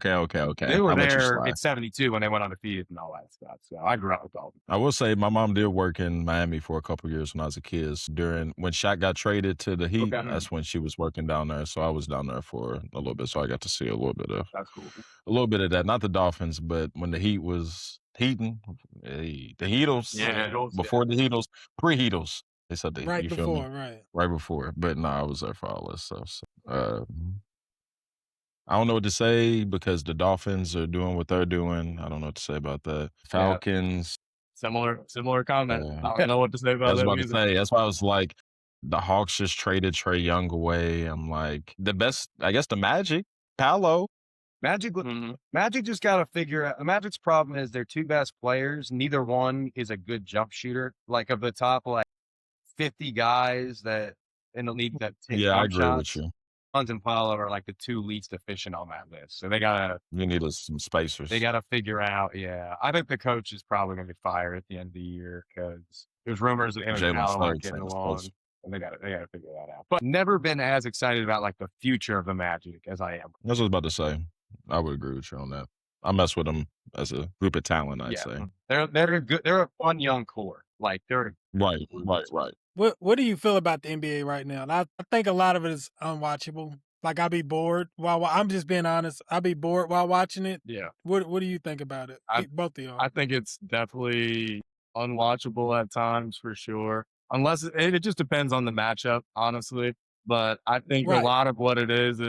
okay. They were I'll let you there slide. in '72 when they went undefeated and all that stuff. So I grew up with Dolphins. I will say my mom did work in Miami for a couple years when I was a kid. When Shaq got traded to the Heat, Okay. that's when she was working down there. So I was down there for a little bit. So I got to see a little bit of That's cool. that. Not the Dolphins, but when the Heat was heating, the Heatles. Yeah, before the Heatles, pre-Heatles. They said the Right you feel me? before, right. Right before. But no, I was there for all this stuff. So, I don't know what to say because the Dolphins are doing what they're doing. I don't know what to say about that. Falcons. Similar comment. Yeah. I don't know what to say I about was that about to music. say. That's why I was like, the Hawks just traded Trae Young away. I'm like, the best, I guess, the Magic, Paolo. Magic just got to figure out. Magic's problem is their two best players. Neither one is a good jump shooter. Like of the top, like 50 guys that in the league that take Yeah, I jump agree shots, with you. Hunt and Paolo are like the two least efficient on that list. So You need some spacers. they gotta figure out. Yeah, I think the coach is probably gonna get fired at the end of the year because there's rumors that him and Jalen Paolo aren't Suggs getting ain't along, supposed- and they gotta figure that out. But never been as excited about like the future of the Magic as I am. That's what I was about to say. I would agree with you on that. I mess with them as a group of talent, I'd say. They're good. They're a fun young core. Like they're Right. What do you feel about the NBA right now? And I think a lot of it is unwatchable. Like I'd be bored while I'm just being honest. I'd be bored while watching it. Yeah. What do you think about it? Both of y'all. I think it's definitely unwatchable at times for sure. Unless it just depends on the matchup, honestly. But I think a lot of what it is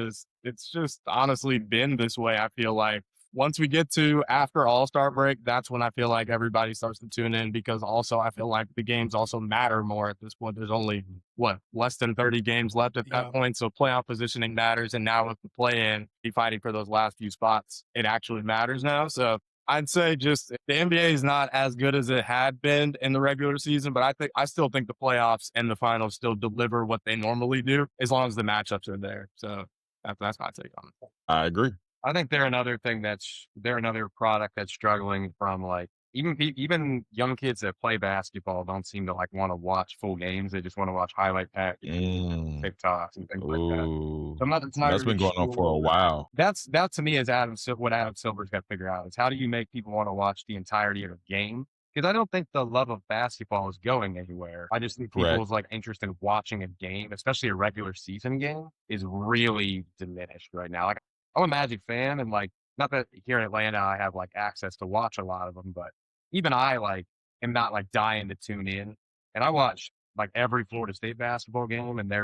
it's just honestly been this way. I feel like once we get to after All-Star break, that's when I feel like everybody starts to tune in, because also I feel like the games also matter more at this point. There's only less than 30 games left at that point. So playoff positioning matters. And now with the play-in, be fighting for those last few spots, it actually matters now. So I'd say just the NBA is not as good as it had been in the regular season, but I still think the playoffs and the finals still deliver what they normally do as long as the matchups are there. So that's my take on it. I agree. I think they're another product that's struggling from like even young kids that play basketball don't seem to like want to watch full games. They just want to watch highlight packs, TikToks, and things like that. So That's been going on for a while. That to me is what Adam Silver's got to figure out is how do you make people want to watch the entirety of a game? Because I don't think the love of basketball is going anywhere. I just think people's like interest in watching a game, especially a regular season game, is really diminished right now. Like I'm a Magic fan, and like not that here in Atlanta I have like access to watch a lot of them, but even I like am not like dying to tune in. And I watch like every Florida State basketball game, and they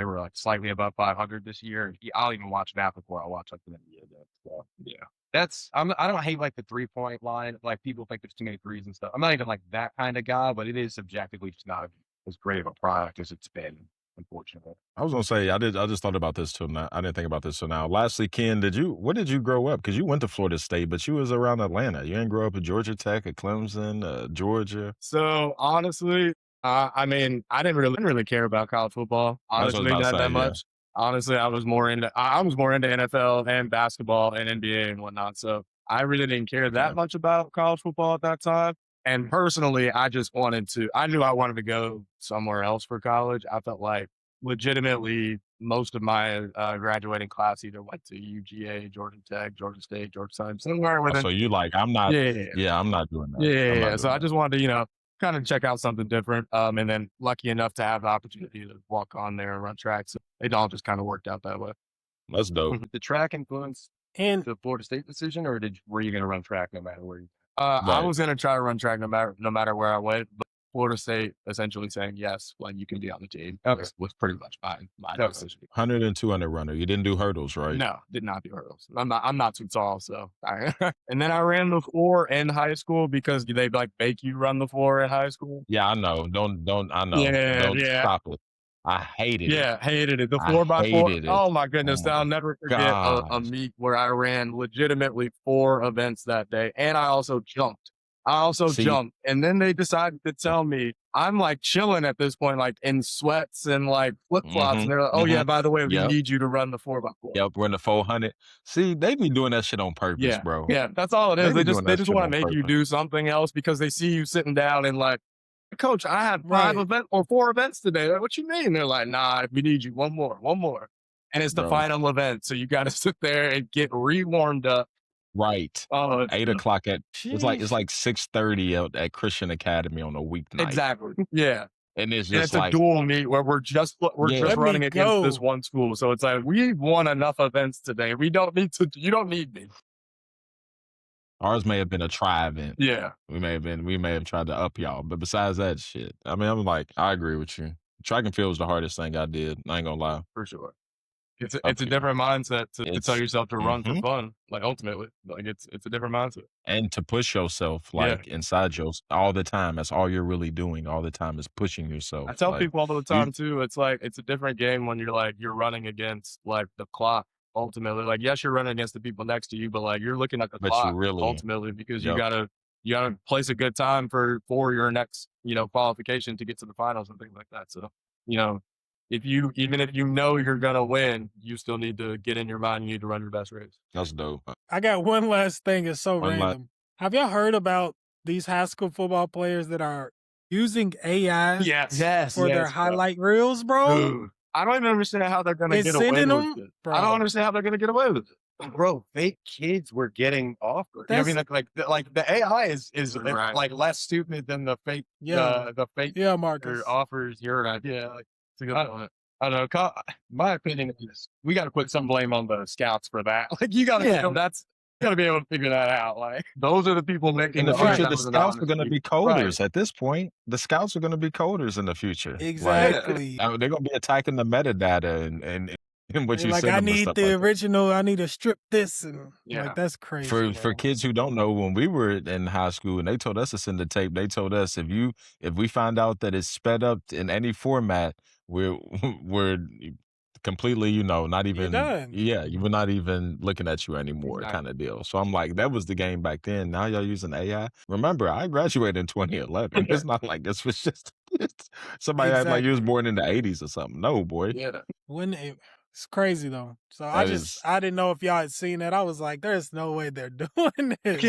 were like slightly above 500 this year. I'll even watch that before I watch like the NBA game. So yeah, I don't hate like the 3-point line. Like people think there's too many threes and stuff. I'm not even like that kind of guy, but it is subjectively just not as great of a product as it's been, unfortunately. I was gonna say I just thought about this till now. I didn't think about this till now. Lastly, Ken, where did you grow up? Because you went to Florida State, but you was around Atlanta. You didn't grow up at Georgia Tech, at Clemson, Georgia. So honestly, I mean, I didn't really care about college football. Honestly, not that much. Honestly, I was more into NFL and basketball and NBA and whatnot. So I really didn't care that much about college football at that time. And personally, I knew I wanted to go somewhere else for college. I felt like legitimately most of my graduating class either went to UGA, Georgia Tech, Georgia State, Georgia Southern, somewhere within. So you like, I'm not, I'm not doing that. Yeah. So I just wanted to, kind of check out something different. And then lucky enough to have the opportunity to walk on there and run track. So it all just kind of worked out that way. That's dope. Did the track influence the Florida State decision, or were you going to run track no matter where you? I was going to try to run track no matter where I went, but Florida State essentially saying yes, like you can be on the team. Was pretty much my decision. 100 and 200 runner. You didn't do hurdles, right? No, did not do hurdles. I'm not too tall, so and then I ran the 4 in high school because they like make you run the 4 in high school. Yeah, I know. Don't I know. Don't stop it. I hated it. Yeah, hated it. The 4x4. Oh my goodness. I'll never forget a meet where I ran legitimately 4 events that day. And I also jumped. Jumped. And then they decided to tell me I'm like chilling at this point, like in sweats and like flip-flops. And they're like, oh yeah, by the way, we need you to run the 4x4. Yep, run the 400. See, they be doing that shit on purpose, bro. Yeah, that's all it is. They just want to make you do something else because they see you sitting down and like, Coach, I had 5 events or 4 events today. Like, what you mean? They're like, nah, we need you one more. And it's the final event. So you got to sit there and get re-warmed up. Right. 8 o'clock it's like 6:30 at Christian Academy on a weeknight. Exactly. Yeah. And it's like a dual meet where we're just running against this one school. So it's like, we won enough events today. You don't need me. Ours may have been a try event. Yeah. We may have tried to up y'all. But besides that shit, I mean, I'm like, I agree with you. Track and field was the hardest thing I did. I ain't gonna lie. For sure. It's a different mindset to tell yourself to run for fun. Like ultimately, like it's a different mindset. And to push yourself like inside yourself all the time. That's all you're really doing all the time is pushing yourself. I tell people all the time too, it's like it's a different game when you're running against like the clock. Ultimately, like yes, you're running against the people next to you, but like you're looking at the clock ultimately because you gotta place a good time for your next qualification to get to the finals and things like that. So even if you know you're gonna win, you still need to get in your mind. You need to run your best race. That's dope. I got one last thing. It's so random. Have y'all heard about these high school football players that are using AI for their highlight reels, bro? Dude. I don't even understand how they're going to get away with it. I don't understand how they're going to get away with it. Bro, fake kids were getting offered. You know what I mean? Like the AI is like less stupid than the fake the fake Marcus. offers your idea. Like it's a good point. I don't know. My opinion is we got to put some blame on the scouts for that. Like you got to, got to be able to figure that out. Like those are the people making in the future. The $100,000 scouts are going to be coders. Right. At this point, the scouts are going to be coders in the future. Exactly. Like, they're going to be attacking the metadata and what you like, send I them and need stuff the like that. original. I need to strip this, and like that's crazy. For kids who don't know, when we were in high school and they told us to send the tape, they told us if we find out that it's sped up in any format, we're completely, not even done. we're not even looking at you anymore, kind of deal. So I'm like, that was the game back then. Now y'all using AI. Remember, I graduated in 2011. It's not like this was just somebody act like you was born in the 80s or something. No, boy. It's crazy though. So I didn't know if y'all had seen that. I was like, there's no way they're doing this.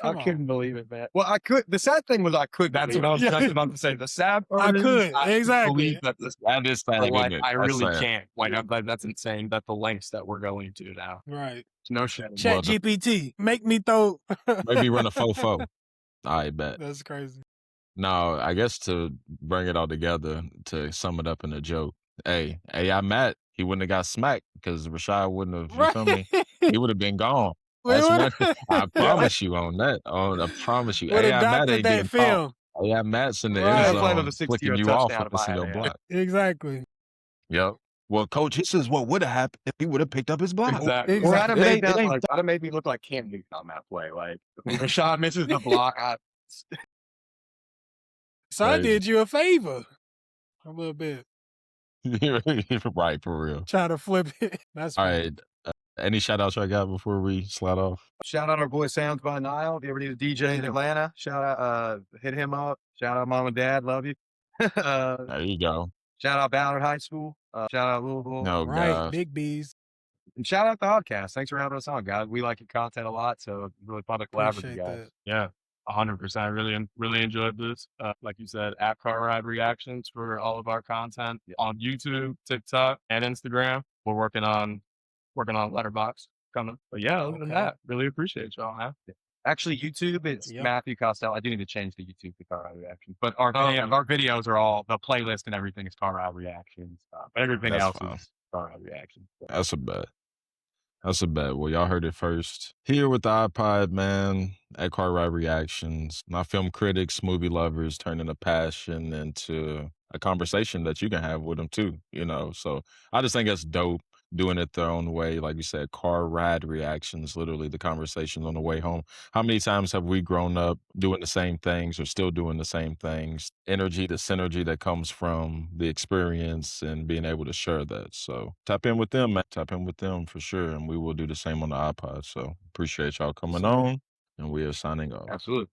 I couldn't believe it, man. Well, I could. The sad thing was I could. That's what I was just about to say. The sad part I could exactly. believe that that is sad. Like, I really can't. Like that's insane. That the lengths that we're going to now. Right. No shit. Chat GPT, make me throw. Maybe run a fofo. I bet. That's crazy. Now, I guess to bring it all together, to sum it up in a joke, hey, AI Matt, he wouldn't have got smacked because Rashad wouldn't have, you feel me? He would have been gone. That's one, I promise you on that. I promise you. AI Matt ain't getting caught. AI Matt's in the end zone flicking you off with the single block. Exactly. Yep. Well, coach, this is what would have happened if he would have picked up his block. Exactly. Well, that'd have made me look like Cam Newton on that play. Like, when Rashad misses the block, So I did you a favor. A little bit. Right, for real. Try to flip it. That's all funny. right. Any shout outs I got before we slide off? Shout out our boy Sounds by Nile. If you ever need a DJ in Atlanta, shout out, hit him up. Shout out mom and dad, love you. There you go. Shout out Ballard High School. Shout out Louisville. No, right, gosh. Big B's. And shout out the Oddcast. Thanks for having us on, guys. We like your content a lot, so it's really fun to collaborate with you guys. That. Yeah. 100%. Really enjoyed this. Like you said, app car ride reactions for all of our content on YouTube, TikTok, and Instagram. We're working on Letterboxd coming. But yeah, other than that, really appreciate y'all, man. Actually, YouTube, it's Matthew Costello. I do need to change the YouTube to car ride reactions. But our videos are all, the playlist and everything is car ride reactions. But everything else is car ride reactions. So. That's a bet. That's a bet. Well, y'all heard it first. Here with the OddPod, man, at Car Ride Reactions. My film critics, movie lovers, turning a passion into a conversation that you can have with them too, So I just think that's dope, doing it their own way. Like you said, car ride reactions, literally the conversations on the way home. How many times have we grown up doing the same things or still doing the same things? Energy, the synergy that comes from the experience and being able to share that. So tap in with them, man. Tap in with them for sure. And we will do the same on the iPod. So appreciate y'all coming on, and we are signing off. Absolutely.